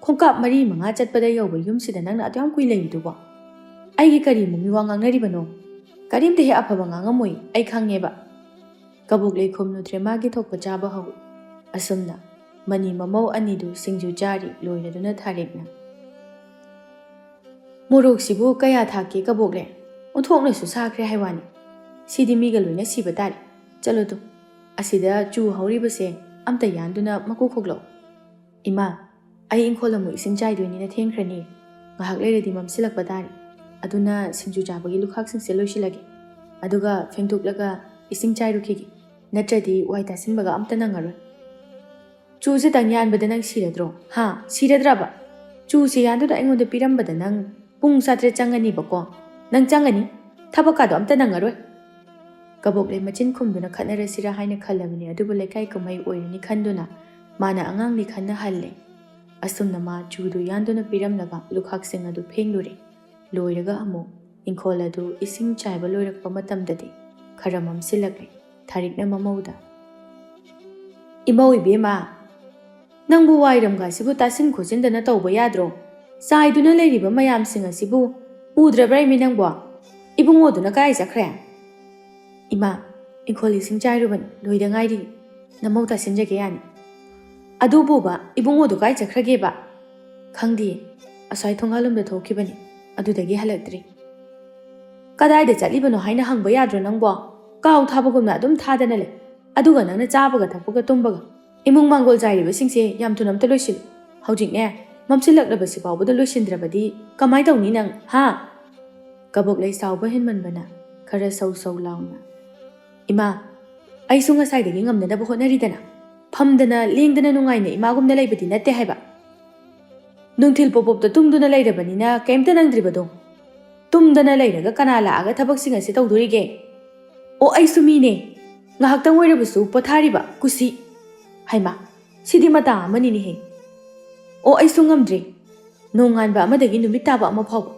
ꯈꯣꯡꯀꯥꯞ 4-5 ꯆꯠꯄꯗ ꯌꯧꯕ ꯌꯨꯝꯁꯤꯗ ꯅꯪꯅ ꯑꯗꯨꯌꯥꯝ ꯀꯨꯏ ꯂꯩꯔꯤꯗꯨꯕꯣ? ꯑꯩꯒꯤ ꯀꯔꯤꯃꯨꯛ ꯃꯤꯋꯥ ꯉꯥꯡꯅꯔꯤꯕꯅꯣ? ꯀꯔꯤꯝꯇ ꯍꯦꯛ ꯑꯐꯕ ꯉꯥꯡꯉꯝꯃꯣꯏ, ꯑꯩ ꯈꯪꯉꯦꯕ꯫ ꯀꯕꯣꯛꯂꯩ ꯈꯨꯝꯂꯨꯗ꯭ꯔꯦ, ꯃꯥꯒꯤ ꯊꯣꯛꯄ ꯆꯥꯕ ꯍꯧꯏ꯫ ꯑꯁꯨꯝꯅ ꯃꯅꯤ ꯃꯃꯧ ꯑꯅꯤꯗꯨ ꯁꯤꯡꯖꯨ ꯆꯥꯔꯤ꯫ ꯂꯣꯏꯔꯗꯨꯅ ꯊꯥꯔꯤꯛꯅ, ꯃꯣꯔꯣꯛꯁꯤꯕꯨ ꯀꯌꯥ ꯊꯥꯛꯀꯦ ꯀꯕꯣꯛꯂꯩ? ꯑꯣꯟꯊꯣꯛꯅꯁꯨ ꯁꯥꯈ꯭ꯔꯦ ꯍꯥꯏꯋꯥꯅꯤ, ꯁꯤꯗꯤ ꯃꯤꯒ ꯂꯣꯏꯅ ꯁꯤꯕ ꯇꯥꯔꯦ꯫ ꯆꯠꯂꯣ ꯇꯨ, ꯑꯁꯤꯗ ꯆꯨ ꯍꯧꯔꯤꯕꯁꯦ ꯑꯝꯇ ꯌꯥꯟꯗꯨꯅ ꯃꯀꯨ ꯈꯣꯛꯂꯛꯎ꯫ ꯏꯃꯥ, ꯑꯩ ꯏꯪꯈꯣꯜ ꯑꯃꯨꯛ ꯏꯁꯤꯡ ꯆꯥꯏꯗꯣꯏꯅꯤꯅ ꯊꯦꯡꯈ꯭ꯔꯅꯤ, ꯉꯥꯏꯍꯥꯛ ꯂꯩꯔꯗꯤ ꯃꯝꯁꯤꯜꯂꯛꯄ ꯇꯥꯔꯦ꯫ ꯑꯗꯨꯅ ꯁꯤꯡꯖꯨ ꯆꯥꯕꯒꯤ ꯂꯨꯈꯥꯛꯁꯤꯡꯁꯦ ꯂꯣꯏꯁꯤꯜꯂꯒꯦ, ꯑꯗꯨꯒ ꯐꯦꯡꯗꯣꯛꯂꯒ ꯏꯁꯤꯡ ꯆꯥꯏꯔꯨꯈꯤꯒꯦ, ꯅꯠꯇ꯭ꯔꯗꯤ ꯋꯥꯏ ꯇꯥꯁꯤꯟꯕꯒ ꯑꯝꯇ ꯅꯪꯉꯔꯣꯏ꯫ ꯆꯨꯁꯤꯇꯪ ꯌꯥꯟꯕꯗ ꯅꯪ ꯁꯤꯔꯗ꯭ꯔꯣ? ꯁꯤꯔꯗ꯭ꯔꯕ? ꯆꯨꯁꯤ ꯌꯥꯟꯗꯨꯅ ꯑꯩꯉꯣꯟꯗ ꯄꯤꯔꯝꯕꯗ ꯅꯪ ꯄꯨꯡ 7 ꯆꯪꯒꯅꯤꯕꯀꯣ? ꯅꯪ ꯆꯪꯒꯅꯤ, ꯊꯕꯛꯀꯥꯗꯣ ꯑꯝꯇ ꯅꯪꯉꯔꯣꯏ꯫ ꯀꯕꯣꯛꯂꯩ ꯃꯆꯤꯟ ꯈꯨꯝꯗꯨꯅ ꯈꯠꯅꯔꯁꯤꯔꯥ ꯍꯥꯏꯅ ꯈꯜꯂꯕꯅꯤ, ꯑꯗꯨꯕꯨ ꯂꯩꯀꯥꯏ ꯀꯨꯝꯍꯩ ꯑꯣꯏꯔꯅꯤ ꯈꯟꯗꯨꯅ ꯃꯥꯅ ꯑꯉꯥꯡꯅꯤ ꯈꯟꯅ ꯍꯜꯂꯦ꯫ ꯑꯁꯨꯝꯅ ꯃꯥ ꯆꯨꯗꯨ ꯌꯥꯟꯗꯨꯅ ꯄꯤꯔꯝꯂꯒ ꯂꯨꯈꯥꯛꯁꯤꯡ ꯑꯗꯨ ꯐꯦꯡꯂꯨꯔꯦ꯫ ꯂꯣꯏꯔꯒ ꯑꯃꯨꯛ ꯏꯪꯈꯣꯜ ꯑꯗꯨ ꯏꯁꯤꯡ ꯆꯥꯏꯕ ꯂꯣꯏꯔꯛꯄ ꯃꯇꯝꯗꯗꯤ ꯈꯔ ꯃꯝꯁꯤꯜꯂꯛꯂꯦ꯫ ꯊꯥꯔꯤꯛꯅ ꯃꯃꯧꯗ, ꯏꯃꯧ ꯏꯕꯦꯝꯃ, ꯅꯪꯕꯨ ꯋꯥꯏꯔꯝꯒꯁꯤꯕꯨ ꯇꯥꯁꯤꯟ ꯈꯣꯠꯆꯤꯟꯗꯅ ꯇꯧꯕ ꯌꯥꯗ꯭ꯔꯣ? ꯆꯥꯏꯗꯨꯅ ꯂꯩꯔꯤꯕ ꯃꯌꯥꯝꯁꯤꯡ ꯑꯁꯤꯕꯨ ꯎꯗ꯭ꯔꯕ꯭ꯔꯥ ꯏꯃꯤ ꯅꯪꯕꯣ? ꯏꯕꯨꯡꯉꯣꯗꯨꯅ ꯀꯥꯏ ꯆꯠꯈ꯭ꯔꯦ? ꯏꯃꯥ, ꯏꯪꯈꯣꯜ ꯏꯁꯤꯡ ꯆꯥꯏꯔꯨꯕꯅꯤ, ꯂꯣꯏꯗ ꯉꯥꯏꯔꯤ, ꯅꯃꯧ ꯇꯥꯁꯤꯟꯖꯒꯦ ꯌꯥꯅꯤ꯫ ꯑꯗꯨꯕꯨꯕ ꯏꯕꯨꯡꯉꯣꯗꯨ ꯀꯥꯏ ꯆꯠꯈ꯭ꯔꯒꯦꯕ? ꯈꯪꯗꯤꯌꯦ, ꯑꯁ꯭ꯋꯥꯏ ꯊꯣꯡꯒꯥꯜꯂꯣꯝꯗ ꯊꯣꯛꯈꯤꯕꯅꯤ, ꯑꯗꯨꯗꯒꯤ ꯍꯜꯂꯛꯇ꯭ꯔꯤ꯫ ꯀꯗꯥꯏꯗ ꯆꯠꯂꯤꯕꯅꯣ ꯍꯥꯏꯅ ꯍꯪꯕ ꯌꯥꯗ꯭ꯔꯣ ꯅꯪꯕꯣ? ꯀꯥꯎ ꯊꯥꯕꯒꯨꯝꯅ ꯑꯗꯨꯝ ꯊꯥꯗꯅ ꯂꯩ, ꯑꯗꯨꯒ ꯅꯪꯅ ꯆꯥꯕꯒ ꯊꯛꯄꯒ ꯇꯨꯝꯕꯒ꯫ ꯏꯃꯨꯡ ꯃꯥꯡꯒꯣꯜ ꯆꯥꯏꯔꯤꯕꯁꯤꯡꯁꯦ ꯌꯥꯝ ꯊꯨꯅ ꯑꯝꯇ ꯂꯣꯏꯁꯤꯜꯂꯨ꯫ ꯍꯧꯖꯤꯛꯅꯦ, ꯃꯝꯁꯤꯜꯂꯛꯂꯕꯁꯤ ꯐꯥꯎꯕꯗ ꯂꯣꯏꯁꯤꯟꯗ꯭ꯔꯕꯗꯤ ꯀꯃꯥꯏ ꯇꯧꯅꯤ ꯅꯪ? ꯀꯕꯣꯛꯂꯩ ꯁꯥꯎꯕ ꯍꯦꯟꯃꯟꯕꯅ ꯈꯔ ꯁꯧ ꯂꯥꯎꯅ, ꯏꯃꯥ, ꯑꯩꯁꯨ ꯉꯁꯥꯏꯗꯒꯤ ꯉꯝꯅꯅꯕ ꯍꯣꯠꯅꯔꯤꯗꯅ, ꯐꯝꯗꯅ ꯂꯦꯡꯗꯅ ꯅꯨꯡꯉꯥꯏꯅ ꯏꯃꯥꯒꯨꯝꯅ ꯂꯩꯕꯗꯤ ꯅꯠꯇꯦ ꯍꯥꯏꯕ꯫ ꯅꯨꯡꯊꯤꯜ ꯄꯣꯄꯣꯞꯇ ꯇꯨꯝꯗꯨꯅ ꯂꯩꯔꯕꯅꯤꯅ ꯀꯩꯝꯇ ꯅꯪꯗ꯭ꯔꯤꯕꯗꯣ꯫ ꯇꯨꯝꯗꯅ ꯂꯩꯔꯒ ꯀꯅꯥ ꯂꯥꯛꯑꯒ ꯊꯕꯛꯁꯤꯡ ꯑꯁꯤ ꯇꯧꯗꯣꯔꯤꯒꯦ? ꯑꯣ, ꯑꯩꯁꯨ ꯃꯤꯅꯦ, ꯉꯥꯏꯍꯥꯛꯇꯪ ꯑꯣꯏꯔꯕꯁꯨ ꯄꯣꯊꯥꯔꯤꯕ ꯀꯨꯁꯤ꯫ ꯍꯩꯃꯥ, ꯁꯤꯗꯤ ꯃꯇꯥ ꯑꯃꯅꯤꯅꯦꯍꯦ꯫ ꯑꯣ, ꯑꯩꯁꯨ ꯉꯝꯗ꯭ꯔꯤ, ꯅꯣꯡꯉꯥꯟꯕ ꯑꯃꯗꯒꯤ ꯅꯨꯃꯤꯠ ꯇꯥꯕ ꯑꯃ ꯐꯥꯎꯕ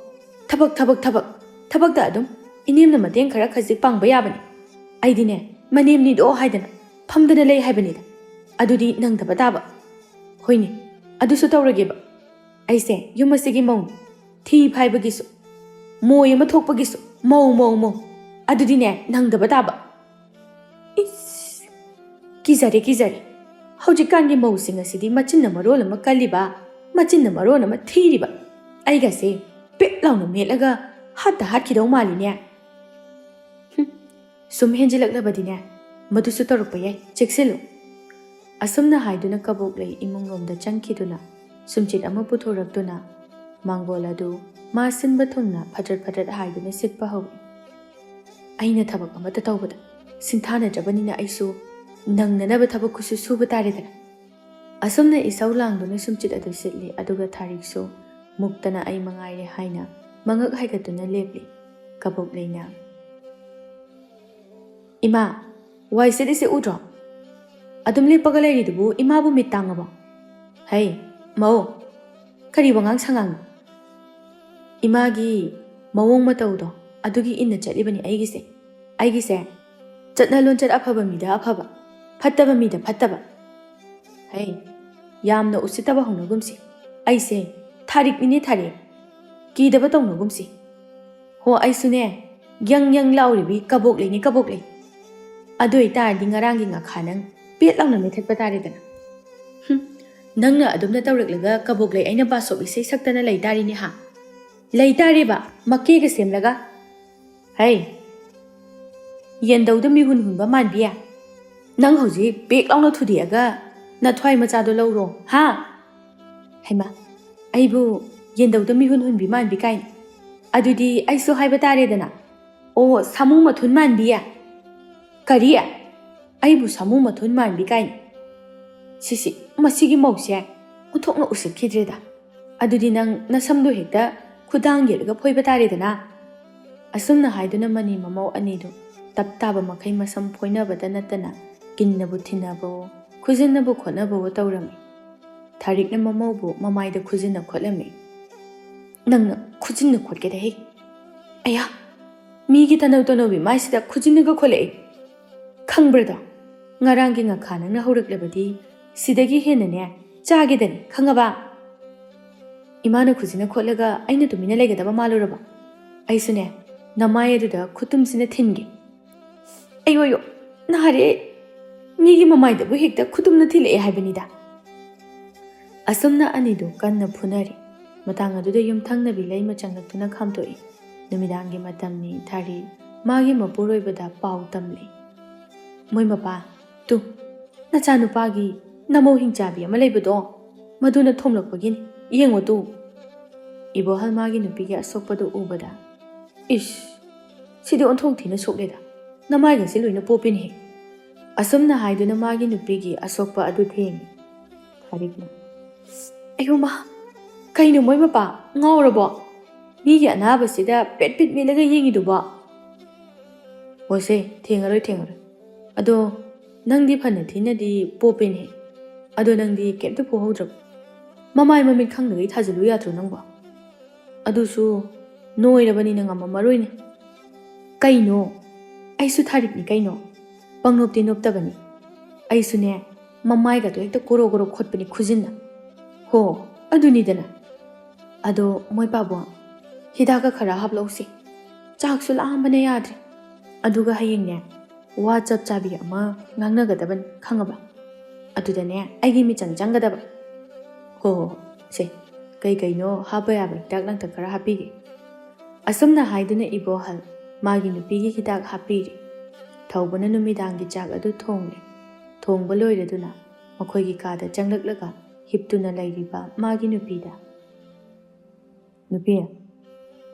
ꯊꯕꯛꯇ ꯑꯗꯨꯝ ꯏꯅꯦꯝꯅ ꯃꯇꯦꯡ ꯈꯔ ꯈꯖꯤꯛ ꯄꯥꯡꯕ ꯌꯥꯕꯅꯤ꯫ ꯑꯩꯗꯤꯅꯦ, ꯃꯅꯦꯝꯅꯤꯗꯣ ꯍꯥꯏꯗꯅ ꯐꯝꯗꯅ ꯂꯩ ꯍꯥꯏꯕꯅꯤꯗ, ꯑꯗꯨꯗꯤ ꯅꯪꯗꯕ ꯇꯥꯕ꯫ ꯍꯣꯏꯅꯦ, ꯑꯗꯨꯁꯨ ꯇꯧꯔꯒꯦꯕ꯫ ꯑꯩꯁꯦ ꯌꯨꯝ ꯑꯁꯤꯒꯤ ꯃꯧꯅꯤ, ꯊꯤ ꯐꯥꯏꯕꯒꯤꯁꯨ, ꯃꯣꯏ ꯑꯃ ꯊꯣꯛꯄꯒꯤꯁꯨ ꯃꯧ, ꯑꯗꯨꯗꯤꯅꯦ ꯅꯪꯗꯕ ꯇꯥꯕ꯫ ꯏꯁ, ꯀꯤꯖꯔꯦ, ꯍꯧꯖꯤꯛꯀꯥꯟꯒꯤ ꯃꯧꯁꯤꯡ ꯑꯁꯤꯗꯤ ꯃꯆꯤꯟꯅ ꯃꯔꯣꯜ ꯑꯃ ꯀꯜꯂꯤꯕ, ꯃꯆꯤꯟꯅ ꯃꯔꯣꯜ ꯑꯃ ꯊꯤꯔꯤꯕ, ꯑꯩꯒꯁꯦ ꯄꯤꯛ ꯂꯥꯎꯅ ꯃꯦꯠꯂꯒ ꯍꯥꯠꯈꯤꯗꯧ ꯃꯥꯜꯂꯤꯅꯦ꯫ ꯁꯨꯝ ꯍꯦꯟꯖꯤꯜꯂꯛꯂꯕꯗꯤꯅꯦ, ꯃꯗꯨꯁꯨ ꯇꯧꯔꯛꯄ ꯌꯥꯏ, ꯆꯦꯛꯁꯤꯜꯂꯨ꯫ ꯑꯁꯨꯝꯅ ꯍꯥꯏꯗꯨꯅ ꯀꯕꯣꯛꯂꯩ ꯏꯃꯨꯡꯂꯣꯝꯗ ꯆꯪꯈꯤꯗꯨꯅ ꯁꯨꯝꯆꯤꯠ ꯑꯃ ꯄꯨꯊꯣꯔꯛꯇꯨꯅ ꯃꯥꯡꯒꯣꯜ ꯑꯗꯨ ꯃꯥ ꯁꯤꯟꯕ ꯊꯨꯡꯅ ꯐꯗ꯭ꯔꯠ ꯍꯥꯏꯗꯨꯅ ꯁꯤꯠꯄ ꯍꯧꯏ꯫ ꯑꯩꯅ ꯊꯕꯛ ꯑꯃꯠꯇ ꯇꯧꯕꯗ ꯁꯤꯡꯊꯥꯅꯗ꯭ꯔꯕꯅꯤꯅ ꯑꯩꯁꯨ ꯅꯪꯅꯅꯕ ꯊꯕꯛꯀꯨꯁꯨ ꯁꯨꯕ ꯇꯥꯔꯦꯗꯅ꯫ ꯑꯁꯨꯝꯅ ꯏꯁꯧ ꯂꯥꯡꯗꯨꯅ ꯁꯨꯝꯆꯤꯠ ꯑꯗꯨ ꯁꯤꯠꯂꯤ, ꯑꯗꯨꯒ ꯊꯥꯔꯤꯛꯁꯨ ꯃꯨꯛꯇꯅ ꯑꯩ ꯃꯉꯥꯏꯔꯦ ꯍꯥꯏꯅ ꯃꯉꯛ ꯍꯥꯏꯒꯠꯇꯨꯅ ꯂꯦꯞꯂꯤ꯫ ꯀꯕꯣꯛꯂꯩꯅ, ꯏꯃꯥ, ꯋꯥꯏ ꯁꯤꯠꯂꯤꯁꯦ ꯎꯗ꯭ꯔꯣ? ꯑꯗꯨꯝ ꯂꯦꯞꯄꯒ ꯂꯩꯔꯤꯗꯨꯕꯨ ꯏꯃꯥꯕꯨ ꯃꯤꯠ ꯇꯥꯡꯉꯕꯣ? ꯍꯩ ꯃꯧ, ꯀꯔꯤ ꯋꯥꯉꯥꯡ ꯁꯉꯥꯡꯅꯣ? ꯏꯃꯥꯒꯤ ꯃꯑꯣꯡ ꯃꯇꯧꯗꯣ ꯑꯗꯨꯒꯤ ꯏꯟꯅ ꯆꯠꯂꯤꯕꯅꯤ ꯑꯩꯒꯤꯁꯦ ꯆꯠꯅ ꯂꯣꯟꯆꯠ ꯑꯐꯕ ꯃꯤꯗ ꯑꯐꯕ, ꯐꯠꯇꯕ ꯃꯤꯗ ꯐꯠꯇꯕ꯫ ꯍꯩ, ꯌꯥꯝꯅ ꯎꯁꯤꯠꯇꯕ ꯍꯧꯅꯒꯨꯝꯁꯤ, ꯑꯩꯁꯦ ꯊꯥꯔꯤꯛꯅꯤꯅꯦ, ꯊꯥꯔꯤꯛ, ꯀꯤꯗꯕ ꯇꯧꯅꯒꯨꯝꯁꯤ꯫ ꯍꯣ, ꯑꯩꯁꯨꯅꯦ ꯌꯪ ꯂꯥꯎꯔꯤꯕꯤ ꯀꯕꯣꯛꯂꯩꯅꯤ, ꯀꯕꯣꯛꯂꯩ꯫ ꯑꯗꯨ ꯑꯣꯏꯇꯥꯔꯗꯤ ꯉꯔꯥꯡꯒꯤ ꯉꯥꯈꯥ ꯅꯪ ꯄꯦꯠ ꯂꯥꯎꯅ ꯃꯦꯠꯊꯠꯄ ꯇꯥꯔꯦꯗꯅ꯫ ꯅꯪꯅ ꯑꯗꯨꯝꯅ ꯇꯧꯔꯛꯂꯒ ꯀꯕꯣꯛꯂꯩ ꯑꯩꯅ ꯕꯥꯁꯣꯞ ꯏꯁꯩ ꯁꯛꯇꯅ ꯂꯩ ꯇꯥꯔꯤꯅꯦ ꯂꯩ ꯇꯥꯔꯦꯕ, ꯃꯀꯦꯒ ꯁꯦꯝꯂꯒ꯫ Hey, ꯌꯦꯟꯗꯧꯗ ꯃꯤꯍꯨꯟ ꯍꯨꯟꯕ ꯃꯥꯟꯕꯤ ꯅꯪ ꯍꯧꯖꯤꯛ ꯕꯦꯛ ꯂꯥꯎꯅ ꯊꯨꯗꯦꯛꯑꯒ ꯅꯊ꯭ꯋꯥꯏ ꯃꯆꯥꯗꯣ ꯂꯧꯔꯣ ꯍꯥ ꯍꯩꯃꯥ ꯑꯩꯕꯨ ꯌꯦꯟꯗꯧꯗ ꯃꯤꯍꯨꯟ ꯍꯨꯟꯕꯤ ꯃꯥꯟꯕꯤ ꯀꯥꯏꯅ ꯑꯗꯨꯗꯤ ꯑꯩꯁꯨ ꯍꯥꯏꯕ ꯇꯥꯔꯦꯗꯅ ꯑꯣ ꯁꯥꯃꯨ ꯃꯊꯨꯟ ꯃꯥꯟꯕꯤ ꯀꯔꯤ ꯑꯩꯕꯨ ꯁꯥꯃꯨ ꯃꯊꯨꯟ ꯃꯥꯟꯕꯤ ꯀꯥꯏꯅ ꯁꯤꯁꯤ ꯃꯁꯤꯒꯤ ꯃꯧꯁꯦ ꯑꯣꯟꯊꯣꯛꯅ ꯎꯁꯤꯠꯈꯤꯗ꯭ꯔꯦꯗ ꯑꯗꯨꯗꯤ ꯅꯪ ꯅꯁꯝꯗꯣ ꯍꯦꯛꯇ ꯈꯨꯗꯥꯡ ꯌꯦꯠꯂꯒ ꯐꯣꯏꯕ ꯇꯥꯔꯦꯗꯅ ꯑꯁꯨꯝꯅ ꯍꯥꯏꯗꯨꯅ ꯃꯅꯤ ꯃꯃꯧ ꯑꯅꯤꯗꯨ ꯇꯞ ꯇꯥꯕ ꯃꯈꯩ ꯃꯁꯝ ꯐꯣꯏꯅꯕꯗ ꯅꯠꯇꯅ ꯀꯤꯟꯅꯕꯨ ꯊꯤꯟꯅꯕꯋꯣ ꯈꯨꯖꯤꯟꯅꯕꯨ ꯈꯣꯠꯅꯕꯋꯣ ꯇꯧꯔꯝꯃꯤ ꯊꯥꯔꯤꯛꯅ ꯃꯃꯧꯕꯨ ꯃꯃꯥꯏꯗ ꯈꯨꯖꯤꯟꯅ ꯈꯣꯠꯂꯝꯃꯤ ꯅꯪꯅ ꯈꯨꯖꯤꯟꯅ ꯈꯣꯠꯀꯦꯗꯍꯦ ꯑꯌꯥ ꯃꯤꯒꯤ ꯇꯅꯧ ꯇꯅꯧꯕꯤ ꯃꯥꯏꯁꯤꯗ ꯈꯨꯖꯤꯟꯅꯒ ꯈꯣꯠꯂꯛꯏ ꯈꯪꯕ꯭ꯔꯗꯣ ꯉꯔꯥꯡꯒꯤ ꯉꯈꯥ ꯅꯪꯅ ꯍꯧꯔꯛꯂꯕꯗꯤ ꯁꯤꯗꯒꯤ ꯍꯦꯟꯅꯅꯦ ꯆꯥꯒꯦꯗꯅꯤ ꯈꯪꯉꯕ ꯏꯃꯥꯅ ꯈꯨꯖꯤꯟꯅ ꯈꯣꯠꯂꯒ ꯑꯩꯅ ꯇꯨꯃꯤꯟꯅ ꯂꯩꯒꯗꯕ ꯃꯥꯜꯂꯨꯔꯕ ꯑꯩꯁꯨꯅꯦ ꯅꯃꯥꯏ ꯑꯗꯨꯗ ꯈꯨꯇꯨꯝꯁꯤꯅ ꯊꯤꯟꯒꯦ ꯑꯌꯣ ꯅꯥꯔꯦ ꯃꯤꯒꯤ ꯃꯃꯥꯏꯗꯕꯨ ꯍꯦꯛꯇ ꯈꯨꯇꯨꯝꯅ ꯊꯤꯜꯂꯛꯑꯦ ꯍꯥꯏꯕꯅꯤꯗ ꯑꯁꯨꯝꯅ ꯑꯅꯤꯗꯨ ꯀꯟꯅ ꯐꯨꯅꯔꯤ ꯃꯇꯥꯡ ꯑꯗꯨꯗ ꯌꯨꯝꯊꯪꯅꯕꯤ ꯂꯩꯃ ꯆꯪꯂꯛꯇꯨꯅ ꯈꯥꯝꯇꯣꯛꯏ ꯅꯨꯃꯤꯗꯥꯡꯒꯤ ꯃꯇꯝꯅꯤ ꯊꯥꯔꯤ ꯃꯥꯒꯤ ꯃꯄꯨꯔꯣꯏꯕꯗ ꯄꯥꯎ ꯇꯝꯂꯤ ꯃꯣꯏ ꯃꯄꯥ ꯇꯨ ꯅꯆꯥꯅꯨꯄꯥꯒꯤ ꯅꯃꯧ ꯍꯤꯡꯆꯥꯕꯤ ꯑꯃ ꯂꯩꯕꯗꯣ ꯃꯗꯨꯅ ꯊꯣꯝꯂꯛꯄꯒꯤꯅꯤ ꯌꯦꯡꯉꯣ ꯇꯨ ꯏꯕꯣꯍꯜ ꯃꯥꯒꯤ ꯅꯨꯄꯤꯒꯤ ꯑꯁꯣꯛꯄꯗꯨ ꯎꯕꯗ ꯏꯁ ꯁꯤꯗꯤ ꯑꯣꯟꯊꯣꯛ ꯊꯤꯅ ꯁꯣꯛꯂꯦꯗ ꯅꯃꯥꯏꯒꯁꯤ ꯂꯣꯏꯅ ꯄꯣꯞꯄꯤꯅꯦꯍꯦ ꯑꯁꯨꯝꯅ ꯍꯥꯏꯗꯨꯅ ꯃꯥꯒꯤ ꯅꯨꯄꯤꯒꯤ ꯑꯁꯣꯛꯄ ꯑꯗꯨ ꯊꯦꯡꯉꯤ ꯊꯥꯔꯤꯛꯅ ꯑꯌꯨꯃ ꯀꯩꯅꯣ ꯃꯣꯏ ꯃꯄꯥ ꯉꯥꯎꯔꯕꯣ ꯃꯤꯒꯤ ꯑꯅꯥꯕꯁꯤꯗ ꯄꯦꯠ ꯄꯦꯠ ꯃꯦꯠꯂꯒ ꯌꯦꯡꯉꯤꯗꯨꯕꯣ ꯍꯣꯏꯁꯦ ꯊꯦꯡꯉꯔꯣꯏ ꯑꯗꯣ ꯅꯪꯗꯤ ꯐꯅ ꯊꯤꯅꯗꯤ ꯄꯣꯞꯄꯦꯅꯦ ꯑꯗꯣ ꯅꯪꯗꯤ ꯀꯩꯝꯇ ꯄꯣꯍꯧꯗ꯭ꯔꯕ ꯃꯃꯥꯏ ꯃꯃꯤꯠ ꯈꯪꯗꯒꯩ ꯊꯥꯖꯤꯜꯂꯨ ꯌꯥꯗ꯭ꯔꯣ ꯅꯪꯕꯣ ꯑꯗꯨꯁꯨ ꯅꯣꯏꯔꯕꯅꯤꯅ ꯉꯝꯃꯝꯃꯔꯣꯏꯅꯦ ꯀꯩꯅꯣ ꯑꯩꯁꯨ ꯊꯥꯔꯤꯛꯅꯤ ꯀꯩꯅꯣ ꯄꯪꯅꯣꯞꯇꯤ ꯅꯣꯞꯇꯕꯅꯤ ꯑꯩꯁꯨꯅꯦ ꯃꯃꯥꯏꯒꯗꯣ ꯍꯦꯛꯇ ꯒꯣꯔꯣ ꯒꯣꯔꯣ ꯈꯣꯠꯄꯅꯤ ꯈꯨꯖꯤꯟꯅ ꯍꯣ ꯑꯗꯨꯅꯤꯗꯅ ꯑꯗꯣ ꯃꯣꯏ ꯄꯥꯕꯣ ꯍꯤꯗꯥꯛꯀ ꯈꯔ ꯍꯥꯞꯂꯧꯁꯤ ꯆꯥꯛꯁꯨ ꯂꯥꯝꯕꯅ ꯌꯥꯗ꯭ꯔꯦ ꯑꯗꯨꯒ ꯍꯌꯦꯡꯅꯦ ꯋꯥ ꯆꯞ ꯆꯥꯕꯤ ꯑꯃ ꯉꯥꯡꯅꯒꯗꯕꯅꯤ ꯈꯪꯉꯕ ꯑꯗꯨꯗꯅꯦ ꯑꯩꯒꯤ ꯃꯤꯆꯪ ꯆꯪꯒꯗꯕ ꯍꯣ ꯁꯦ ꯀꯩꯅꯣ ꯍꯥꯞꯄ ꯌꯥꯕ ꯍꯤꯗꯥꯛ ꯂꯥꯡꯊꯛ ꯈꯔ ꯍꯥꯞꯄꯤꯒꯦ ꯑꯁꯨꯝꯅ ꯍꯥꯏꯗꯨꯅ ꯏꯕꯣꯍꯜ ꯃꯥꯒꯤ ꯅꯨꯄꯤꯒꯤ ꯍꯤꯗꯥꯛ ꯍꯥꯞꯄꯤꯔꯤ ꯊꯧꯕꯅ ꯅꯨꯃꯤꯗꯥꯡꯒꯤ ꯆꯥꯛ ꯑꯗꯨ ꯊꯣꯡꯂꯦ ꯊꯣꯡꯕ ꯂꯣꯏꯔꯗꯨꯅ ꯃꯈꯣꯏꯒꯤ ꯀꯥꯗ ꯆꯪꯂꯛꯂꯒ ꯍꯤꯞꯇꯨꯅ ꯂꯩꯔꯤꯕ ꯃꯥꯒꯤ ꯅꯨꯄꯤꯗ ꯅꯨꯄꯤ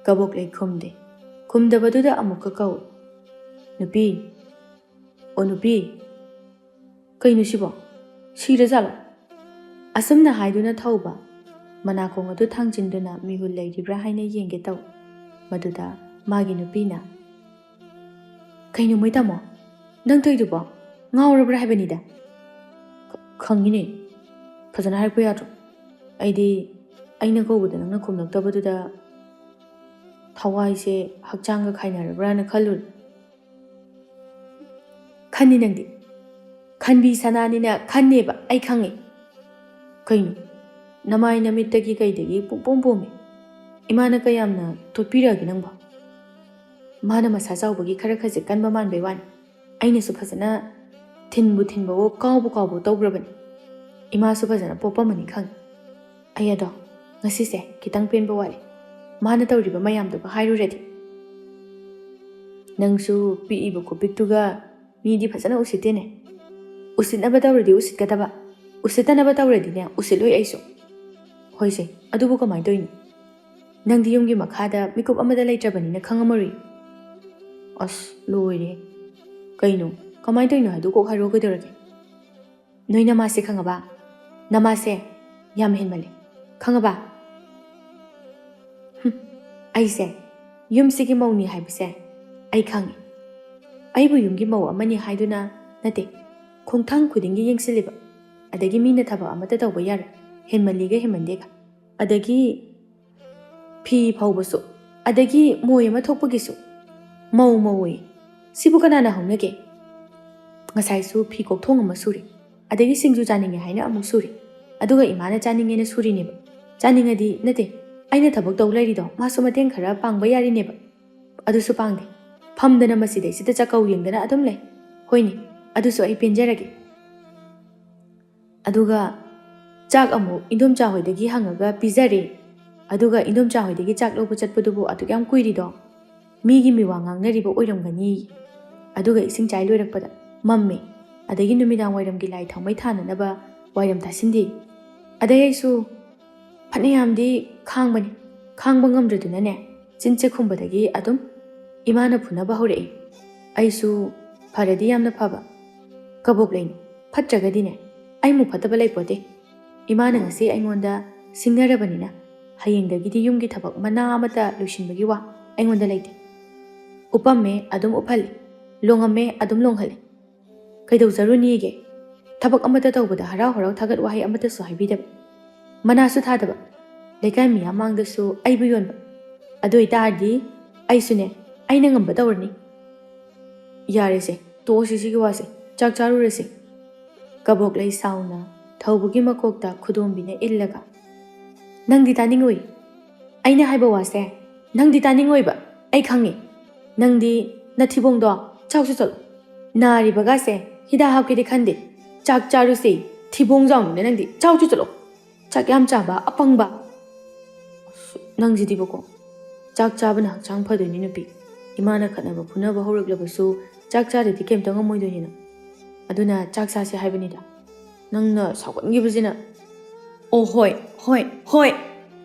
ꯀꯕꯣꯛꯂꯩ ꯈꯨꯝꯗꯦ ꯈꯨꯝꯗꯕꯗꯨꯗ ꯑꯃꯨꯛꯀ ꯀꯧꯏ ꯅꯨꯄꯤ ꯑꯣ ꯅꯨꯄꯤ ꯀꯩꯅꯣ ꯁꯤꯕꯣ ꯁꯤꯔꯖꯥꯠꯂꯣ ꯑꯁꯨꯝꯅ ꯍꯥꯏꯗꯨꯅ ꯊꯧꯕ ꯃꯅꯥꯀꯣꯡ ꯑꯗꯨ ꯊꯥꯡꯖꯤꯟꯗꯨꯅ ꯃꯤꯍꯨꯜ ꯂꯩꯔꯤꯕ꯭ꯔꯥ ꯍꯥꯏꯅ ꯌꯦꯡꯒꯦ ꯇꯧ ꯃꯗꯨꯗ ꯃꯥꯒꯤ ꯅꯨꯄꯤꯅ ꯀꯩꯅꯣ ꯃꯣꯏ ꯇꯥꯃꯣ ꯅꯪ ꯇꯧꯏꯗꯨꯕꯣ ꯉꯥꯎꯔꯕ꯭ꯔꯥ ꯍꯥꯏꯕꯅꯤꯗ ꯈꯪꯉꯤꯅꯦ ꯐꯖꯅ ꯍꯥꯏꯔꯛꯄ ꯌꯥꯗ꯭ꯔꯣ ꯑꯩꯅ ꯀꯧꯕꯗ ꯅꯪꯅ ꯈꯨꯝꯂꯛꯇꯕꯗꯨꯗ ꯊꯋꯥꯏꯁꯦ ꯍꯛꯆꯥꯡꯒ ꯈꯥꯏꯅꯔꯕ꯭ꯔꯥꯅ ꯈꯜꯂꯨꯔꯦ ꯈꯟꯅꯤ ꯅꯪꯗꯤ ꯈꯟꯕꯤ ꯁꯅꯥꯅꯤꯅ ꯈꯟꯅꯦꯕ ꯑꯩ ꯈꯪꯉꯦ ꯀꯩꯅꯣ ꯅꯃꯥꯏ ꯅꯃꯤꯠꯇꯒꯤ ꯀꯩꯗꯒꯤ ꯄꯨꯡꯄꯣꯝ ꯄꯣꯝꯃꯦ ꯏꯃꯥꯅ ꯀꯌꯥꯝꯅ ꯇꯣꯠꯄꯤꯔꯛꯑꯒꯦ ꯅꯪꯕꯣ ꯃꯥꯅ ꯃꯁꯥ ꯆꯥꯎꯕꯒꯤ ꯈꯔ ꯈꯖꯤꯛ ꯀꯟꯕ ꯃꯥꯟꯕꯩ ꯋꯥꯅꯤ ꯑꯩꯅꯁꯨ ꯐꯖꯅ ꯊꯤꯟꯕꯋꯣ ꯀꯥꯎꯕꯨ ꯇꯧꯈ꯭ꯔꯕꯅꯤ ꯏꯃꯥꯁꯨ ꯐꯖꯅ ꯄꯣꯞꯄꯝꯃꯅꯤ ꯈꯪꯉꯤ ꯑꯩ ꯑꯗꯣ ꯉꯁꯤꯁꯦ ꯈꯤꯇꯪ ꯄꯦꯟꯕ ꯋꯥꯠꯂꯤ ꯃꯥꯅ ꯇꯧꯔꯤꯕ ꯃꯌꯥꯝꯗꯨꯒ ꯍꯥꯏꯔꯨꯔꯗꯤ ꯅꯪꯁꯨ ꯄꯤꯛꯏꯕ ꯈꯨꯄꯤꯛꯇꯨꯒ ꯃꯤꯗꯤ ꯐꯖꯅ ꯎꯁꯤꯠꯇꯦꯅꯦ ꯎꯁꯤꯠꯅꯕ ꯇꯧꯔꯗꯤ ꯎꯁꯤꯠꯀꯗꯕ ꯎꯁꯤꯠꯇꯅꯕ ꯇꯧꯔꯗꯤꯅꯦ ꯎꯁꯤꯠꯂꯣꯏ ꯑꯩꯁꯨ ꯍꯣꯏꯁꯦ ꯑꯗꯨꯕꯨ ꯀꯃꯥꯏꯅ ꯇꯧꯔꯤꯅꯣ ꯅꯪꯗꯤ ꯌꯨꯝꯒꯤ ꯃꯈꯥꯗ ꯃꯤꯀꯨꯞ ꯑꯃꯗ ꯂꯩꯇ꯭ꯔꯕꯅꯤꯅ ꯈꯪꯉꯝꯃꯔꯣꯏ ꯑꯁ ꯂꯣꯏꯔꯦ ꯀꯩꯅꯣ ꯀꯃꯥꯏꯅ ꯇꯧꯔꯤꯅꯣ ꯍꯥꯏꯗꯣ ꯀꯣꯛ ꯍꯥꯏꯔꯛꯑꯣ ꯀꯩꯗꯧꯔꯒꯦ ꯅꯣꯏ ꯅꯃꯥꯁꯦ ꯈꯪꯉꯕ ꯅꯃꯥꯁꯦ ꯌꯥꯝ ꯍꯦꯟꯃꯜꯂꯦ ꯈꯪꯉꯕ ꯑꯩꯁꯦ ꯌꯨꯝꯁꯤꯒꯤ ꯃꯧꯅꯤ ꯍꯥꯏꯕꯁꯦ ꯑꯩ ꯈꯪꯉꯤ ꯑꯩꯕꯨ ꯌꯨꯝꯒꯤ ꯃꯧ ꯑꯃꯅꯤ ꯍꯥꯏꯗꯨꯅ ꯅꯠꯇꯦ ꯈꯣꯡꯊꯥꯡ ꯈꯨꯗꯤꯡꯒꯤ ꯌꯦꯡꯁꯤꯜꯂꯤꯕ ꯑꯗꯒꯤ ꯃꯤꯅ ꯊꯕꯛ ꯑꯃꯠꯇ ꯇꯧꯕ ꯌꯥꯔꯣꯏ ꯍꯦꯟꯃꯜꯂꯤꯒ ꯍꯦꯟꯃꯟꯗꯦꯒ ꯑꯗꯒꯤ ꯐꯤ ꯐꯧꯕꯁꯨ ꯑꯗꯒꯤ ꯃꯣꯏ ꯑꯃ ꯊꯣꯛꯄꯒꯤꯁꯨ ꯃꯧꯑꯣꯏ ꯁꯤꯕꯨ ꯀꯅꯥꯅ ꯍꯧꯅꯒꯦ ꯉꯁꯥꯏꯁꯨ ꯐꯤ ꯀꯣꯛꯊꯣꯡ ꯑꯃ ꯁꯨꯔꯤ ꯑꯗꯒꯤ ꯁꯤꯡꯖꯨ ꯆꯥꯅꯤꯡꯉꯦ ꯍꯥꯏꯅ ꯑꯃꯨꯛ ꯁꯨꯔꯤ ꯑꯗꯨꯒ ꯏꯃꯥꯅ ꯆꯥꯅꯤꯡꯉꯦꯅ ꯁꯨꯔꯤꯅꯦꯕ ꯆꯥꯅꯤꯡꯉꯗꯤ ꯅꯠꯇꯦ ꯑꯩꯅ ꯊꯕꯛ ꯇꯧ ꯂꯩꯔꯤꯗꯣ ꯃꯥꯁꯨ ꯃꯇꯦꯡ ꯈꯔ ꯄꯥꯡꯕ ꯌꯥꯔꯤꯅꯦꯕ ꯑꯗꯨꯁꯨ ꯄꯥꯡꯗꯦ ꯐꯝꯗꯅ ꯃꯁꯤꯗꯩꯁꯤꯗ ꯆꯥꯛꯀꯧ ꯌꯦꯡꯗꯅ ꯑꯗꯨꯝ ꯂꯩ ꯍꯣꯏꯅꯦ ꯑꯗꯨꯁꯨ ꯑꯩ ꯄꯦꯟꯖꯔꯒꯦ ꯑꯗꯨꯒ ꯆꯥꯛ ꯑꯃꯨꯛ ꯏꯟꯗꯣꯝꯆꯥ ꯍꯣꯏꯗꯒꯤ ꯍꯪꯉꯒ ꯄꯤꯖꯔꯦ ꯑꯗꯨꯒ ꯏꯟꯗꯣꯝꯆꯥ ꯍꯣꯏꯗꯒꯤ ꯆꯥꯛ ꯂꯧꯕ ꯆꯠꯄꯗꯨꯕꯨ ꯑꯗꯨꯛ ꯌꯥꯝ ꯀꯨꯏꯔꯤꯗꯣ ꯃꯤꯒꯤ ꯃꯤꯋꯥ ꯉꯥꯡꯅꯔꯤꯕ ꯑꯣꯏꯔꯝꯒꯅꯤ ꯑꯗꯨꯒ ꯏꯁꯤꯡ ꯆꯥꯏ ꯂꯣꯏꯔꯛꯄꯗ ꯃꯝꯃꯦ ꯑꯗꯒꯤ ꯅꯨꯃꯤꯗꯥꯡ ꯋꯥꯏꯔꯝꯒꯤ ꯂꯥꯏ ꯊꯥꯎꯃꯩ ꯊꯥꯅꯅꯕ ꯋꯥꯏꯔꯝ ꯇꯥꯁꯤꯟꯗꯦ ꯑꯗꯩ ꯑꯩꯁꯨ ꯐꯅꯌꯥꯝꯗꯤ ꯈꯥꯡꯕꯅꯤ ꯈꯥꯡꯕ ꯉꯝꯗ꯭ꯔꯗꯨꯅꯅꯦ ꯆꯤꯟꯁꯦ ꯈꯨꯝꯕꯗꯒꯤ ꯑꯗꯨꯝ ꯏꯃꯥꯅ ꯐꯨꯅꯕ ꯍꯧꯔꯛꯏ ꯑꯩꯁꯨ ꯐꯔꯗꯤ ꯌꯥꯝꯅ ꯐꯕ ꯀꯕꯣꯛ ꯂꯩꯅꯤ ꯐꯠꯇ꯭ꯔꯒꯗꯤꯅꯦ ꯑꯩꯃꯨꯛ ꯐꯠꯇꯕ ꯂꯩꯄꯣꯠꯇꯦ ꯏꯃꯥꯅ ꯉꯁꯤ ꯑꯩꯉꯣꯟꯗ ꯁꯤꯡꯅꯔꯕꯅꯤꯅ ꯍꯌꯦꯡꯗꯒꯤꯗꯤ ꯌꯨꯝꯒꯤ ꯊꯕꯛ ꯃꯅꯥ ꯑꯃꯠꯇ ꯂꯣꯏꯁꯤꯟꯕꯒꯤ ꯋꯥ ꯑꯩꯉꯣꯟꯗ ꯂꯩꯇꯦ ꯎꯞꯄꯝꯃꯦ ꯑꯗꯨꯝ ꯎꯞꯍꯜꯂꯤ ꯂꯣꯡꯉꯝꯃꯦ ꯑꯗꯨꯝ ꯂꯣꯡꯍꯜꯂꯤ ꯀꯩꯗꯧꯖꯔꯨꯅꯤꯒꯦ ꯊꯕꯛ ꯑꯃꯠꯇ ꯇꯧꯕꯗ ꯍꯔꯥꯎ ꯍꯔꯥꯎ ꯊꯥꯒꯠ ꯋꯥꯍꯩ ꯑꯃꯠꯇꯁꯨ ꯍꯥꯏꯕꯤꯗꯕ ꯃꯅꯥꯁꯨ ꯊꯥꯗꯕ ꯂꯩꯀꯥꯏ ꯃꯤꯌꯥꯝ ꯃꯥꯡꯗꯁꯨ ꯑꯩꯕꯨ ꯌꯣꯟꯕ ꯑꯗꯨ ꯑꯣꯏꯇꯥꯔꯗꯤ ꯑꯩꯁꯨꯅꯦ ꯑꯩꯅ ꯉꯝꯕ ꯇꯧꯔꯅꯤ ꯌꯥꯔꯦꯁꯦ ꯇꯣꯛꯑꯁꯤ ꯁꯤꯒꯤ ꯋꯥꯁꯦ ꯆꯥꯛ ꯆꯥꯔꯨꯔꯁꯤ ꯀꯕꯣꯛꯂꯩ ꯁꯥꯎꯅ ꯊꯧꯕꯒꯤ ꯃꯀꯣꯛꯇ ꯈꯨꯗꯣꯝꯕꯤꯅ ꯏꯜꯂꯒ ꯅꯪꯗꯤ ꯇꯥꯅꯤꯡꯉꯣꯏ ꯑꯩꯅ ꯍꯥꯏꯕ ꯋꯥꯁꯦ ꯅꯪꯗꯤ ꯇꯥꯅꯤꯡꯉꯣꯏꯕ ꯑꯩ ꯈꯪꯉꯤ ꯅꯪꯗꯤ ꯅꯊꯤꯕꯣꯡꯗꯣ ꯆꯥꯎꯁꯨ ꯆꯠꯂꯣ ꯅꯥꯔꯤꯕꯒꯥꯁꯦ ꯍꯤꯗꯥꯛ ꯍꯥꯞꯀꯦꯗꯤ ꯈꯟꯗꯦ ꯆꯥꯛ ꯆꯥꯔꯨꯁꯤ ꯊꯤꯕꯣꯡ ꯆꯥꯎꯅꯤꯅ ꯅꯪꯗꯤ ꯆꯥꯎꯁꯨ ꯆꯠꯂꯣ ꯆꯥꯛ ꯌꯥꯝ ꯆꯥꯕ ꯑꯄꯪꯕ ꯅꯪꯁꯤꯗꯤꯕꯀꯣ ꯆꯥꯛ ꯆꯥꯕꯅ ꯍꯛꯆꯥꯡ ꯐꯗꯣꯏꯅꯤ ꯅꯨꯄꯤ ꯏꯃꯥꯅ ꯈꯠꯅꯕ ꯐꯨꯅꯕ ꯍꯧꯔꯛꯂꯕꯁꯨ ꯆꯥꯛ ꯆꯥꯗꯗꯤ ꯀꯩꯝꯇ ꯉꯝꯃꯣꯏꯗꯣꯏꯅꯤꯅ ꯑꯗꯨꯅ ꯆꯥꯛ ꯆꯥꯁꯦ ꯍꯥꯏꯕꯅꯤꯗ ꯅꯪꯅ ꯁꯥꯎꯒꯟꯈꯤꯕꯁꯤꯅ ꯑꯣ ꯍꯣꯏ ꯍꯣꯏ ꯍꯣꯏ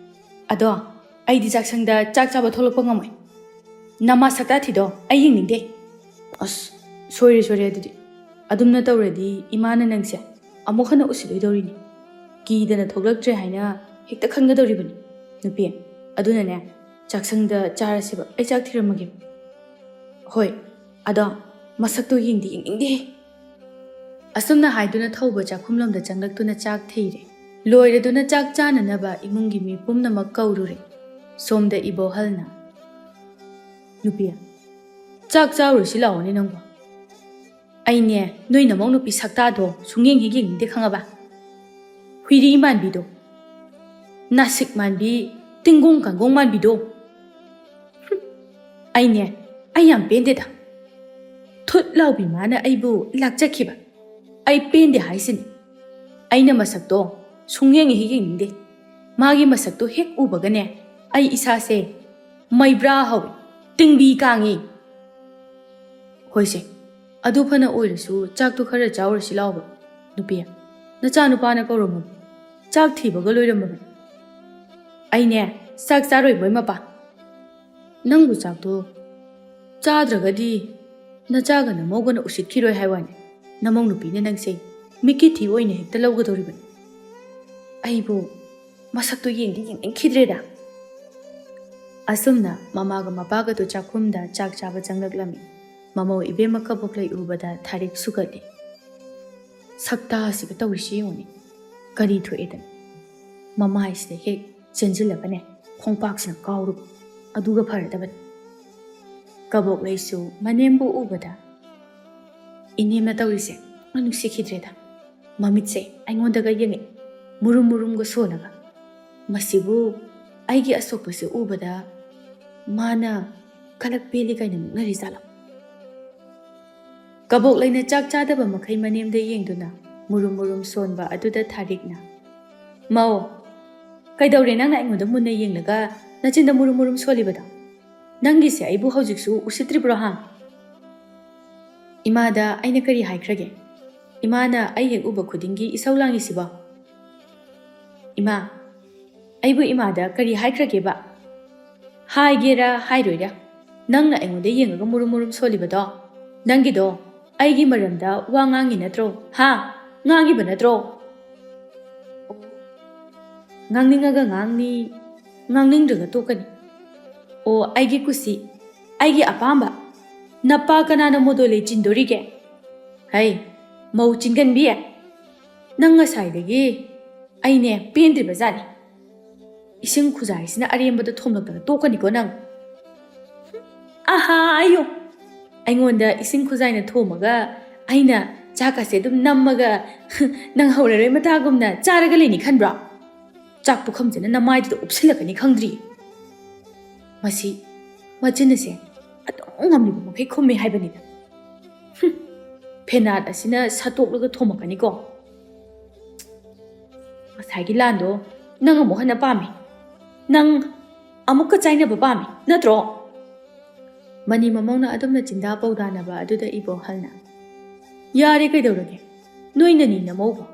ꯑꯗꯣ ꯑꯩꯗꯤ ꯆꯥꯛꯁꯪꯗ ꯆꯥꯛ ꯆꯥꯕ ꯊꯣꯛꯂꯛꯄ ꯉꯝꯃꯣꯏ ꯅꯃꯥ ꯁꯛꯇꯥ ꯊꯤꯗꯣ ꯑꯩ ꯌꯦꯡꯅꯤꯡꯗꯦ ꯑꯁ ꯁꯣꯏꯔꯦ ꯑꯗꯨꯗꯤ ꯑꯗꯨꯝꯅ ꯇꯧꯔꯗꯤ ꯏꯃꯥꯅ ꯅꯪꯁꯦ ꯑꯃꯨꯛ ꯍꯟꯅ ꯎꯁꯤꯜꯂꯣꯏꯗꯧꯔꯤꯅꯤ ꯀꯤꯗꯅ ꯊꯣꯛꯂꯛꯇ꯭ꯔꯦ ꯍꯥꯏꯅ ꯍꯦꯛꯇ ꯈꯟꯒꯗꯧꯔꯤꯕꯅꯤ ꯅꯨꯄꯤ ꯑꯗꯨꯅꯅꯦ ꯆꯥꯛꯁꯪꯗ ꯆꯥꯔꯁꯦꯕ ꯑꯩ ꯆꯥꯛ ꯊꯤꯔꯝꯃꯒꯦ ꯍꯣꯏ ꯑꯗꯣ ꯃꯁꯛꯇꯣ ꯌꯦꯡꯅꯤꯡꯗꯦ ꯑꯁꯨꯝꯅ ꯍꯥꯏꯗꯨꯅ ꯊꯧꯕ ꯆꯥꯛꯈꯨꯝꯂꯣꯝꯗ ꯆꯪꯂꯛꯇꯨꯅ ꯆꯥꯛ ꯊꯤꯔꯦ ꯂꯣꯏꯔꯗꯨꯅ ꯆꯥꯛ ꯆꯥꯅꯅꯕ ꯏꯃꯨꯡꯒꯤ ꯃꯤ ꯄꯨꯝꯅꯃꯛ ꯀꯧꯔꯨꯔꯦ ꯁꯣꯝꯗ ꯏꯕꯣꯍꯜꯅ ꯅꯨꯄꯤ ꯆꯥꯛ ꯆꯥꯔꯨꯔꯁꯤ ꯂꯥꯛꯑꯣꯅꯦ ꯅꯪꯕꯨ ꯑꯩꯅꯦ ꯅꯣꯏ ꯅꯃꯧ ꯅꯨꯄꯤ ꯁꯛꯇꯥꯗꯣ ꯁꯨꯡꯌꯦꯡ ꯍꯦꯛ ꯌꯦꯡꯅꯤꯡꯗꯦ ꯈꯪꯉꯕ ꯍꯨꯏꯔꯤ ꯃꯥꯟꯕꯤꯗꯣ ꯅꯥꯁꯤꯛ ꯃꯥꯟꯕꯤ ꯇꯤꯡꯒꯣꯡ ꯀꯥꯡꯒꯣꯡ ꯃꯥꯟꯕꯤꯗꯣ ꯑꯩꯅꯦ ꯑꯩ ꯌꯥꯝ ꯄꯦꯟꯗꯦꯗ ꯊꯨꯠ ꯂꯥꯎꯕꯤ ꯃꯥꯅ ꯑꯩꯕꯨ ꯂꯥꯛꯆꯈꯤꯕ ꯑꯩ ꯄꯦꯟꯗꯦ ꯍꯥꯏꯁꯤꯅꯤ ꯑꯩꯅ ꯃꯁꯛꯇꯣ ꯁꯨꯡꯌꯦꯡ ꯍꯦꯛ ꯌꯦꯡꯅꯤꯡꯗꯦ ꯃꯥꯒꯤ ꯃꯁꯛꯇꯣ ꯍꯦꯛ ꯎꯕꯒꯅꯦ ꯑꯩ ꯏꯁꯥꯁꯦ ꯃꯩꯕ꯭ꯔꯥ ꯍꯧꯏ ꯇꯤꯡꯕꯤ ꯀꯥꯡꯉꯤ ꯍꯣꯏꯁꯦ ꯑꯗꯨ ꯐꯅ ꯑꯣꯏꯔꯁꯨ ꯆꯥꯛꯇꯣ ꯈꯔ ꯆꯥꯎꯔꯁꯤ ꯂꯥꯎꯕ ꯅꯨꯄꯤ ꯅꯆꯥ ꯅꯨꯄꯥꯅ ꯀꯧꯔꯝꯃꯕ ꯆꯥꯛ ꯊꯤꯕꯒ ꯂꯣꯏꯔꯝꯃꯕꯅꯤ ꯑꯩꯅꯦ ꯆꯥꯛ ꯆꯥꯔꯣꯏ ꯃꯄꯥ ꯅꯪꯕꯨ ꯆꯥꯛꯇꯣ ꯆꯥꯗ꯭ꯔꯒꯗꯤ ꯅꯆꯥꯒ ꯅꯃꯧꯒꯅ ꯎꯁꯤꯠꯈꯤꯔꯣꯏ ꯍꯥꯏ ꯋꯥꯅꯤ ꯅꯃꯧ ꯅꯨꯄꯤꯅ ꯅꯪꯁꯦ ꯃꯤꯠꯀꯤ ꯑꯣꯏꯅ ꯍꯦꯛꯇ ꯂꯧꯒꯗꯧꯔꯤꯕꯅꯤ ꯑꯩꯕꯨ ꯃꯁꯛꯇꯣ ꯌꯦꯡꯅꯤꯡꯈꯤꯗ꯭ꯔꯦꯗ ꯑꯁꯨꯝꯅ ꯃꯃꯥꯒ ꯃꯄꯥꯒꯗꯣ ꯆꯥꯛꯈꯨꯝꯗ ꯆꯥꯛ ꯆꯥꯕ ꯆꯪꯂꯛꯂꯝꯃꯤ ꯃꯃꯧ ꯏꯕꯦꯝꯃ ꯀꯕꯣꯛꯂꯩ ꯎꯕꯗ ꯊꯥꯔꯤꯛ ꯁꯨꯒꯠꯂꯤ ꯁꯛꯇꯥꯁꯤꯒ ꯇꯧꯔꯤꯁꯤ ꯌꯦꯡꯉꯨꯅꯤ ꯀꯔꯤ ꯊꯣꯛꯑꯦꯗꯅ ꯃꯃꯥꯏꯁꯤꯗ ꯍꯦꯛ ꯆꯦꯟꯁꯤꯜꯂꯒꯅꯦ ꯈꯣꯡꯄꯥꯛꯁꯤꯅ ꯀꯥꯎꯔꯨꯕ ꯑꯗꯨꯒ ꯐꯔꯗꯕꯅꯤ ꯀꯕꯣꯛꯂꯩꯁꯨ ꯃꯅꯦꯝꯕꯨ ꯎꯕꯗ ꯏꯅꯦꯝꯅ ꯇꯧꯔꯤꯁꯦ ꯅꯨꯡꯁꯤꯈꯤꯗ꯭ꯔꯦꯗ ꯃꯃꯤꯠꯁꯦ ꯑꯩꯉꯣꯟꯗꯒ ꯌꯦꯡꯉꯤ ꯃꯨꯔꯨꯝ ꯁꯣꯜꯂꯒ ꯃꯁꯤꯕꯨ ꯑꯩꯒꯤ ꯑꯁꯣꯛꯄꯁꯦ ꯎꯕꯗ ꯃꯥꯅ ꯀꯂꯛ ꯄꯦꯜꯂꯤ ꯀꯥꯏꯅ ꯃꯨꯛꯅꯔꯤ ꯖꯥꯠꯂꯣ ꯀꯕꯣꯛꯂꯩꯅ ꯆꯥꯛ ꯆꯥꯗꯕ ꯃꯈꯩ ꯃꯅꯦꯝꯗ ꯌꯦꯡꯗꯨꯅ ꯃꯨꯔꯨꯝ ꯁꯣꯟꯕ ꯑꯗꯨꯗ ꯊꯥꯔꯤꯛꯅ ꯃꯧ ꯀꯩꯗꯧꯔꯦ ꯅꯪꯅ ꯑꯩꯉꯣꯟꯗ ꯃꯨꯟꯅ ꯌꯦꯡꯂꯒ ꯅꯆꯤꯟꯗ ꯃꯨꯔꯨꯝ ꯁꯣꯜꯂꯤꯕꯗꯣ ꯅꯪꯒꯤꯁꯦ ꯑꯩꯕꯨ ꯍꯧꯖꯤꯛꯁꯨ ꯎꯁꯤꯠꯇ꯭ꯔꯤꯕ꯭ꯔꯣ ꯍꯥ ꯏꯃꯥꯗ ꯑꯩꯅ ꯀꯔꯤ ꯍꯥꯏꯈ꯭ꯔꯒꯦ ꯏꯃꯥꯅ ꯑꯩ ꯍꯦꯛ ꯎꯕ ꯈꯨꯗꯤꯡꯒꯤ ꯏꯁꯧ ꯂꯥꯡꯉꯤꯁꯤꯕꯣ ꯏꯃꯥ ꯑꯩꯕꯨ ꯏꯃꯥꯗ ꯀꯔꯤ ꯍꯥꯏꯈ꯭ꯔꯒꯦꯕ ꯍꯥꯏꯒꯦꯔꯥ ꯍꯥꯏꯔꯣꯏꯔꯥ ꯅꯪꯅ ꯑꯩꯉꯣꯟꯗ ꯌꯦꯡꯉꯒ ꯃꯨꯔꯨꯝ ꯁꯣꯜꯂꯤꯕꯗꯣ ꯅꯪꯒꯤꯗꯣ ꯑꯩꯒꯤ ꯃꯔꯝꯗ ꯋꯥ ꯉꯥꯡꯉꯤ ꯅꯠꯇ꯭ꯔꯣ ꯍꯥ ꯉꯥꯡꯉꯤꯕ ꯅꯠꯇ꯭ꯔꯣ ꯉꯥꯡꯅꯤꯡꯉꯒ ꯉꯥꯡꯅꯤ ꯉꯥꯡꯅꯤꯡꯗ꯭ꯔꯒ ꯇꯣꯛꯀꯅꯤ ꯑꯣ ꯑꯩꯒꯤ ꯀꯨꯁꯤ ꯑꯩꯒꯤ ꯑꯄꯥꯝꯕ ꯅꯄꯥ ꯀꯅꯥꯅ ꯃꯣꯗꯣꯂꯩ ꯆꯤꯟꯗꯣꯔꯤꯒꯦ ꯍꯩ ꯃꯧ ꯆꯤꯟꯒꯟꯕꯤ ꯅꯪ ꯉꯁꯥꯏꯗꯒꯤ ꯑꯩꯅꯦ ꯄꯦꯟꯗ꯭ꯔꯤꯕ ꯖꯥꯠꯅꯤ ꯏꯁꯤꯡ ꯈꯨꯖꯥꯏꯁꯤꯅ ꯑꯔꯦꯝꯕꯗ ꯊꯣꯝꯂꯛꯇꯅ ꯇꯣꯛꯀꯅꯤꯀꯣ ꯅꯪ ꯑꯍꯥ ꯑꯌꯣ ꯑꯩꯉꯣꯟꯗ ꯏꯁꯤꯡ ꯈꯨꯖꯥꯏꯅ ꯊꯣꯝꯃꯒ ꯑꯩꯅ ꯆꯥꯛꯀꯁꯦ ꯑꯗꯨꯝ ꯅꯝꯃꯒ ꯅꯪ ꯍꯧꯔꯔꯣꯏ ꯃꯇꯥꯒꯨꯝꯅ ꯆꯥꯔꯒ ꯂꯩꯅꯤ ꯈꯟꯕ꯭ꯔꯣ ꯆꯥꯛ ꯄꯨꯈꯝꯁꯤꯅ ꯅꯃꯥꯏꯗꯨꯗ ꯎꯞꯁꯤꯜꯂꯛꯀꯅꯤ ꯈꯪꯗ꯭ꯔꯤ ꯃꯁꯤ ꯃꯆꯤꯟ ꯑꯁꯦ ꯑꯗꯨꯝ ꯉꯝꯂꯤꯕ ꯃꯈꯩ ꯈꯨꯝꯃꯦ ꯍꯥꯏꯕꯅꯤꯗ ꯐꯦꯅꯥꯠ ꯑꯁꯤꯅ ꯁꯠꯇꯣꯛꯂꯒ ꯊꯣꯝꯃꯛꯀꯅꯤꯀꯣ ꯉꯁꯥꯏꯒꯤ ꯂꯥꯟꯗꯣ ꯅꯪ ꯑꯃꯨꯛ ꯍꯟꯅ ꯄꯥꯝꯃꯤ ꯅꯪ ꯑꯃꯨꯛꯀ ꯆꯥꯏꯅꯕ ꯄꯥꯝꯃꯤ ꯅꯠꯇ꯭ꯔꯣ Mani mamona adumna chinda pawdanaba aduda ibo halna. Yari kaidawrage. Noinani namawbo.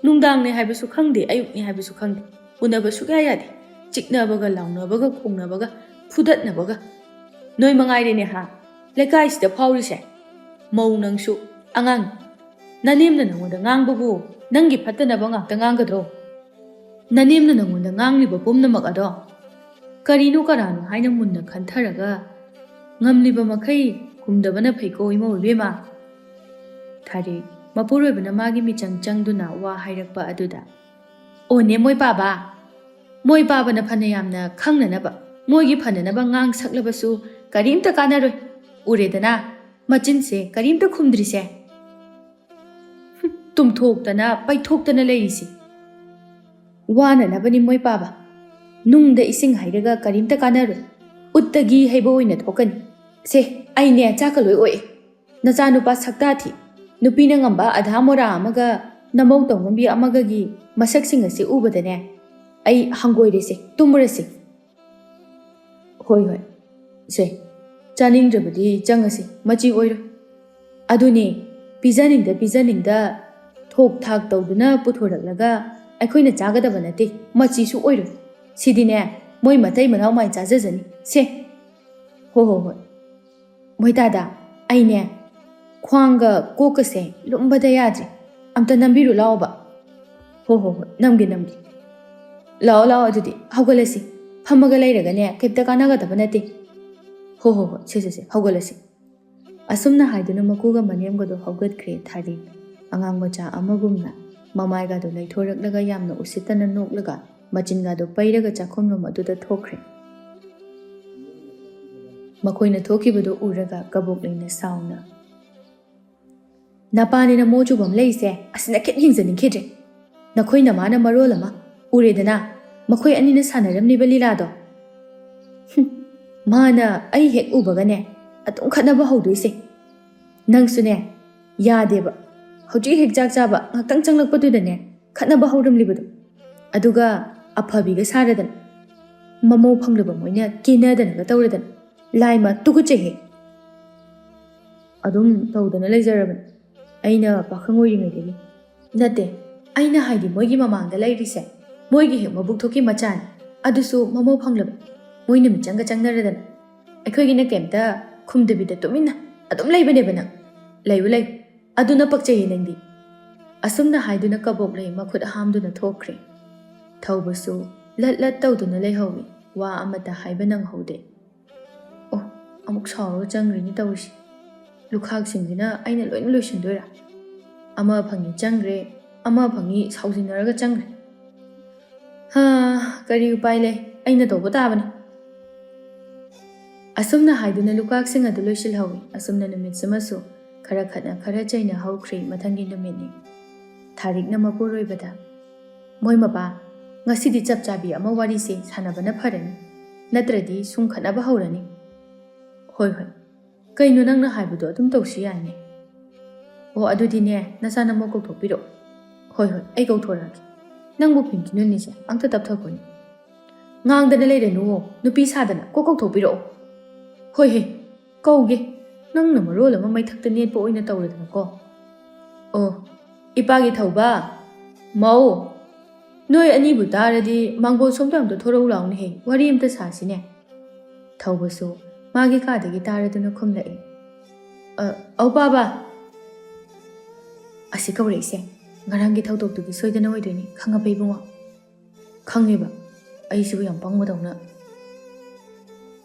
Nungdangne haibasu khangde ayukni haibasu khangde. Unaba sukya yade. Chiknabaga laungnabaga khongnabaga phudatnabaga. Noi mangairene ha. Lekaisida phaurise. Mau nangsu angang. Nanemna nangoda ngangbabu nangi phatanaba ngakta nganggadro. Nanemna nangoda ngangliba pumnamak ado. Karino karano haina munna khantharaga ngamliba makai kumdabana phaiko imo bema. Thari mapurobana magi michang changduna wa hairakpa aduda. O ne moi baba. Moi baba na phanayamna khangnanaba. Moigi phananaba ngang saklabasu karimta kanaroi. Uredana machinse karimta khumdrise. Tumthoktana paithoktana leirisi. Wana nabani moi baba. Nungda ising hairaga karimta kanaroi. Uttagi haiba oina thokani. Se aine chakaloi oe. Nachanupa saktathi. Nupina ngamba adhamora amaga namau tongmbi amagagi masaksing asi ubadane. Ai hangoirese tumurase. Hoi hoi. Se chaningdrabadi changase machi oiro. Aduni pijaningda thok thak tawduna puthoraklaga aikhoina chagadaba nate machi su oiro. Sidine moi matai manau mai chajajani. Se ho ho ho. Moi dada aine khwanga kokase lumbada yadri amta nambiru laoba. Ho ho ho namgi lao adudi haugalasi phamaga leiragane kepta kanagadaba nate. Ho ho ho se haugalasi. Asumna haiduna makuga maniamgado haugatkre thari angang macha amagumna mamaigado leithoraklaga yamna usitana noklaga macingado pairaga chakhomnom aduda thokre. Makoina thokibado uraga kabok leina sauna. Napanina mojubam leise asina ket hingzani khidre. Nakoina mana marolama uredana makoi anina sanaramni balilado. Mana ai hek ubagane atung khanaba haudoise. Nangsune yadeba. Hauji hek jak jaba ngaktang changlakpadudane khanaba hauramlibado. Aduga aphabiga saradan. Mamo phanglaba moina kinadanaga tawradan. Laima tuguchehe. Adum tawdana leizaraban. Aina pakhangoyingedegi. Nate aina haidi moigi mamangda leirise. Moigi hek mabuk thoki machan. Adusu mamo phanglaba. Moina michanga changnaradan. Aikhoigina kemta khumdabida tumina adum leibanebana. Leibu lei. Aduna pakchehe nangdi. Asumna haiduna kabok lei makhut hamduna thokre. Thaubasu lat tawduna leihawi. Wa amata haibanang haude. Oh, amuk sauro changrini tawisi. Lukhak singjina aina loina loisindora. Ama phangi changre, ama phangi saujinaraga changre. Ha, kari upai le, aina tawba tabani. Asumna haiduna lukhak singa du loisilhawi. Asumna numit samasu khara khatna khara chaina haukri mathangi numitni. Tharikna mapuroibada. Moi mapa ngasidi chapchabi ama wari se sanabana pharani. Natradi sum khatnaba haurani. Hoi hoi. Kaino nangna haibudo adum tawsi yaine. O adudine nasana mo kauthopiro. Hoi hoi ai kauthoraki. Nangbu pinkinu nise angta tapthakoni. Ngangdana leirenu nupi sadana ko kauthopiro. Hoi he kauge nangna marol ama maithakta netpa oina tawradana ko. O ipagi thauba mau noi anibu taradi mangbo somtamda thorau launi he wari amta sasine. Thaubasu magi kadagi taraduna khumlai. Au baba. Asi kawreise. Ngarangi thaudoktugi soidana oidoni khangaba ibungo. Khangeba. Aisibu yam pangmadawna.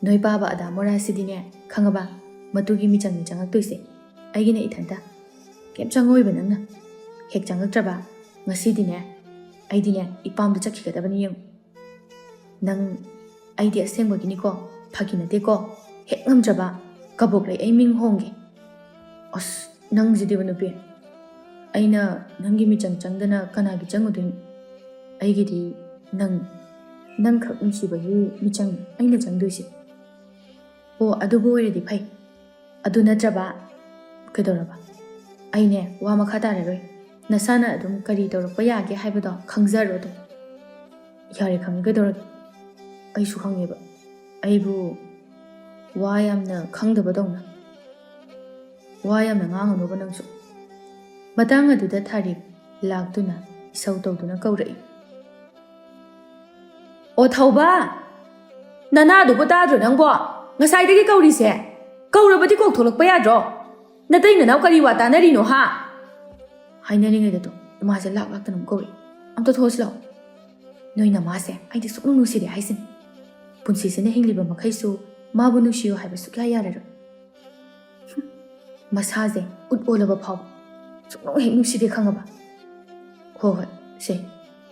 Noi baba ada mora sidine khangaba matugi michangni changaktoise. Aigina ithanta. Kem changoiba nangna. Hek changaktraba ngasidine aidine ipamda chakhigadabani yeng. Nang aidi asengwagini ko phagina ko. Hek ngamjaba kabok lai ai ming hongge. Os nang jidiba nupi. Aina nangi michang changdana kanagi changudun. Aigidi nang khak nusibagi michang aina changduisi. O adubu oiredi phai. Adu natraba kedoraba. Aine wa makha tararoi. Nasana adum kari tawrakpa yage haibado khangzaro do. Yare khanggadoragi. Aisu khangeba. Aibu ꯋꯥ ꯌꯥꯝꯅ ꯈꯪꯗꯕꯗꯧꯅ ꯋꯥ ꯌꯥꯝꯅ ꯉꯥꯡꯉꯅꯨꯕ ꯅꯪꯁꯨ ꯃꯇꯥꯡ ꯑꯗꯨꯗ ꯊꯥꯔꯤꯛ ꯂꯥꯛꯇꯨꯅ ꯏꯁꯧ ꯇꯧꯗꯨꯅ ꯀꯧꯔꯛꯏ ꯑꯣ ꯊꯧꯕ ꯅꯅꯥꯗꯨꯕꯨ ꯇꯥꯗ꯭ꯔꯣ ꯅꯪꯕꯣ ꯉꯁꯥꯏꯗꯒꯤ ꯀꯧꯔꯤꯁꯦ ꯀꯧꯔꯕꯗꯤ ꯀꯣꯛ ꯊꯣꯛꯂꯛꯄ ꯌꯥꯗ꯭ꯔꯣ ꯅꯇꯩ ꯅꯅꯥꯎ ꯀꯔꯤ ꯋꯥ ꯇꯥꯅꯔꯤꯅꯣ ꯍꯥ ꯍꯥꯏꯅꯔꯤꯉꯩꯗꯗꯣ ꯏꯃꯥꯁꯦ ꯂꯥꯛꯇꯅ ꯑꯃꯨꯛ ꯀꯧꯔꯛꯏ ꯑꯝꯇ ꯊꯣꯛꯑꯁꯤ ꯂꯥꯛꯑꯣ ꯅꯣꯏ ꯅꯃꯥꯁꯦ ꯑꯩꯗꯤ ꯁꯨꯛꯅꯨꯡ ꯅꯨꯡꯁꯤꯗꯦ ꯍꯥꯏꯁꯤꯅꯤ ꯄꯨꯟꯁꯤꯁꯤꯅ ꯍꯤꯡꯂꯤꯕ ꯃꯈꯩꯁꯨ ꯃꯥꯕꯨ ꯅꯨꯡꯁꯤꯌꯨ ꯍꯥꯏꯕ ꯁꯨꯛꯌꯥ ꯌꯥꯔꯔꯣꯏ ꯃꯁꯥꯁꯦ ꯎꯠ ꯑꯣꯜꯂꯕ ꯐꯥꯎꯕ ꯁꯨꯛꯅꯨꯡ ꯍꯦꯛ ꯅꯨꯡꯁꯤꯗꯦ ꯈꯪꯉꯕ ꯍꯣꯏ ꯍꯣꯏ ꯁꯦ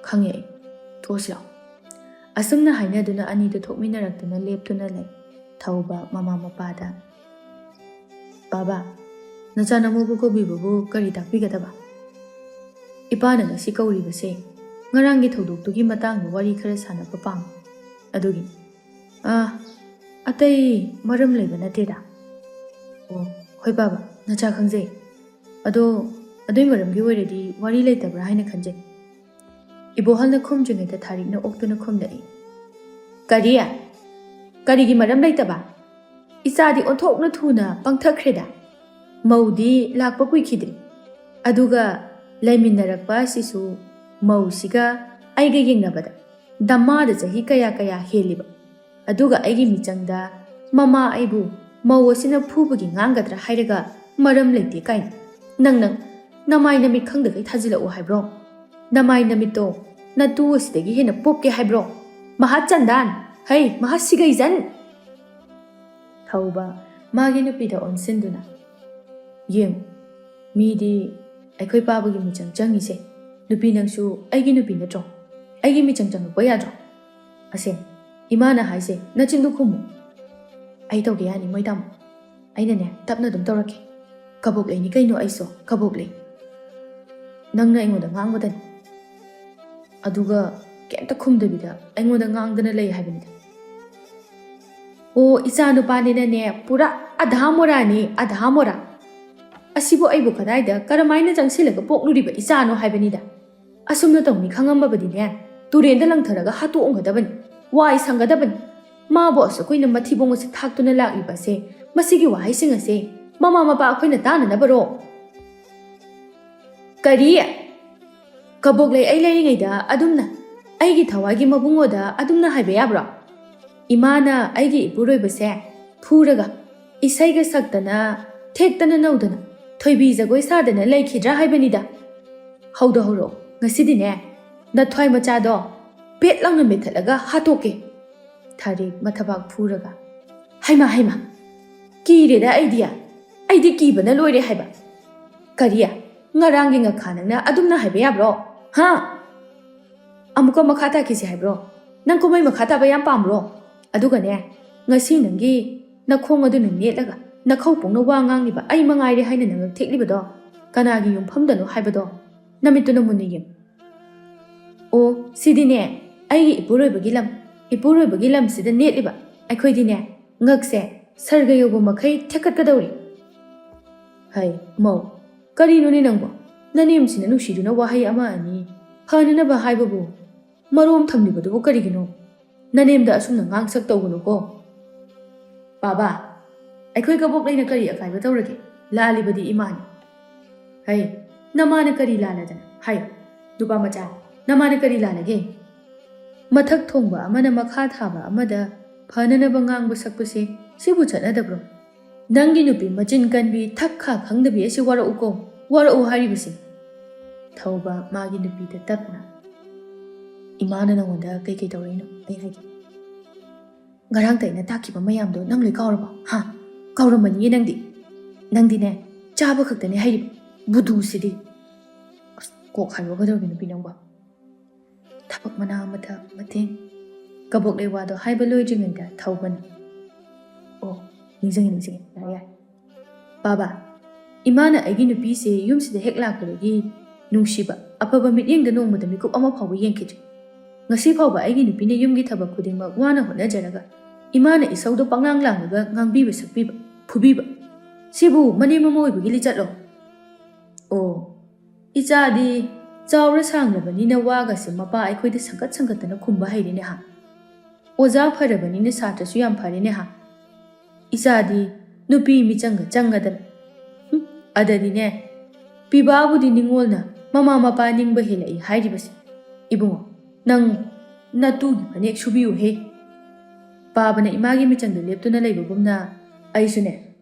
ꯈꯪꯉꯦ ꯑꯩ ꯊꯣꯛꯑꯁꯤ ꯂꯥꯛꯑꯣ ꯑꯁꯨꯝꯅ ꯍꯥꯏꯅꯗꯨꯅ ꯑꯅꯤꯗꯨ ꯊꯣꯛꯃꯤꯟꯅꯔꯛꯇꯨꯅ ꯂꯦꯞꯇꯨꯅ ꯂꯩ ꯊꯧꯕ ꯃꯃꯥ ꯃꯄꯥꯗ ꯕꯥꯕꯥ ꯅꯆꯥ ꯅꯃꯧꯕꯨ ꯀꯧꯕꯤꯕꯕꯨ ꯀꯔꯤ ꯇꯥꯛꯄꯤꯒꯗꯕ ꯏꯄꯥꯅ ꯉꯁꯤ ꯀꯧꯔꯤꯕꯁꯦ ꯉꯔꯥꯡꯒꯤ ꯊꯧꯗꯣꯛꯇꯨꯒꯤ ꯃꯇꯥꯡꯗ ꯋꯥꯔꯤ ꯈꯔ ꯁꯥꯟꯅꯕ ꯄꯥꯝꯃꯤ ꯑꯗꯨꯒꯤꯅꯤ ꯑꯇꯩ ꯃꯔꯝ ꯂꯩꯕ ꯅꯠꯇꯦꯗ ꯑꯣ ꯍꯣꯏ ꯕꯥꯕꯥ ꯅꯆꯥ ꯈꯪꯖꯩ ꯑꯗꯣ ꯑꯗꯨꯏ ꯃꯔꯝꯒꯤ ꯑꯣꯏꯔꯗꯤ ꯋꯥꯔꯤ ꯂꯩꯇꯕ꯭ꯔꯥ ꯍꯥꯏꯅ ꯈꯟꯖꯩ ꯏꯕꯣꯍꯜꯅ ꯈꯨꯝꯗ꯭ꯔꯤꯉꯩꯗ ꯊꯥꯔꯤꯛꯅ ꯑꯣꯛꯇꯨꯅ ꯈꯨꯝꯂꯛꯏ ꯀꯔꯤꯒꯤ ꯃꯔꯝ ꯂꯩꯇꯕ ꯏꯆꯥꯗꯤ ꯑꯣꯟꯊꯣꯛꯅ ꯊꯨꯅ ꯄꯪꯊꯈ꯭ꯔꯦꯗ ꯃꯧꯗꯤ ꯂꯥꯛꯄ ꯀꯨꯏꯈꯤꯗ꯭ꯔꯤ ꯑꯗꯨꯒ ꯂꯩꯃꯤꯟꯅꯔꯛꯄ ꯑꯁꯤꯁꯨ ꯃꯧꯁꯤꯒ ꯑꯩꯒ ꯌꯦꯡꯅꯕꯗ ꯗꯃꯥꯗ ꯆꯍꯤ ꯀꯌꯥ ꯍꯦꯜꯂꯤꯕ ꯑꯗꯨꯒ ꯑꯩꯒꯤ ꯃꯤꯆꯪꯗ ꯃꯃꯥ ꯑꯩꯕꯨ ꯃꯧ ꯑꯁꯤꯅ ꯐꯨꯕꯒꯤ ꯉꯥꯡꯒꯗ꯭ꯔꯥ ꯍꯥꯏꯔꯒ ꯃꯔꯝ ꯂꯩꯇꯦ ꯀꯥꯏꯅ ꯅꯪ ꯅꯃꯥꯏ ꯅꯃꯤꯠ ꯈꯪꯗꯒꯩ ꯊꯥꯖꯤꯜꯂꯛꯎ ꯍꯥꯏꯕ꯭ꯔோ ꯅꯃꯥꯏ ꯅꯃꯤꯠꯇꯣ ꯅꯇꯨ ꯑꯁꯤꯗꯒꯤ ꯍꯦꯟꯅ ꯄꯣꯛꯀꯦ ꯍꯥꯏꯕ꯭ꯔꯣ ꯃꯍꯥ ꯆꯟꯗꯥꯟ ꯍꯩ ꯃꯍꯥ ꯁꯤꯒꯩꯖꯟ ꯊꯧꯕ ꯃꯥꯒꯤ ꯅꯨꯄꯤꯗ ꯑꯣꯟꯁꯤꯟꯗꯨꯅ ꯌꯦꯡꯉꯨ ꯃꯤꯗꯤ ꯑꯩꯈꯣꯏ ꯄꯥꯕꯒꯤ ꯃꯤꯆꯪ ꯆꯪꯉꯤꯁꯦ ꯅꯨꯄꯤ ꯅꯪꯁꯨ ꯑꯩꯒꯤ ꯅꯨꯄꯤ ꯅꯠꯇ꯭ꯔꯣ ꯑꯩꯒꯤ ꯃꯤꯆꯪ ꯆꯪꯉꯛꯄ ꯌꯥꯗ꯭ꯔꯣ ꯑꯁꯦꯡ ꯏꯃꯥꯅ ꯍꯥꯏꯁꯦ ꯅꯆꯤꯟꯗꯨ ꯈꯨꯝꯃꯨ ꯑꯩ ꯇꯧꯒꯦ ꯌꯥꯅꯤ ꯃꯣꯏ ꯇꯥꯃꯣ ꯑꯩꯅꯅꯦ ꯇꯞꯅ ꯑꯗꯨꯝ ꯇꯧꯔꯛꯀꯦ ꯀꯕꯣꯛꯂꯩꯅꯤ ꯀꯩꯅꯣ ꯑꯩꯁꯨ ꯀꯕꯣꯛꯂꯩ ꯅꯪꯅ ꯑꯩꯉꯣꯟꯗ ꯉꯥꯡꯕꯗꯅꯤ ꯑꯗꯨꯒ ꯀꯩꯝꯇ ꯈꯨꯝꯗꯕꯤꯗ ꯑꯩꯉꯣꯟꯗ ꯉꯥꯡꯗꯅ ꯂꯩ ꯍꯥꯏꯕꯅꯤꯗ ꯑꯣ ꯏꯆꯥ ꯅꯨꯄꯥꯅꯤꯅꯅꯦ ꯄꯨꯔꯥ ꯑꯙꯥ ꯃꯣꯔꯥꯅꯤ ꯑꯙꯥ ꯃꯣꯔꯥ ꯑꯁꯤꯕꯨ ꯑꯩꯕꯨ ꯀꯗꯥꯏꯗ ꯀꯔꯝꯍꯥꯏꯅ ꯆꯪꯁꯤꯜꯂꯒ ꯄꯣꯛꯂꯨꯔꯤꯕ ꯏꯆꯥꯅꯣ ꯍꯥꯏꯕꯅꯤꯗ ꯑꯁꯨꯝꯅ ꯇꯧꯅꯤ ꯈꯪꯉꯝꯃꯕꯗꯤꯅꯦ ꯇꯨꯔꯦꯟꯗ ꯂꯪꯊꯔꯒ ꯍꯥꯠꯇꯣꯛꯑꯝꯒꯗꯕꯅꯤ ꯋꯥꯏ ꯁꯪꯒꯗꯕꯅꯤ ꯃꯥꯕꯨ ꯑꯁꯨꯛ ꯀꯨꯏꯅ ꯃꯊꯤꯕꯣꯡ ꯑꯁꯤ ꯊꯥꯛꯇꯨꯅ ꯂꯥꯛꯂꯤꯕ ꯑꯁꯦ ꯃꯁꯤꯒꯤ ꯋꯥꯍꯩꯁꯤꯡ ꯑꯁꯦ ꯃꯃꯥ ꯃꯄꯥ ꯑꯩꯈꯣꯏꯅ ꯇꯥꯅꯅꯕꯔꯣ ꯀꯔꯤ ꯀꯕꯣꯛꯂꯩ ꯑꯩ ꯂꯩꯔꯤꯉꯩꯗ ꯑꯗꯨꯝꯅ ꯑꯩꯒꯤ ꯊꯋꯥꯏꯒꯤ ꯃꯕꯨꯡꯉꯣꯗ ꯑꯗꯨꯝꯅ ꯍꯥꯏꯕ ꯌꯥꯕ꯭ꯔꯣ ꯏꯃꯥꯅ ꯑꯩꯒꯤ ꯏꯄꯨꯔꯣꯏꯕꯁꯦ ꯐꯨꯔꯒ ꯏꯁꯩꯒ ꯁꯛꯇꯅ ꯊꯦꯛꯇꯅ ꯅꯧꯗꯅ ꯊꯣꯏꯕꯤ ꯖꯒꯣꯏ ꯁꯥꯗꯅ ꯂꯩꯈꯤꯗ꯭ꯔꯥ ꯍꯥꯏꯕꯅꯤꯗ ꯍꯧꯔꯛꯑꯣ ꯉꯁꯤꯗꯤꯅꯦ ꯅꯊ꯭ꯋꯥꯏ ꯃꯆꯥꯗꯣ ꯄꯦꯠ ꯂꯥꯎꯅ ꯃꯦꯠꯊꯠꯂꯒ ꯍꯥꯠꯇꯣꯛꯀꯦ ꯊꯥꯔꯤꯛ ꯃꯊꯕꯥꯛ ꯐꯨꯔꯒ ꯍꯩꯃꯥ ꯀꯤꯔꯦꯗ ꯑꯩꯗꯤ ꯀꯤꯕꯅ ꯂꯣꯏꯔꯦ ꯍꯥꯏꯕ ꯀꯔꯤ ꯉꯔꯥꯡꯒꯤ ꯉꯈꯥ ꯅꯪꯅ ꯑꯗꯨꯝꯅ ꯍꯥꯏꯕ ꯌꯥꯕ꯭ꯔꯣ ꯍꯥ ꯑꯃꯨꯛꯀ ꯃꯈꯥ ꯇꯥꯈꯤꯁꯤ ꯍꯥꯏꯕ꯭ꯔꯣ ꯅꯪ ꯀꯨꯝꯍꯩ ꯃꯈꯥ ꯇꯥꯕ ꯌꯥꯝ ꯄꯥꯝꯕ꯭ꯔꯣ ꯑꯗꯨꯒꯅꯦ ꯉꯁꯤ ꯅꯪꯒꯤ ꯅꯈꯣꯡ ꯑꯗꯨꯅ ꯅꯦꯠꯂꯒ ꯅꯈꯧ ꯄꯣꯡꯅ ꯋꯥ ꯉꯥꯡꯂꯤꯕ ꯑꯩ ꯃꯉꯥꯏꯔꯦ ꯍꯥꯏꯅ ꯅꯪ ꯊꯦꯛꯂꯤꯕꯗꯣ ꯀꯅꯥꯒꯤ ꯌꯨꯝꯐꯝꯗꯅꯣ ꯍꯥꯏꯕꯗꯣ ꯅꯃꯤꯠꯇꯨꯅ ꯃꯨꯟꯅ ꯌꯦꯡꯉꯨ ꯑꯣ ꯁꯤꯗꯤꯅꯦ ꯑꯩꯒꯤ ꯏꯄꯨꯔꯣꯏꯕꯒꯤ ꯂꯝꯁꯤꯗ ꯅꯦꯠꯂꯤꯕ ꯑꯩꯈꯣꯏꯗꯤꯅꯦ ꯉꯛꯁꯦ ꯁꯔꯒ ꯌꯧꯕ ꯃꯈꯩ ꯊꯦꯛꯀꯠꯀꯗꯧꯔꯤ ꯍꯩ ꯃꯧ ꯀꯔꯤꯅꯣꯅꯦ ꯅꯪꯕꯣ ꯅꯅꯦꯝꯁꯤꯅ ꯅꯨꯡꯁꯤꯗꯨꯅ ꯋꯥꯍꯩ ꯑꯃ ꯑꯅꯤ ꯐꯅꯅꯕ ꯍꯥꯏꯕꯕꯨ ꯃꯔꯣꯝ ꯊꯝꯂꯤꯕꯗꯨꯕꯨ ꯀꯔꯤꯒꯤꯅꯣ ꯅꯅꯦꯝꯗ ꯑꯁꯨꯝꯅ ꯉꯥꯡꯁꯛ ꯇꯧꯒꯅꯨꯀꯣ ꯕꯥꯕꯥ ꯑꯩꯈꯣꯏ ꯀꯕꯣꯛꯂꯩꯅ ꯀꯔꯤ ꯑꯀꯥꯏꯕ ꯇꯧꯔꯒꯦ ꯂꯥꯜꯂꯤꯕꯗꯤ ꯏꯃꯥꯅꯤ ꯍꯩ ꯅꯃꯥꯅ ꯀꯔꯤ ꯂꯥꯜꯂꯗꯅ ꯍꯥꯏꯌꯨ ꯅꯨꯄꯥ ꯃꯆꯥ ꯅꯃꯥꯅ ꯀꯔꯤ ꯂꯥꯜꯂꯒꯦ ꯃꯊꯛ ꯊꯣꯡꯕ ꯑꯃꯅ ꯃꯈꯥ ꯊꯥꯕ ꯑꯃꯗ ꯐꯅꯅꯕ ꯉꯥꯡꯕ ꯁꯛꯄꯁꯦ ꯁꯤꯕꯨ ꯆꯠꯅꯗꯕ꯭ꯔꯣ ꯅꯪꯒꯤ ꯅꯨꯄꯤ ꯃꯆꯤꯟ ꯀꯟꯕꯤ ꯊꯛ ꯈꯥ ꯈꯪꯗꯕꯤ ꯑꯁꯤ ꯋꯥꯔꯛꯎ ꯍꯥꯏꯔꯤꯕꯁꯤ ꯊꯧꯕ ꯃꯥꯒꯤ ꯅꯨꯄꯤꯗ ꯇꯞꯅ ꯏꯃꯥꯅ ꯅꯉꯣꯟꯗ ꯀꯩ ꯇꯧꯔꯛꯏꯅꯣ ꯑꯩ ꯍꯥꯏꯒꯦ ꯉꯔꯥꯡꯇ ꯑꯩꯅ ꯇꯥꯛꯈꯤꯕ ꯃꯌꯥꯝꯗꯣ ꯅꯪ ꯂꯣꯏ ꯀꯥꯎꯔꯕꯣ ꯍꯥ ꯀꯥꯎꯔꯝꯃꯅꯤꯌꯦ ꯅꯪꯗꯤꯅꯦ ꯆꯥꯕ ꯈꯛꯇꯅꯦ ꯍꯩꯔꯤꯕ ꯕꯨꯙꯨꯁꯤꯗꯤ ꯑꯁ ꯀꯣꯛ ꯍꯥꯏꯕꯒꯗꯧꯔꯒꯦ ꯅꯨꯄꯤ ꯅꯪꯕ ꯊꯕꯛ ꯃꯅꯥ ꯑꯃꯗ ꯃꯇꯦꯡ ꯀꯕꯣꯛꯂꯩ ꯋꯥꯗꯣ ꯍꯥꯏꯕ ꯂꯣꯏꯗ꯭ꯔꯤꯉꯩꯗ ꯊꯧꯕꯅ ꯑꯣ ꯅꯤꯡꯁꯤꯡꯉꯦ ꯌꯥꯔꯦ ꯕꯥꯕꯥ ꯏꯃꯥꯅ ꯑꯩꯒꯤ ꯅꯨꯄꯤꯁꯦ ꯌꯨꯝꯁꯤꯗ ꯍꯦꯛ ꯂꯥꯛꯄꯗꯒꯤ ꯅꯨꯡꯁꯤꯕ ꯑꯐꯕ ꯃꯤꯠꯌꯦꯡꯗ ꯅꯣꯡꯃꯗ ꯃꯤꯀꯨꯞ ꯑꯃ ꯐꯥꯎꯕ ꯌꯦꯡꯈꯤꯗ꯭ꯔꯤ ꯉꯁꯤ ꯐꯥꯎꯕ ꯑꯩꯒꯤ ꯅꯨꯄꯤꯅ ꯌꯨꯝꯒꯤ ꯊꯕꯛ ꯈꯨꯗꯤꯡꯃꯛ ꯋꯥꯅ ꯍꯣꯠꯅꯖꯔꯒ ꯏꯃꯥꯅ ꯏꯁꯧꯗꯣ ꯄꯪꯂꯥꯡ ꯂꯥꯡꯂꯒ ꯉꯥꯡꯕꯤꯕ ꯁꯛꯄꯤꯕ ꯐꯨꯕꯤꯕ ꯁꯤꯕꯨ ꯃꯅꯦꯝ ꯑꯃ ꯑꯣꯏꯕꯒꯤ ꯂꯤꯆꯠꯂꯣ ꯑꯣ ꯏꯆꯥꯗꯤ ꯆꯥꯎꯔ ꯁꯥꯡꯂꯕꯅꯤꯅ ꯋꯥꯒꯁꯦ ꯃꯄꯥ ꯑꯩꯈꯣꯏꯗ ꯁꯪꯒꯠꯇꯅ ꯈꯨꯝꯕ ꯍꯩꯔꯦꯅꯦ ꯍꯥ ꯑꯣꯖꯥ ꯐꯔꯕꯅꯤꯅ ꯁꯥꯇ꯭ꯔꯁꯨ ꯌꯥꯝ ꯐꯔꯦꯅꯦ ꯍꯥ ꯏꯆꯥꯗꯤ ꯅꯨꯄꯤ ꯃꯤꯆꯪꯒ ꯆꯪꯉꯗꯅ ꯑꯗꯗꯤꯅꯦ ꯄꯤꯕꯥꯕꯨꯗꯤ ꯅꯤꯡꯉꯣꯜꯅ ꯃꯃꯥ ꯃꯄꯥ ꯅꯤꯡꯕ ꯍꯦꯜꯂꯛꯏ ꯍꯥꯏꯔꯤꯕꯁꯦ ꯏꯕꯨꯡꯉꯣ ꯅꯪ ꯅꯇꯨꯒꯤ ꯐꯅꯦꯛ ꯁꯨꯕꯤꯌꯨꯍꯦ ꯄꯥꯕꯅ ꯏꯃꯥꯒꯤ ꯃꯤꯆꯪꯗ ꯂꯦꯞꯇꯨꯅ ꯂꯩꯕꯒꯨꯝꯅ ꯑꯩꯁꯨꯅꯦ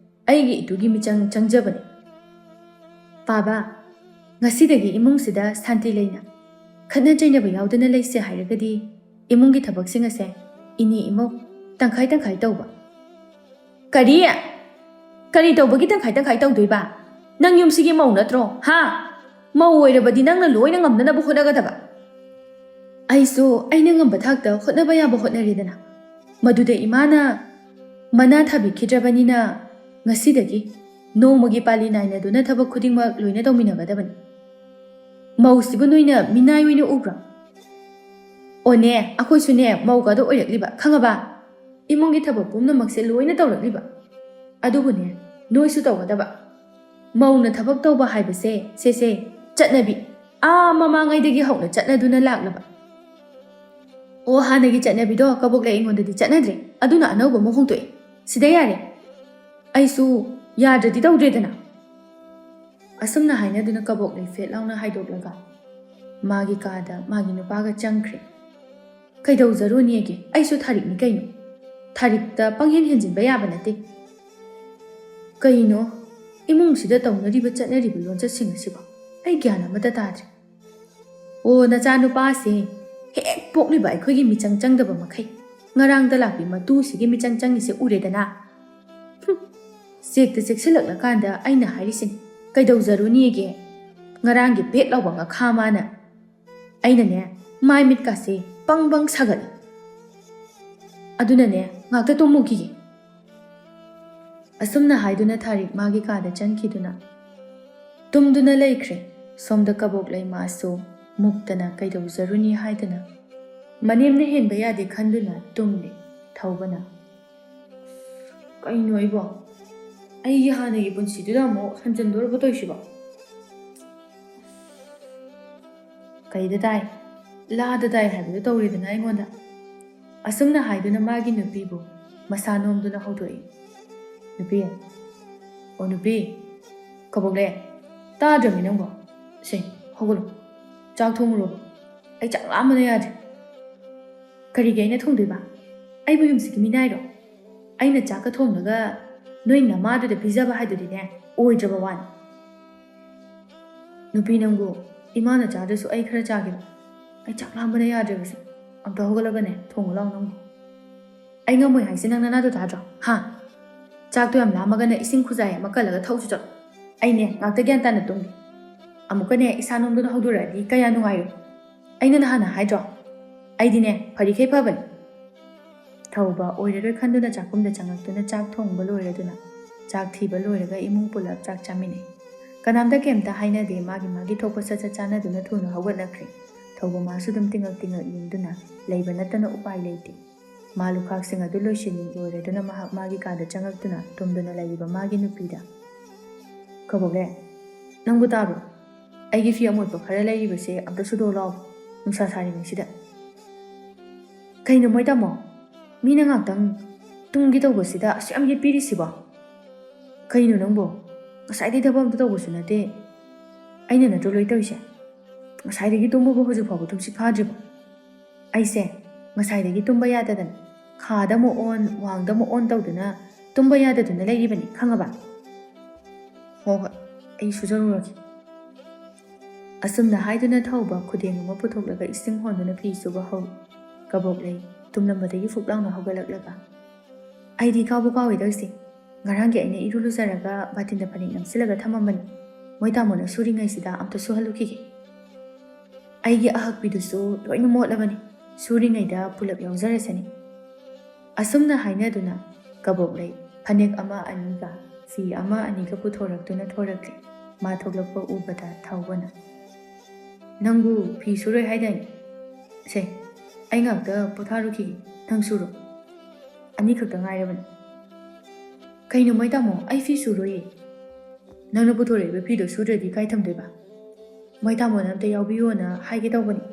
ꯑꯩꯒꯤ ꯏꯇꯨꯒꯤ ꯃꯤꯆꯪ ꯆꯪꯖꯕꯅꯦ ꯄꯥꯕ ꯉꯁꯤꯗꯒꯤ ꯏꯃꯨꯡꯁꯤꯗ ꯁꯥꯟꯇꯤ ꯂꯩꯅ ꯈꯠꯅ ꯆꯩꯅꯕ ꯌꯥꯎꯗꯅ ꯂꯩꯁꯦ ꯍꯥꯏꯔꯒꯗꯤ ꯏꯃꯨꯡꯒꯤ ꯊꯕꯛꯁꯤꯡ ꯑꯁꯦ ꯏꯅꯦ ꯏꯃꯧ ꯇꯪꯈꯥꯏ ꯇꯪꯈꯥꯏ ꯇꯧꯕ ꯀꯔꯤ ꯇꯧꯕꯒꯤ ꯇꯪꯈꯥꯏ ꯇꯪꯈꯥꯏ ꯇꯧꯗꯣꯏꯕ ꯅꯪ ꯌꯨꯝꯁꯤꯒꯤ ꯃꯧ ꯅꯠꯇ꯭ꯔꯣ ꯍꯥ ꯃꯧ ꯑꯣꯏꯔꯕꯗꯤ ꯅꯪꯅ ꯂꯣꯏꯅ ꯉꯝꯅꯅꯕ ꯍꯣꯠꯅꯒꯗꯕ ꯑꯩꯁꯨ ꯑꯩꯅ ꯉꯝꯕ ꯊꯥꯛꯇ ꯍꯣꯠꯅꯕ ꯌꯥꯕ ꯍꯣꯠꯅꯔꯦꯗꯅ ꯃꯗꯨꯗ ꯏꯃꯥꯅ ꯃꯅꯥ ꯊꯥꯕꯤꯈꯤꯗ꯭ꯔꯕꯅꯤꯅ ꯉꯁꯤꯗꯒꯤ ꯅꯣꯡꯃꯒꯤ ꯄꯥꯂꯤ ꯅꯥꯏꯅꯗꯨꯅ ꯊꯕꯛ ꯈꯨꯗꯤꯡꯃꯛ ꯂꯣꯏꯅ ꯇꯧꯃꯤꯟꯅꯒꯗꯕꯅꯤ ꯃꯧꯁꯤꯕꯨ ꯅꯣꯏꯅ ꯃꯤꯅꯥꯏ ꯑꯣꯏꯅ ꯎꯕ꯭ꯔꯣ ꯑꯣꯅꯦ ꯑꯩꯈꯣꯏꯁꯨꯅꯦ ꯃꯧꯒꯗꯣ ꯑꯣꯏꯔꯛꯂꯤꯕ ꯈꯪꯉꯕ ꯏꯃꯨꯡꯒꯤ ꯊꯕꯛ ꯄꯨꯝꯅꯃꯛꯁꯦ ꯂꯣꯏꯅ ꯇꯧꯔꯛꯂꯤꯕ ꯑꯗꯨꯕꯨꯅꯦ ꯅꯣꯏꯁꯨ ꯇꯧꯒꯗꯕ ꯃꯧꯅ ꯊꯕꯛ ꯇꯧꯕ ꯍꯥꯏꯕꯁꯦ ꯁꯦ ꯆꯠꯅꯕꯤ ꯃꯃꯥꯡꯉꯩꯗꯒꯤ ꯍꯧꯅ ꯆꯠꯅꯗꯨꯅ ꯂꯥꯛꯂꯕ ꯑꯣ ꯍꯥꯟꯅꯒꯤ ꯆꯠꯅꯕꯤꯗꯣ ꯀꯕꯣꯛꯂꯩ ꯑꯩꯉꯣꯟꯗꯗꯤ ꯆꯠꯅꯗ꯭ꯔꯦ ꯑꯗꯨꯅ ꯑꯅꯧꯕ ꯑꯃ ꯍꯣꯡꯗꯣꯛꯑꯦ ꯁꯤꯗ ꯌꯥꯔꯦ ꯑꯩꯁꯨ ꯌꯥꯗ꯭ꯔꯗꯤ ꯇꯧꯗ꯭ꯔꯦꯗꯅ ꯑꯁꯨꯝꯅ ꯍꯥꯏꯅꯗꯨꯅ ꯀꯕꯣꯛꯂꯩ ꯐꯦꯠ ꯂꯥꯎꯅ ꯍꯥꯏꯗꯣꯛꯂꯒ ꯃꯥꯒꯤ ꯀꯥꯗ ꯃꯥꯒꯤ ꯅꯨꯄꯥꯒ ꯆꯪꯈ꯭ꯔꯦ ꯀꯩꯗꯧꯖꯔꯨꯅꯦꯒꯦ ꯑꯩꯁꯨ ꯊꯥꯔꯤꯛꯅꯤ ꯀꯩꯅꯣ ꯊꯥꯔꯤꯛꯇ ꯄꯪꯍꯦꯟ ꯍꯦꯟꯖꯤꯟꯕ ꯌꯥꯕ ꯅꯠꯇꯦ ꯀꯩꯅꯣ ꯏꯃꯨꯡꯁꯤꯗ ꯇꯧꯅꯔꯤꯕ ꯆꯠꯅꯔꯤꯕ ꯂꯣꯟꯆꯠꯁꯤꯡ ꯑꯁꯤꯕꯣ ꯑꯩ ꯒ꯭ꯌꯥꯟ ꯑꯃꯠꯇ ꯇꯥꯗ꯭ꯔꯦ ꯑꯣ ꯅꯆꯥꯅꯨꯄꯥꯁꯦ ꯍꯦꯛ ꯄꯣꯛꯂꯤꯕ ꯑꯩꯈꯣꯏꯒꯤ ꯃꯤꯆꯪ ꯆꯪꯗꯕ ꯃꯈꯩ ꯉꯔꯥꯡꯗ ꯂꯥꯛꯄꯤ ꯃꯇꯨꯁꯤꯒꯤ ꯃꯤꯆꯪ ꯆꯪꯉꯤꯁꯦ ꯎꯔꯦꯗꯅ ꯆꯦꯛꯇ ꯆꯦꯛꯁꯤꯜꯂꯛꯂꯀꯥꯟꯗ ꯑꯩꯅ ꯍꯥꯏꯔꯤꯁꯤꯅꯤ ꯀꯩꯗꯧꯖꯔꯨꯅꯦꯒꯦ ꯉꯔꯥꯡꯒꯤ ꯕꯦꯠ ꯂꯥꯎꯕ ꯉꯈꯥ ꯃꯥꯅ ꯑꯩꯅꯅꯦ ꯃꯥꯏ ꯃꯤꯠꯀꯥꯁꯦ ꯄꯪ ꯁꯥꯒꯠꯂꯤ ꯑꯗꯨꯅꯅꯦ ꯉꯥꯛꯇ ꯇꯨꯝꯃꯨꯈꯤꯒꯦ ꯑꯁꯨꯝꯅ ꯍꯥꯏꯗꯨꯅ ꯊꯥꯔꯤꯛ ꯃꯥꯒꯤ ꯀꯥꯗ ꯆꯪꯈꯤꯗꯨꯅ ꯇꯨꯝꯗꯨꯅ ꯂꯩꯈ꯭ꯔꯦ ꯁꯣꯝꯗ ꯀꯕꯣꯛꯂꯩ ꯃꯥꯁꯨ ꯃꯨꯛꯇꯅ ꯀꯩꯗꯧꯖꯔꯨꯅꯤ ꯍꯥꯏꯗꯨꯅ ꯃꯅꯦꯝꯅ ꯍꯦꯟꯕ ꯌꯥꯗꯦ ꯈꯟꯗꯨꯅ ꯇꯨꯝꯂꯦ ꯊꯧꯕꯅ ꯀꯩꯅꯣ ꯑꯩꯕꯣ ꯑꯩꯒꯤ ꯍꯥꯟꯅꯒꯤ ꯄꯨꯟꯁꯤꯗꯨꯗ ꯑꯃꯨꯛ ꯍꯟꯖꯤꯟꯗꯣꯔꯕ ꯇꯧꯏꯁꯤꯕꯣ ꯀꯩꯗ ꯇꯥꯏ ꯂꯥꯗ ꯇꯥꯏ ꯍꯥꯏꯕꯗꯨ ꯇꯧꯔꯤꯗꯅ ꯑꯩꯉꯣꯟꯗ ꯑꯁꯨꯝꯅ ꯍꯥꯏꯗꯨꯅ ꯃꯥꯒꯤ ꯅꯨꯄꯤꯕꯨ ꯃꯁꯥ ꯅꯣꯝꯗꯨꯅ ꯍꯧꯗꯣꯛꯏ ꯅꯨꯄꯤ ꯀꯕꯣꯛꯂꯩ ꯇꯥꯗ꯭ꯔꯕꯅꯤ ꯅꯪꯕꯣ ꯁꯦ ꯍꯧꯒꯠꯂꯨ ꯆꯥꯛ ꯊꯣꯡꯉꯨꯔꯣꯕ ꯑꯩ ꯆꯥꯛ ꯂꯥꯝꯕꯅ ꯌꯥꯗ꯭ꯔꯦ ꯀꯔꯤꯒꯤ ꯑꯩꯅ ꯊꯣꯡꯗꯣꯏꯕ ꯑꯩꯕꯨ ꯌꯨꯝꯁꯤꯒꯤ ꯃꯤꯅꯥꯏꯔꯣ ꯑꯩꯅ ꯆꯥꯛꯀ ꯊꯣꯡꯂꯒ ꯅꯣꯏ ꯅꯃꯥꯗꯨꯗ ꯄꯤꯖꯕ ꯍꯥꯏꯗꯨꯗꯤꯅꯦ ꯑꯣꯏꯗ꯭ꯔꯕ ꯋꯥꯅꯤ ꯅꯨꯄꯤ ꯅꯪꯕꯨ ꯏꯃꯥꯅ ꯆꯥꯗ꯭ꯔꯁꯨ ꯑꯩ ꯈꯔ ꯆꯥꯒꯦꯕ ꯑꯩ ꯆꯥꯛ ꯂꯥꯝꯕꯅ ꯌꯥꯗ꯭ꯔꯦꯕꯁꯦ ꯑꯝꯇ ꯍꯧꯒꯠꯂꯒꯅꯦ ꯊꯣꯡꯉꯨ ꯂꯥꯎ ꯅꯪꯕꯨ ꯑꯩ ꯉꯝꯃꯣꯏ ꯍꯥꯏꯁꯦ ꯅꯪ ꯅꯅꯥꯗꯣ ꯇꯥꯗ꯭ꯔꯣ ꯍꯥ ꯆꯥꯛꯇꯣ ꯌꯥꯝ ꯂꯥꯝꯃꯒꯅ ꯏꯁꯤꯡ ꯈꯨꯖꯥꯏ ꯑꯃ ꯀꯜꯂꯒ ꯊꯧꯁꯨ ꯆꯠꯂꯣ ꯑꯩꯅꯦ ꯉꯥꯛꯇ ꯒ꯭ꯌꯥꯟ ꯇꯥꯅ ꯇꯨꯝꯒꯦ ꯑꯃꯨꯛꯀꯅꯦ ꯏꯁꯥ ꯅꯣꯝꯗꯨꯅ ꯍꯧꯗꯣꯔꯛꯑꯗꯤ ꯀꯌా ꯅꯨꯡꯉꯥꯏꯔꯣꯏ ꯑꯩꯅ ꯅꯍꯥꯟꯅ ꯍꯥꯏꯗ꯭ꯔꯣ ꯑꯩꯗꯤꯅꯦ ꯐꯔꯤꯈꯩ ꯐꯕꯅꯤ ꯊꯧꯕ ꯑꯣꯏꯔꯔꯣꯏ ꯈꯟꯗꯨꯅ ꯆꯥꯛꯈꯨꯝꯗ ꯆꯪꯉꯛꯇꯨꯅ ꯆꯥꯛ ꯊꯣꯡꯕ ꯂꯣꯏꯔꯗꯨꯅ ꯆꯥꯛ ꯊꯤꯕ ꯂꯣꯏꯔꯒ ꯏꯃꯨꯡ ꯄꯨꯂꯞ ꯆꯥꯛ ꯆꯥꯃꯤꯟꯅꯩ ꯀꯅꯥꯝꯇ ꯀꯩꯝꯇ ꯍꯥꯏꯅꯗꯦ ꯃꯥꯒꯤ ꯊꯣꯛꯄ ꯁꯠ ꯆꯥꯟꯅꯗꯨꯅ ꯊꯨꯅ ꯍꯧꯒꯠꯅꯈ꯭ꯔꯦ ꯊꯧꯕ ꯃꯥꯁꯨ ꯑꯗꯨꯝ ꯇꯤꯡꯉꯛ ꯌꯦꯡꯗꯨꯅ ꯂꯩꯕ ꯅꯠꯇꯅ ꯎꯄꯥꯏ ꯂꯩꯇꯦ ꯃꯥ ꯂꯨꯈꯥꯛꯁꯤꯡ ꯑꯗꯨ ꯂꯣꯏꯁꯤꯜꯂꯤ ꯂꯣꯏꯔꯗꯨꯅ ꯃꯍꯥꯛ ꯃꯥꯒꯤ ꯀꯥꯗ ꯆꯪꯉꯛꯇꯨꯅ ꯇꯨꯝꯗꯨꯅ ꯂꯩꯔꯤꯕ ꯃꯥꯒꯤ ꯅꯨꯄꯤꯗ ꯀꯕꯣꯛꯂꯩ ꯅꯪꯕꯨ ꯇꯥꯕ꯭ꯔꯣ ꯑꯩꯒꯤ ꯐꯤ ꯑꯃꯣꯠꯄ ꯈꯔ ꯂꯩꯔꯤꯕꯁꯦ ꯑꯝꯇ ꯁꯨꯗꯣꯛ ꯂꯥꯎ ꯅꯨꯡꯁꯥ ꯁꯥꯔꯤꯉꯩꯁꯤꯗ ꯀꯩꯅꯣ ꯃꯣꯏ ꯇꯥꯃꯣ ꯃꯤꯅ ꯉꯥꯛꯇꯪ ꯇꯨꯝꯒꯦ ꯇꯧꯕꯁꯤꯗ ꯑꯁꯨꯛ ꯌꯥꯝ ꯌꯦꯠꯄꯤꯔꯤꯁꯤꯕꯣ ꯀꯩꯅꯣ ꯅꯪꯕꯣ ꯉꯁꯥꯏꯗꯩ ꯊꯕꯛ ꯑꯝꯇ ꯇꯧꯕꯁꯨ ꯅꯠꯇꯦ ꯑꯩꯅ ꯅꯠꯇ꯭ꯔꯣ ꯂꯣꯏ ꯇꯧꯔꯤꯁꯦ ꯉꯁꯥꯏꯗꯒꯤ ꯇꯨꯝꯕꯕꯨ ꯍꯧꯖꯤꯛ ꯐꯥꯎꯕ ꯇꯨꯝꯁꯤꯠ ꯐꯥꯗ꯭ꯔꯤꯕꯣ ꯑꯩꯁꯦ ꯉꯁꯥꯏꯗꯒꯤ ꯇꯨꯝꯕ ꯌꯥꯗꯗꯅ ꯈꯥꯗ ꯑꯃꯨꯛ ꯑꯣꯟ ꯋꯥꯡꯗ ꯑꯃꯨꯛ ꯑꯣꯟ ꯇꯧꯗꯨꯅ ꯇꯨꯝꯕ ꯌꯥꯗꯗꯨꯅ ꯂꯩꯔꯤꯕꯅꯤ ꯈꯪꯉꯕ ꯍꯣꯏ ꯑꯩ ꯁꯨꯖꯔꯨꯔꯒꯦ ꯑꯁꯨꯝꯅ ꯍꯥꯏꯗꯨꯅ ꯊꯧꯕ ꯈꯨꯗꯦꯡ ꯑꯃ ꯄꯨꯊꯣꯛꯂꯒ ꯏꯁꯤꯡ ꯍꯣꯟꯗꯨꯅ ꯐꯤ ꯁꯨꯕ ꯍꯧꯏ ꯀꯕꯣꯛꯂꯩ ꯇꯨꯝꯂꯝꯕꯗꯒꯤ ꯐꯨꯛ ꯂꯥꯎꯅ ꯍꯧꯒꯠꯂꯛꯂꯒ ꯑꯩꯗꯤ ꯀꯥꯎꯕꯨ ꯀꯥꯎꯏ ꯇꯧꯔꯤꯁꯦ ꯉꯔꯥꯡꯒꯤ ꯑꯩꯅ ꯏꯔꯨ ꯂꯨꯖꯔꯒ ꯕꯥꯇꯤꯟꯗ ꯐꯅꯦꯛ ꯅꯝꯁꯤꯜꯂꯒ ꯊꯝꯃꯝꯕꯅꯤ ꯃꯣꯏ ꯇꯥꯃꯣꯅ ꯁꯨꯔꯤꯉꯩꯁꯤꯗ ꯑꯝꯇ ꯁꯨꯍꯜꯂꯨꯈꯤꯒꯦ ꯑꯩꯒꯤ ꯑꯍꯛꯄꯤꯗꯨꯁꯨ ꯂꯣꯏꯅ ꯃꯣꯠꯂꯕꯅꯤ ꯁꯨꯔꯤꯉꯩꯗ ꯄꯨꯂꯞ ꯌꯥꯎꯖꯔꯁꯅꯤ ꯑꯁꯨꯝꯅ ꯍꯥꯏꯅꯗꯨꯅ ꯀꯕꯣꯛꯂꯩ ꯐꯅꯦꯛ ꯑꯃ ꯑꯅꯤꯒ ꯐꯤ ꯑꯃ ꯑꯅꯤꯒ ꯄꯨꯊꯣꯔꯛꯇꯨꯅ ꯊꯣꯔꯛꯂꯦ ꯃꯥ ꯊꯣꯛꯂꯛꯄ ꯎꯕꯗ ꯊꯧꯕꯅ ꯅꯪꯕꯨ ꯐꯤ ꯁꯨꯔꯣꯏ ꯍꯥꯏꯗꯥꯏꯅꯦ ꯁꯦ ꯑꯩ ꯉꯥꯛꯇ ꯄꯣꯊꯥꯔꯨꯈꯤꯒꯦ ꯅꯪ ꯁꯨꯔꯣ ꯑꯅꯤꯈꯛꯇ ꯉꯥꯏꯔꯕꯅꯤ ꯀꯩꯅꯣ ꯃꯣꯏ ꯇꯥꯃꯣ ꯑꯩ ꯐꯤ ꯁꯨꯔꯣꯏꯌꯦ ꯅꯪꯅ ꯄꯨꯊꯣꯔꯛꯏꯕ ꯐꯤꯗꯣ ꯁꯨꯗ꯭ꯔꯗꯤ ꯀꯥꯏ ꯊꯝꯗꯣꯏꯕ ꯃꯣꯏ ꯇꯥꯃꯣꯅ ꯑꯝꯇ ꯌꯥꯎꯕꯤꯌꯣꯅ ꯍꯥꯏꯒꯦ ꯇꯧꯕꯅꯤ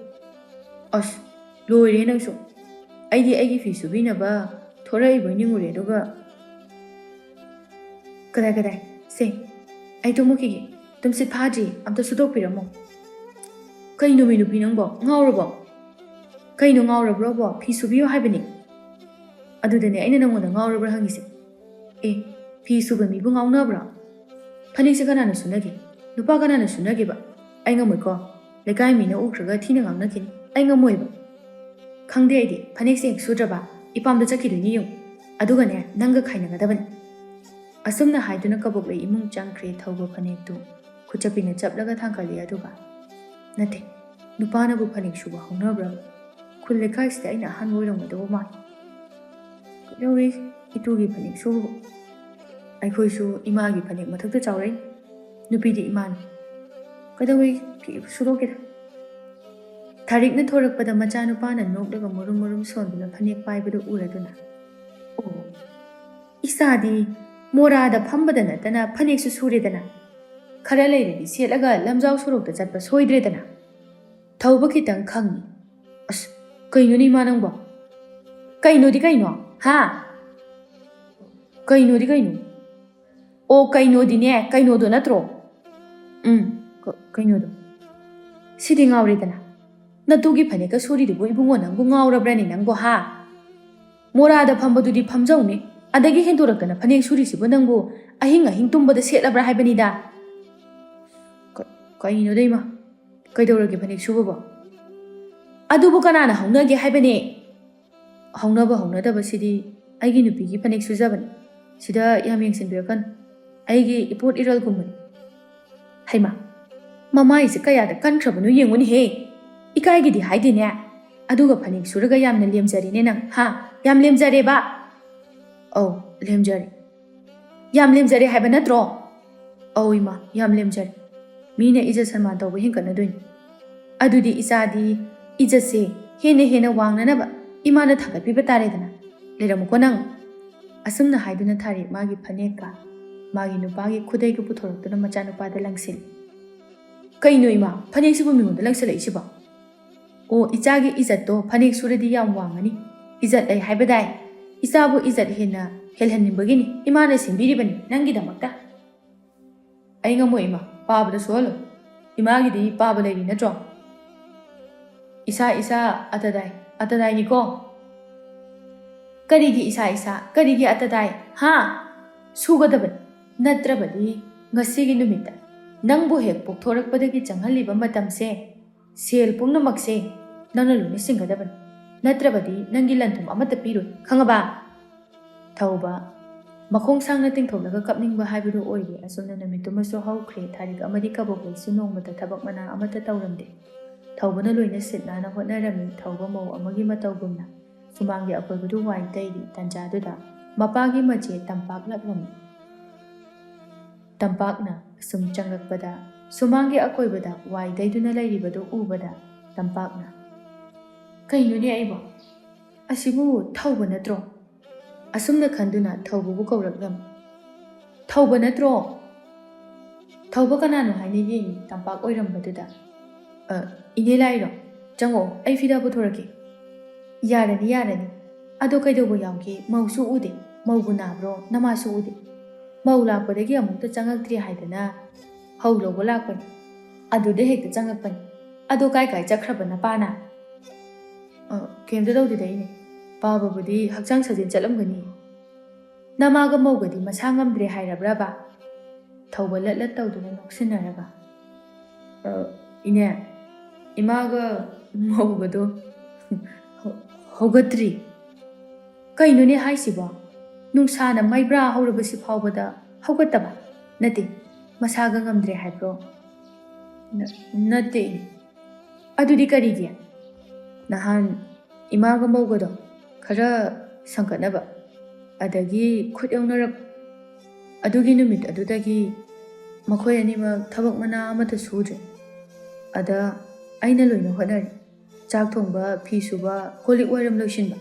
ꯑꯁ ꯂꯣꯏꯔꯦ ꯅꯪꯁꯨ ꯑꯩꯗꯤ ꯑꯩꯒꯤ ꯐꯤ ꯁꯨꯕꯤꯅꯕ ꯊꯣꯔꯛꯏꯕꯣꯏ ꯅꯤꯡꯉꯨꯔꯦ ꯑꯗꯨꯒ ꯀꯗꯥꯏ ꯁꯦ ꯑꯩ ꯇꯨꯝꯃꯨꯈꯤꯒꯦ ꯇꯨꯝꯁꯤꯠ ꯐꯥꯗ꯭ꯔꯤ ꯑꯝꯇ ꯁꯨꯗꯣꯛꯄꯤꯔꯝꯃꯣ ꯀꯩꯅꯣ ꯃꯤ ꯅꯨꯄꯤ ꯅꯪꯕꯣ ꯉꯥꯎꯔꯕꯣ ꯀꯩꯅꯣ ꯉꯥꯎꯔꯕ꯭ꯔꯣꯕꯣ ꯐꯤ ꯁꯨꯕꯤꯌꯣ ꯍꯥꯏꯕꯅꯤ ꯑꯗꯨꯗꯅꯦ ꯑꯩꯅ ꯅꯪꯉꯣꯟꯗ ꯉꯥꯎꯔꯕ꯭ꯔꯥ ꯍꯪꯉꯤꯁꯦ ꯑꯦ ꯐꯤ ꯁꯨꯕ ꯃꯤꯕꯨ ꯉꯥꯎꯅꯕ꯭ꯔꯣ ꯐꯅꯦꯛꯁꯦ ꯀꯅꯥꯅ ꯁꯨꯅꯒꯦ ꯅꯨꯄꯥ ꯀꯅꯥꯅ ꯁꯨꯅꯒꯦꯕ ꯑꯩ ꯉꯝꯃꯣꯏꯀꯣ ꯂꯩꯀꯥꯏ ꯃꯤꯅ ꯎꯈ꯭ꯔꯒ ꯊꯤꯅ ꯉꯥꯡꯅꯈꯤꯅꯤ ꯑꯩ ꯉꯝꯃꯣꯏꯕ ꯈꯪꯗꯦ ꯑꯩꯗꯤ ꯐꯅꯦꯛꯁꯦ ꯍꯦꯛ ꯁꯨꯗ꯭ꯔꯕ ꯏꯄꯥꯝꯗ ꯆꯠꯈꯤꯗꯣꯏꯅꯤ ꯌꯨꯝ ꯑꯗꯨꯒꯅꯦ ꯅꯪꯒ ꯈꯥꯏꯅꯒꯗꯕꯅꯤ ꯑꯁꯨꯝꯅ ꯍꯥꯏꯗꯨꯅ ꯀꯕꯣꯛꯂꯩ ꯏꯃꯨꯡ ꯆꯪꯈ꯭ꯔꯦ ꯊꯧꯕ ꯐꯅꯦꯛꯇꯨ ꯈꯨꯆꯞꯄꯤꯅ ꯆꯞꯂꯒ ꯊꯥꯡꯀꯠꯂꯤ ꯑꯗꯨꯒ ꯅꯠꯇꯦ ꯅꯨꯄꯥꯅꯕꯨ ꯐꯅꯦꯛ ꯁꯨꯕ ꯍꯧꯅꯕ꯭ꯔꯕ ꯈꯨꯜ ꯂꯩꯀꯥꯏꯁꯤꯗ ꯑꯩꯅ ꯑꯍꯥꯟꯕ ꯑꯣꯏꯔꯝꯒꯗꯧꯕ ꯃꯥꯜꯂꯤ ꯀꯩꯗꯧꯔꯤ ꯏꯇꯨꯒꯤ ꯐꯅꯦꯛ ꯁꯨꯕꯕꯨ ꯑꯩꯈꯣꯏꯁꯨ ꯏꯃꯥꯒꯤ ꯐꯅꯦꯛ ꯃꯊꯛꯇ ꯆꯥꯎꯔꯛꯏ ꯅꯨꯄꯤꯗꯤ ꯏꯃꯥꯅꯤ ꯀꯩꯗꯧꯋꯤ ꯐꯤ ꯁꯨꯗꯣꯛꯀꯦꯗ ꯊꯥꯔꯤꯛꯅ ꯊꯣꯔꯛꯄꯗ ꯃꯆꯥꯅꯨꯄꯥꯅ ꯅꯣꯛꯂꯒ ꯃꯨꯔꯨꯝ ꯃꯨꯔꯨꯝ ꯁꯣꯟꯗꯨꯅ ꯐꯅꯦꯛ ꯄꯥꯏꯕꯗꯨ ꯎꯔꯗꯨꯅ ꯑꯣ ꯏꯆꯥꯗꯤ ꯃꯣꯔꯥꯗ ꯐꯝꯕꯗ ꯅꯠꯇꯅ ꯐꯅꯦꯛꯁꯨ ꯁꯨꯔꯦꯗꯅ ꯈꯔ ꯂꯩꯔꯗꯤ ꯁꯦꯠꯂꯒ ꯂꯝꯖꯥꯎ ꯁꯣꯔꯣꯛꯇ ꯆꯠꯄ ꯁꯣꯏꯗ꯭ꯔꯦꯗꯅ ꯊꯧꯕ ꯈꯤꯇꯪ ꯈꯪꯉꯤ ꯑꯁ ꯀꯩꯅꯣꯅꯦ ꯏꯃꯥ ꯅꯪꯕꯣ ꯀꯩꯅꯣꯗꯤ ꯀꯩꯅꯣ ꯍꯥ ꯀꯩꯅꯣꯗꯤ ꯀꯩꯅꯣ ꯑꯣ ꯀꯩꯅꯣꯗꯤꯅꯦ ꯀꯩꯅꯣꯗꯣ ꯅꯠꯇ꯭ꯔꯣ ꯀꯩꯅꯣꯗꯣ ꯁꯤꯗꯤ ꯉꯥꯎꯔꯦꯗꯅ ꯅꯇꯨꯒꯤ ꯐꯅꯦꯛꯀ ꯁꯨꯔꯤꯗꯨꯕꯨ ꯏꯕꯨꯡꯉꯣ ꯅꯪꯕꯨ ꯉꯥꯎꯔꯕ꯭ꯔꯅꯦ ꯅꯪꯕꯨ ꯍꯥ ꯃꯣꯔꯥꯗ ꯐꯝꯕꯗꯨꯗꯤ ꯐꯝꯖꯧꯅꯦ ꯑꯗꯒꯤ ꯍꯦꯟꯗꯣꯔꯛꯇꯅ ꯐꯅꯦꯛ ꯁꯨꯔꯤꯁꯤꯕꯨ ꯅꯪꯕꯨ ꯑꯍꯤꯡ ꯇꯨꯝꯕꯗ ꯁꯦꯠꯂꯕ꯭ꯔꯥ ꯍꯥꯏꯕꯅꯤꯗ ꯀꯩꯅꯣꯗ ꯏꯃꯥ ꯀꯩꯗꯧꯔꯒꯦ ꯐꯅꯦꯛ ꯁꯨꯕꯕꯣ ꯑꯗꯨꯕꯨ ꯀꯅꯥꯅ ꯍꯧꯅꯒꯦ ꯍꯥꯏꯕꯅꯦ ꯍꯧꯅꯕ ꯍꯧꯅꯗꯕꯁꯤꯗꯤ ꯑꯩꯒꯤ ꯅꯨꯄꯤꯒꯤ ꯐꯅꯦꯛ ꯁꯨꯖꯕꯅꯤ ꯁꯤꯗ ꯌꯥꯝ ꯌꯦꯡꯁꯤꯟꯕꯤꯔꯛꯀꯅꯨ ꯑꯩꯒꯤ ꯏꯄꯣꯠ ꯏꯔꯜꯒꯨꯝꯕꯅꯤ ꯍꯩꯃꯥ ꯃꯃꯥꯏꯁꯦ ꯀꯌꯥꯗ ꯀꯟꯈ꯭ꯔꯕꯅꯣ ꯌꯦꯡꯉꯨꯅꯦꯍꯦ ꯏꯀꯥꯏꯒꯤꯗꯤ ꯍꯥꯏꯗꯦꯅꯦ ꯑꯗꯨꯒ ꯐꯅꯦꯛ ꯁꯨꯔꯒ ꯌꯥꯝꯅ ꯂꯦꯝꯖꯔꯦꯅꯦ ꯅꯪ ꯍꯥ ꯌꯥꯝ ꯂꯦꯝꯖꯔꯦꯕ ꯑꯧ ꯂꯦꯝꯖꯔꯦ ꯌꯥꯝ ꯂꯦꯝꯖꯔꯦ ꯍꯥꯏꯕ ꯅꯠꯇ꯭ꯔꯣ ꯑꯧ ꯏꯃꯥ ꯌꯥꯝ ꯂꯦꯝꯖꯔꯦ ꯃꯤꯅ ꯏꯖꯠ ꯁꯟꯃꯥꯟ ꯇꯧꯕ ꯍꯦꯟꯒꯠꯅꯗꯣꯏꯅꯤ ꯑꯗꯨꯗꯤ ꯏꯆꯥꯗꯤ ꯏꯖꯠꯁꯦ ꯍꯦꯟꯅ ꯋꯥꯡꯅꯅꯕ ꯏꯃꯥꯅ ꯊꯥꯒꯠꯄꯤꯕ ꯇꯥꯔꯦꯗꯅ ꯂꯩꯔꯝꯃꯨꯀꯣ ꯅꯪ ꯑꯁꯨꯝꯅ ꯍꯥꯏꯗꯨꯅ ꯊꯥꯔꯤꯛ ꯃꯥꯒꯤ ꯐꯅꯦꯛꯀ ꯃꯥꯒꯤ ꯅꯨꯄꯥꯒꯤ ꯈꯨꯗꯩꯒ ꯄꯨꯊꯣꯔꯛꯇꯨꯅ ꯃꯆꯥꯅꯨꯄꯥꯗ ꯂꯪꯁꯤꯜꯂꯤ ꯀꯩꯅꯣ ꯏꯃꯥ ꯐꯅꯦꯛꯁꯤꯕꯨ ꯃꯤꯉꯣꯟꯗ ꯂꯪꯁꯤꯜꯂꯛꯏꯁꯤꯕꯣ ꯑꯣ ꯏꯆꯥꯒꯤ ꯏꯖꯠꯇꯣ ꯐꯅꯦꯛ ꯁꯨꯔꯗꯤ ꯌꯥꯝ ꯋꯥꯡꯉꯅꯤ ꯏꯖꯠ ꯂꯩ ꯍꯥꯏꯕꯗꯥꯏ ꯏꯆꯥꯕꯨ ꯏꯖꯠ ꯍꯦꯟꯅ ꯍꯦꯜꯍꯟꯅꯤꯡꯕꯒꯤꯅꯤ ꯏꯃꯥꯅ ꯁꯤꯟꯕꯤꯔꯤꯕꯅꯤ ꯅꯪꯒꯤꯗꯃꯛꯇ ꯑꯩ ꯉꯝꯃꯣꯏ ꯏꯃꯥ ꯄꯥꯕꯗ ꯁꯨꯍꯜꯂꯨ ꯏꯃꯥꯒꯤꯗꯤ ꯄꯥꯕ ꯂꯩꯔꯤ ꯅꯠꯇ꯭ꯔꯣ ꯏꯁꯥ ꯑꯇꯗꯥꯏꯅꯤꯀꯣ ꯀꯔꯤꯒꯤ ꯏꯁꯥ ꯀꯔꯤꯒꯤ ꯑꯇꯗꯥꯏ ꯍꯥ ꯁꯨꯒꯗꯕꯅꯤ ꯅꯠꯇ꯭ꯔꯕꯗꯤ ꯉꯁꯤꯒꯤ ꯅꯨꯃꯤꯠꯇ ꯅꯪꯕꯨ ꯍꯦꯛ ꯄꯣꯛꯊꯣꯔꯛꯄꯗꯒꯤ ꯆꯪꯍꯜꯂꯤꯕ ꯃꯇꯝꯁꯦ ꯁꯦꯜ ꯄꯨꯝꯅꯃꯛꯁꯦ ꯅꯪꯅ ꯂꯣꯏꯅ ꯁꯤꯡꯒꯗꯕꯅꯤ ꯅꯠꯇ꯭ꯔꯕꯗꯤ ꯅꯪꯒꯤ ꯂꯟꯊꯨꯝ ꯑꯃꯠꯇ ꯄꯤꯔꯣꯏ ꯈꯪꯉꯕ ꯊꯧꯕ ꯃꯈꯣꯡ ꯁꯥꯡꯅ ꯇꯤꯡꯊꯣꯛꯂꯒ ꯀꯞꯅꯤꯡꯕ ꯍꯥꯏꯕꯗꯨ ꯑꯣꯏꯔꯦ ꯑꯁꯨꯝꯅ ꯅꯨꯃꯤꯠꯇꯨꯃꯁꯨ ꯍꯧꯈ꯭ꯔꯦ ꯊꯥꯔꯤꯛ ꯑꯃꯗꯤ ꯀꯕꯣꯛꯂꯩꯁꯨ ꯅꯣꯡꯃꯇ ꯊꯕꯛ ꯃꯅꯥ ꯑꯃꯠꯇ ꯇꯧꯔꯝꯗꯦ ꯊꯧꯕꯅ ꯂꯣꯏꯅ ꯁꯤꯠ ꯅꯥꯟꯅ ꯍꯣꯠꯅꯔꯝꯃꯤ ꯊꯧꯕ ꯃꯧ ꯑꯃꯒꯤ ꯃꯇꯧꯒꯨꯝꯅ ꯁꯨꯃꯥꯡꯒꯤ ꯑꯀꯣꯏꯕꯗꯨ ꯋꯥꯏ ꯇꯩꯔꯤ ꯇꯟꯖꯥꯗꯨꯗ ꯃꯄꯥꯒꯤ ꯃꯆꯦ ꯇꯝꯄꯥꯛ ꯂꯥꯛꯂꯝꯃꯤ ꯇꯝꯄꯥꯛꯅ ꯑꯁꯨꯝ ꯆꯪꯂꯛꯄꯗ ꯁꯨꯃꯥꯡꯒꯤ ꯑꯀꯣꯏꯕꯗ ꯋꯥꯏ ꯇꯩꯗꯨꯅ ꯂꯩꯔꯤꯕꯗꯨ ꯎꯕꯗ ꯇꯝꯄꯥꯛꯅ ꯀꯩꯅꯣꯅꯦ ꯑꯩꯕꯣ ꯑꯁꯤꯕꯨ ꯊꯧꯕ ꯅꯠꯇ꯭ꯔꯣ ꯑꯁꯨꯝꯅ ꯈꯟꯗꯨꯅ ꯊꯧꯕꯕꯨ ꯀꯧꯔꯛꯂꯝꯃꯤ ꯊꯧꯕ ꯅꯠꯇ꯭ꯔꯣ ꯊꯧꯕ ꯀꯅꯥꯅꯣ ꯍꯥꯏꯅ ꯌꯦꯡꯉꯤ ꯇꯝꯄꯥꯛ ꯑꯣꯏꯔꯝꯕꯗꯨꯗ ꯏꯅꯦ ꯂꯥꯛꯏꯔꯣ ꯆꯪꯉꯛꯑꯣ ꯑꯩ ꯐꯤꯗꯥ ꯄꯨꯊꯣꯔꯛꯀꯦ ꯌꯥꯔꯅꯤ ꯑꯗꯣ ꯀꯩꯗꯧꯕ ꯌꯥꯎꯒꯦ ꯃꯧꯁꯨ ꯎꯗꯦ ꯃꯧꯕꯨ ꯅꯥꯕ꯭ꯔꯣ ꯅꯃꯥꯁꯨ ꯎꯗꯦ ꯃꯧ ꯂꯥꯛꯄꯗꯒꯤ ꯑꯃꯨꯛꯇ ꯆꯪꯉꯛꯇ꯭ꯔꯤ ꯍꯥꯏꯗꯅ ꯍꯧ ꯂꯧꯕ ꯂꯥꯛꯄꯅꯤ ꯑꯗꯨꯗ ꯍꯦꯛꯇ ꯆꯪꯉꯛꯄꯅꯤ ꯑꯗꯣ ꯀꯥꯏ ꯆꯠꯈ꯭ꯔꯕ ꯅꯄꯥꯅ ꯀꯩꯝꯇ ꯇꯧꯗꯦꯗ ꯏꯅꯦ ꯄꯥꯕꯕꯨꯗꯤ ꯍꯛꯆꯥꯡ ꯁꯥꯖꯦꯜ ꯆꯠꯂꯝꯒꯅꯤ ꯅꯃꯥꯒ ꯃꯧꯒꯗꯤ ꯃꯁꯥ ꯉꯝꯗ꯭ꯔꯦ ꯍꯥꯏꯔꯕ꯭ꯔꯕ ꯊꯧꯕ ꯂꯠ ꯇꯧꯗꯨꯅ ꯅꯣꯛꯁꯤꯟꯅꯔꯒ ꯏꯅꯦ ꯏꯃꯥꯒ ꯃꯧꯒꯗꯣ ꯍꯧꯒꯠꯇ꯭ꯔꯤ ꯀꯩꯅꯣꯅꯦ ꯍꯥꯏꯁꯤꯕꯣ ꯅꯨꯡꯁꯥꯅ ꯃꯩꯕ꯭ꯔꯥ ꯍꯧꯔꯕꯁꯤ ꯐꯥꯎꯕꯗ ꯍꯧꯒꯠꯇꯕ ꯅꯠꯇꯦ ꯃꯁꯥꯒ ꯉꯝꯗ꯭ꯔꯦ ꯍꯥꯏꯕ꯭ꯔꯣ ꯅꯠꯇꯦ ꯑꯗꯨꯗꯤ ꯀꯔꯤꯒꯤ ꯅꯍꯥꯟ ꯏꯃꯥꯒ ꯃꯧꯒꯗꯣ ꯈꯔ ꯁꯪꯀꯠꯅꯕ ꯑꯗꯒꯤ ꯈꯨꯠ ꯌꯧꯅꯔꯛ ꯑꯗꯨꯒꯤ ꯅꯨꯃꯤꯠ ꯑꯗꯨꯗꯒꯤ ꯃꯈꯣꯏ ꯑꯅꯤꯃꯛ ꯊꯕꯛ ꯃꯅꯥ ꯑꯃꯠꯇ ꯁꯨꯗ꯭ꯔꯦ ꯑꯗ ꯑꯩꯅ ꯂꯣꯏꯅ ꯍꯣꯠꯅꯔꯤ ꯆꯥꯛ ꯊꯣꯡꯕ ꯐꯤ ꯁꯨꯕ ꯀꯣꯜꯂꯤꯛ ꯋꯥꯏꯔꯝ ꯂꯣꯏꯁꯤꯟꯕ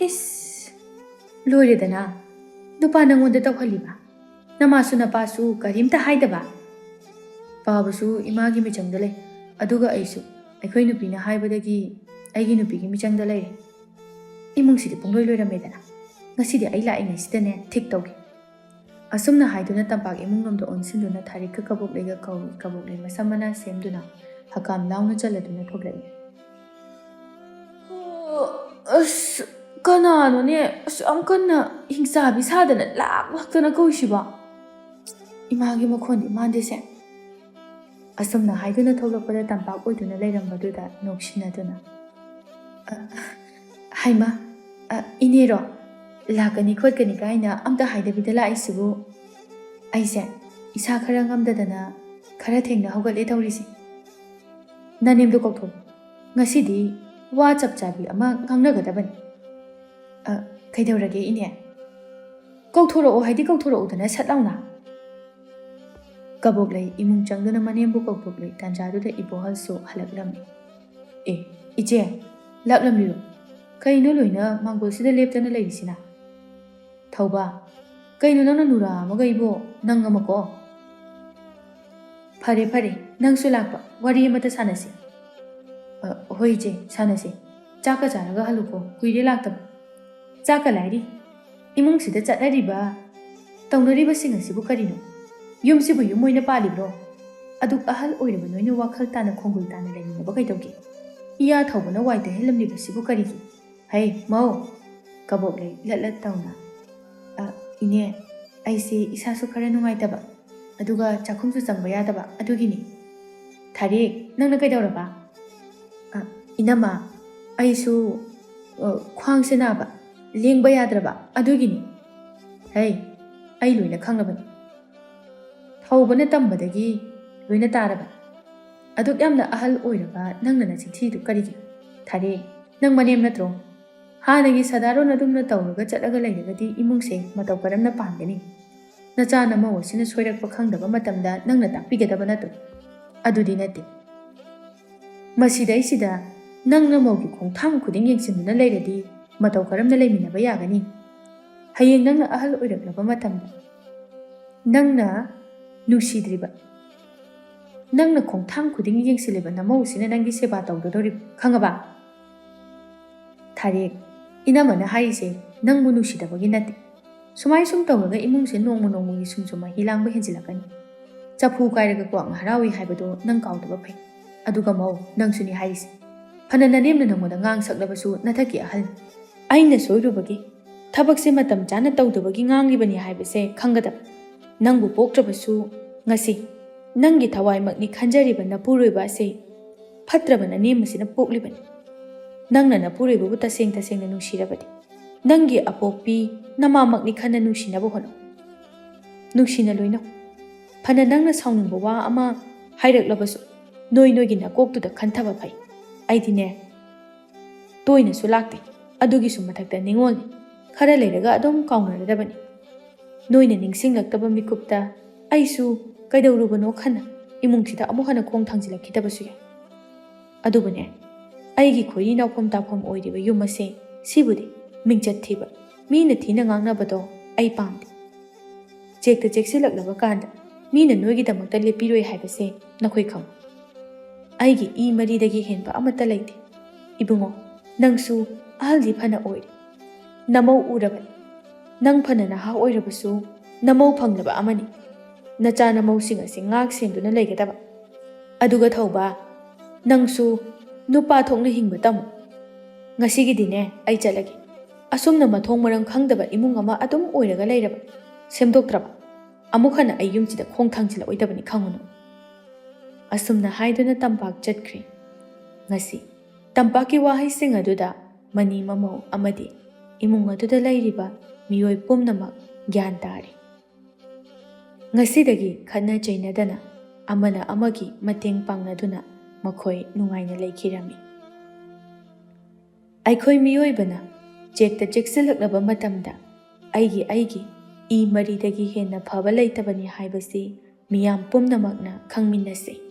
ꯏꯁ ꯂꯣꯏꯔꯦꯗꯅ ꯅꯨꯄꯥ ꯅꯪꯉꯣꯟꯗ ꯇꯧꯍꯜꯂꯤꯕ ꯅꯃꯥꯁꯨ ꯅꯄꯥꯁꯨ ꯀꯔꯤꯝꯇ ꯍꯥꯏꯗꯕ ꯄꯥꯕꯁꯨ ꯏꯃꯥꯒꯤ ꯃꯤꯆꯪꯗ ꯂꯩ ꯑꯗꯨꯒ ꯑꯩꯁꯨ ꯑꯩꯈꯣꯏ ꯅꯨꯄꯤꯅ ꯍꯥꯏꯕꯗꯒꯤ ꯑꯩꯒꯤ ꯅꯨꯄꯤꯒꯤ ꯃꯤꯆꯪꯗ ꯂꯩꯔꯦ ꯏꯃꯨꯡꯁꯤꯗꯤ ꯄꯨꯡꯂꯣꯏ ꯂꯣꯏꯔꯝꯃꯦꯗꯅ ꯉꯁꯤꯗꯤ ꯑꯩ ꯂꯥꯛꯏꯉꯩꯁꯤꯗꯅꯦ ꯊꯤꯛ ꯇꯧꯒꯦ ꯑꯁꯨꯝꯅ ꯍꯥꯏꯗꯨꯅ ꯇꯝꯄꯥꯛ ꯏꯃꯨꯡꯂꯣꯝꯗ ꯑꯣꯟꯁꯤꯟꯗꯨꯅ ꯊꯥꯔꯤꯛꯀ ꯀꯕꯣꯛꯂꯩꯒ ꯀꯧꯏ ꯀꯕꯣꯛꯂꯩ ꯃꯁꯝ ꯃꯅꯥ ꯁꯦꯝꯗꯨꯅ ꯍꯀꯥꯝ ꯂꯥꯎꯅ ꯆꯜꯂꯗꯨꯅ ꯊꯣꯛꯂꯛꯏ꯫ ꯑꯁ ꯀꯅꯥꯅꯣꯅꯦ ꯑꯁ ꯌꯥꯝ ꯀꯟꯅ ꯍꯤꯡꯆꯥꯕꯤ ꯁꯥꯗꯅ ꯂꯥꯛꯇꯅ ꯀꯧꯏꯁꯤꯕꯣ? ꯏꯃꯥꯒꯤ ꯃꯈꯣꯟꯗꯤ ꯃꯥꯟꯗꯦꯁꯦ꯫ ꯑꯁꯨꯝꯅ ꯍꯥꯏꯗꯨꯅ ꯊꯣꯛꯂꯛꯄꯗ ꯇꯝꯄꯥꯛ ꯑꯣꯏꯗꯨꯅ ꯂꯩꯔꯝꯕꯗꯨꯗ ꯅꯣꯛꯁꯤꯟꯅꯗꯨꯅ ꯍꯩꯃꯥ ꯏꯅꯦꯔꯣ ꯂꯥꯛꯀꯅꯤ ꯈꯣꯠꯀꯅꯤ ꯀꯥꯏꯅ ꯑꯝꯇ ꯍꯥꯏꯗꯕꯤꯗ ꯂꯥꯛꯏꯁꯤꯕꯨ ꯑꯩꯁꯦ ꯏꯁꯥ ꯈꯔ ꯉꯝꯗꯗꯅ ꯈꯔ ꯊꯦꯡꯅ ꯍꯧꯒꯠꯂꯦ ꯇꯧꯔꯤꯁꯦ꯫ ꯅꯅꯦꯝꯗꯣ ꯀꯧꯊꯣꯛ ꯉꯁꯤꯗꯤ ꯋꯥ ꯆꯞ ꯆꯥꯕꯤ ꯑꯃ ꯉꯥꯡꯅꯒꯗꯕꯅꯤ꯫ ꯀꯩꯗꯧꯔꯒꯦ ꯏꯅꯦ? ꯀꯧꯊꯣꯔꯛꯑꯣ ꯍꯥꯏꯗꯤ ꯀꯧꯊꯣꯔꯛꯎꯗꯅ ꯁꯠ ꯂꯥꯎꯅ꯫ ꯀꯕꯣꯛꯂꯩ ꯏꯃꯨꯡ ꯆꯪꯗꯨꯅ ꯃꯅꯦꯝꯕꯨ ꯀꯧꯊꯣꯛꯂꯦ꯫ ꯇꯥꯟꯖꯥꯗꯨꯗ ꯏꯕꯣꯍꯜꯁꯨ ꯍꯜꯂꯛꯂꯝꯃꯤ꯫ ꯏꯆꯦ ꯂꯥꯛꯂꯝꯂꯤꯔꯣ? ꯀꯩꯅꯣ ꯂꯣꯏꯅ ꯃꯥꯡꯒꯣꯜꯁꯤꯗ ꯂꯦꯞꯇꯅ ꯂꯩꯔꯤꯁꯤꯅ? ꯊꯧꯕꯥ ꯀꯩꯅꯣ ꯅꯪꯅ ꯅꯨꯔꯥ ꯑꯃꯒ ꯏꯕꯣ ꯅꯪ ꯑꯃꯀꯣ? ꯐꯔꯦ ꯐꯔꯦ ꯅꯪꯁꯨ ꯂꯥꯛꯄ ꯋꯥꯔꯤ ꯑꯃꯇ ꯁꯥꯟꯅꯁꯤ꯫ ꯍꯣꯏ ꯏꯆꯦ ꯁꯥꯟꯅꯁꯤ꯫ ꯆꯥꯛꯀ ꯆꯥꯔꯒ ꯍꯜꯂꯨꯀꯣ ꯀꯨꯏꯔꯦ ꯂꯥꯛꯇꯕ꯫ ꯆꯥꯛꯀ ꯂꯥꯏꯔꯤ ꯏꯃꯨꯡꯁꯤꯗ ꯆꯠꯅꯔꯤꯕ ꯇꯧꯅꯔꯤꯕꯁꯤꯡ ꯑꯁꯤꯕꯨ ꯀꯔꯤꯅꯣ? ꯌꯨꯝꯁꯤꯕꯨ ꯌꯨꯝ ꯑꯣꯏꯅ ꯄꯥꯜꯂꯤꯕ꯭ꯔꯣ? ꯑꯗꯨꯛ ꯑꯍꯜ ꯑꯣꯏꯔꯕ ꯅꯣꯏꯅ ꯋꯥꯈꯜ ꯇꯥꯅ ꯈꯣꯡꯒꯨꯜ ꯇꯥꯅ ꯂꯩꯃꯤꯟꯅꯕ ꯀꯩꯗꯧꯒꯦ? ꯏꯌꯥ ꯊꯧꯕꯅ ꯋꯥꯏ ꯇꯩꯍꯜꯂꯝꯂꯤꯕꯁꯤꯕꯨ ꯀꯔꯤꯒꯤ? ꯍꯩ ꯃꯧ! ꯀꯕꯣꯛꯂꯩ ꯂꯠꯂꯠ ꯇꯧꯅ ꯏꯅꯦ ꯑꯩꯁꯤ ꯏꯁꯥꯁꯨ ꯈꯔ ꯅꯨꯡꯉꯥꯏꯇꯕ ꯑꯗꯨꯒ ꯆꯥꯛꯈꯨꯝꯁꯨ ꯆꯪꯕ ꯌꯥꯗꯕ ꯑꯗꯨꯒꯤꯅꯤ꯫ ꯊꯥꯔꯤꯛ ꯅꯪꯅ ꯀꯩꯗꯧꯔꯕ? ꯏꯅꯝꯃ ꯑꯩꯁꯨ ꯈ꯭ꯋꯥꯡꯁꯦ ꯅꯥꯕ ꯂꯦꯡꯕ ꯌꯥꯗ꯭ꯔꯕ ꯑꯗꯨꯒꯤꯅꯤ꯫ ꯍꯩ ꯑꯩ ꯂꯣꯏꯅ ꯈꯪꯂꯕꯅꯤ꯫ ꯊꯧꯕꯅ ꯇꯝꯕꯗꯒꯤ ꯂꯣꯏꯅ ꯇꯥꯔꯕꯅꯤ꯫ ꯑꯗꯨꯛ ꯌꯥꯝꯅ ꯑꯍꯜ ꯑꯣꯏꯔꯕ ꯅꯪꯅ ꯅꯆꯤꯟꯊꯤꯗꯨ ꯀꯔꯤꯒꯤ? ꯊꯥꯔꯤꯛ ꯅꯪ ꯃꯅꯦꯝ ꯅꯠꯇ꯭ꯔꯣ? ꯍꯥꯟꯅꯒꯤ ꯁꯗꯥꯔꯣꯟ ꯑꯗꯨꯝꯅ ꯇꯧꯔꯒ ꯆꯠꯂꯒ ꯂꯩꯔꯒꯗꯤ ꯏꯃꯨꯡꯁꯦ ꯃꯇꯧ ꯀꯔꯝꯅ ꯄꯥꯟꯒꯅꯤ? ꯅꯆꯥ ꯅꯃꯧ ꯑꯁꯤꯅ ꯁꯣꯏꯔꯛꯄ ꯈꯪꯗꯕ ꯃꯇꯝꯗ ꯅꯪꯅ ꯇꯥꯛꯄꯤꯒꯗꯕ ꯅꯠꯇ꯭ꯔꯣ? ꯑꯗꯨꯗꯤ ꯅꯠꯇꯦ꯫ ꯃꯁꯤꯗꯩꯁꯤꯗ ꯅꯪꯅ ꯃꯧꯒꯤ ꯈꯣꯡꯊꯥꯡ ꯈꯨꯗꯤꯡ ꯌꯦꯡꯁꯤꯟꯗꯨꯅ ꯂꯩꯔꯗꯤ ꯃꯇꯧ ꯀꯔꯝꯅ ꯂꯩꯃꯤꯟꯅꯕ ꯌꯥꯒꯅꯤ? ꯍꯌꯦꯡ ꯅꯪꯅ ꯑꯍꯜ ꯑꯣꯏꯔꯛꯂꯕ ꯃꯇꯝꯗ ꯅꯪꯅ ꯅꯨꯡꯁꯤꯗ꯭ꯔꯤꯕ ꯅꯪꯅ ꯈꯣꯡꯊꯥꯡ ꯈꯨꯗꯤꯡ ꯌꯦꯡꯁꯤꯜꯂꯤꯕ ꯅꯃꯧꯁꯤꯅ ꯅꯪꯒꯤ ꯁꯦꯕꯥ ꯇꯧꯗꯣꯔꯤꯕ ꯈꯪꯉꯕ? ꯊꯥꯔꯤꯛ ꯏꯅꯝꯃꯅ ꯍꯥꯏꯔꯤꯁꯦ ꯅꯪꯕꯨ ꯅꯨꯡꯁꯤꯗꯕꯒꯤ ꯅꯠꯇꯦ꯫ ꯁꯨꯃꯥꯏ ꯁꯨꯝ ꯇꯧꯔꯒ ꯏꯃꯨꯡꯁꯦ ꯅꯣꯡꯃ ꯅꯣꯡꯃꯒꯤ ꯁꯨꯝ ꯃꯍꯤ ꯂꯥꯡꯕ ꯍꯦꯟꯖꯤꯜꯂꯛꯀꯅꯤ꯫ ꯆꯐꯨ ꯀꯥꯏꯔꯒ ꯀ꯭ꯋꯥꯛꯅ ꯍꯔꯥꯎꯏ ꯍꯥꯏꯕꯗꯣ ꯅꯪ ꯀꯥꯎꯗꯕ ꯐꯩ꯫ ꯑꯗꯨꯒ ꯃꯧ ꯅꯪꯁꯨꯅꯤ ꯍꯥꯏꯔꯤꯁꯦ꯫ ꯐꯅ ನನೇꯝꯅ ꯅꯪꯉꯣꯟꯗ ꯉꯥꯡ ꯁꯛꯂꯕꯁꯨ ꯅꯊꯛꯀꯤ ꯑꯍꯜꯅꯤ꯫ ꯑꯩꯅ ꯁꯣꯏꯔꯨꯕꯒꯤ ꯊꯕꯛꯁꯦ ꯃꯇꯝ ꯆꯥꯅ ꯇꯧꯗꯕꯒꯤ ꯉꯥꯡꯂꯤꯕꯅꯤ ꯍꯥꯏꯕꯁꯦ ꯈꯪꯒꯗꯕ꯫ ꯅꯪꯕꯨ ꯄꯣꯛꯇ꯭ꯔꯕꯁꯨ ꯉꯁꯤ ꯅꯪꯒꯤ ꯊꯋꯥꯏꯃꯛꯅꯤ ꯈꯟꯖꯔꯤꯕ ꯅꯄꯨꯔꯣꯏꯕ ꯑꯁꯤ ꯐꯠꯇ꯭ꯔꯕ ꯅꯅꯦꯝ ꯑꯁꯤꯅ ꯄꯣꯛꯂꯤꯕꯅꯤ꯫ ꯅꯪꯅ ꯅꯄꯨꯔꯣꯏꯕꯕꯨ ꯇꯁꯦꯡ ꯇꯁꯦꯡꯅ ꯅꯨꯡꯁꯤꯔꯕꯗꯤ ꯅꯪꯒꯤ ꯑꯄꯣꯛꯄꯤ ꯅꯃꯥꯃꯛꯅꯤ ꯈꯟꯅ ꯅꯨꯡꯁꯤꯅꯕ ꯍꯣꯠꯅꯧ꯫ ꯅꯨꯡꯁꯤꯅ ꯂꯣꯏꯅꯧ꯫ ꯐꯅ ꯅꯪꯅ ꯁꯥꯎꯅꯤꯡꯕ ꯋꯥ ꯑꯃ ꯍꯥꯏꯔꯛꯂꯕꯁꯨ ꯅꯣꯏꯒꯤ ꯅꯀꯣꯛꯇꯨꯗ ꯈꯟꯊꯕ ꯐꯩ꯫ ꯑꯩꯗꯤꯅꯦ ꯇꯣꯏꯅꯁꯨ ꯂꯥꯛꯇꯦ ꯑꯗꯨꯒꯤꯁꯨ ꯃꯊꯛꯇ ꯅꯤꯡꯉꯣꯜꯅꯤ꯫ ꯈꯔ ꯂꯩꯔꯒ ꯑꯗꯨꯝ ꯀꯥꯎꯅꯔꯗꯕꯅꯤ꯫ ꯅꯣꯏꯅ ꯅꯤꯡꯁꯤꯡꯂꯛꯇꯕ ꯃꯤꯀꯨꯞꯇ ꯑꯩꯁꯨ ꯀꯩꯗꯧꯔꯨꯕꯅꯣ ꯈꯟꯅ ꯏꯃꯨꯡꯁꯤꯗ ꯑꯃꯨꯛ ꯍꯟꯅ ꯈꯣꯡ ꯊꯥꯡꯖꯤꯜꯂꯛꯈꯤꯗꯕꯁꯨ ꯌꯥꯏ꯫ ꯑꯗꯨꯕꯨꯅꯦ ꯑꯩꯒꯤ ꯈꯣꯏꯔꯤ ꯅꯥꯎꯐꯝ ꯇꯥꯐꯝ ꯑꯣꯏꯔꯤꯕ ꯌꯨꯝ ꯑꯁꯦ ꯁꯤꯕꯨꯗꯤ ꯃꯤꯡꯆꯠ ꯊꯤꯕ ꯃꯤꯅ ꯊꯤꯅ ꯉꯥꯡꯅꯕꯗꯣ ꯑꯩ ꯄꯥꯝꯗꯦ꯫ ꯆꯦꯛꯇ ꯆꯦꯛꯁꯤꯜꯂꯛꯂꯕ ꯀꯥꯟꯗ ꯃꯤꯅ ꯅꯣꯏꯒꯤꯗꯃꯛꯇ ꯂꯦꯞꯄꯤꯔꯣꯏ ꯍꯥꯏꯕꯁꯦ ꯅꯈꯣꯏ ꯈꯪꯉꯨ꯫ ꯑꯩꯒꯤ ꯏ ꯃꯔꯤꯗꯒꯤ ꯍꯦꯟꯕ ꯑꯃꯠꯇ ꯂꯩꯇꯦ꯫ ꯏꯕꯨꯡꯉꯣ ꯅꯪꯁꯨ ꯑꯍꯜꯗꯤ ꯐꯅ ꯑꯣꯏꯔꯦ꯫ ꯅꯃꯧ ꯎꯔꯕꯅꯤ꯫ ꯅꯪ ꯐꯅ ꯅꯍꯥ ꯑꯣꯏꯔꯕꯁꯨ ꯅꯃꯧ ꯐꯪꯂꯕ ꯑꯃꯅꯤ꯫ ꯅꯆꯥ ꯅꯃꯧꯁꯤꯡ ꯑꯁꯤ ꯉꯥꯛ ꯁꯦꯟꯗꯨꯅ ꯂꯩꯒꯗꯕ꯫ ꯑꯗꯨꯒ ꯊꯧꯕꯥ ꯅꯪꯁꯨ ꯅꯨꯄꯥ ꯊꯣꯛꯅ ꯍꯤꯡꯕ ꯇꯝꯃꯨ꯫ ꯉꯁꯤꯒꯤꯗꯤꯅꯦ ꯑꯩ ꯆꯠꯂꯒꯦ꯫ ꯑꯁꯨꯝꯅ ꯃꯊꯣꯡ ꯃꯔꯝ ꯈꯪꯗꯕ ꯏꯃꯨꯡ ꯑꯃ ꯑꯗꯨꯝ ꯑꯣꯏꯔꯒ ꯂꯩꯔꯕ ꯁꯦꯝꯗꯣꯛꯇ꯭ꯔꯕ ꯑꯃꯨꯛ ꯍꯟꯅ ꯑꯩ ꯌꯨꯝꯁꯤꯗ ꯈꯣꯡ ꯊꯥꯡꯖꯤꯜꯂꯛꯑꯣꯏꯗꯕꯅꯤ ꯈꯪꯉꯨꯅꯨ꯫ ꯑꯁꯨꯝꯅ ꯍꯥꯏꯗꯨꯅ ꯇꯝꯄꯥꯛ ꯆꯠꯈ꯭ꯔꯦ꯫ ꯉꯁꯤ ꯇꯝꯄꯥꯛꯀꯤ ꯋꯥꯍꯩꯁꯤꯡ ꯑꯗꯨꯗ ꯃꯅꯤ ꯃꯃꯧ ꯑꯃꯗꯤ ꯏꯃꯨꯡ ꯑꯗꯨꯗ ꯂꯩꯔꯤꯕ ꯃꯤꯑꯣꯏ ꯄꯨꯝꯅꯃꯛ ꯒ꯭ꯌꯥꯟ ꯇꯥꯔꯦ꯫ ꯉꯁꯤꯗꯒꯤ ꯈꯠꯅ ꯆꯩꯅꯗꯅ ꯑꯃꯅ ꯑꯃꯒꯤ ꯃꯇꯦꯡ ꯄꯥꯡꯅꯗꯨꯅ ꯃꯈꯣꯏ ꯅꯨꯡꯉꯥꯏꯅ ꯂꯩꯈꯤꯔꯝꯃꯤ꯫ ꯑꯩꯈꯣꯏ ꯃꯤꯑꯣꯏꯕꯅ ꯆꯦꯛꯇ ꯆꯦꯛꯁꯤꯜꯂꯛꯂꯕ ꯃꯇꯝꯗ ꯑꯩꯒꯤ ꯏ ꯃꯔꯤꯗꯒꯤ ꯍꯦꯟꯅ ꯐꯕ ꯂꯩꯇꯕꯅꯤ ꯍꯥꯏꯕꯁꯤ ꯃꯤꯌꯥꯝ ꯄꯨꯝꯅꯃꯛꯅ ꯈꯪꯃꯤꯟꯅꯁꯤ꯫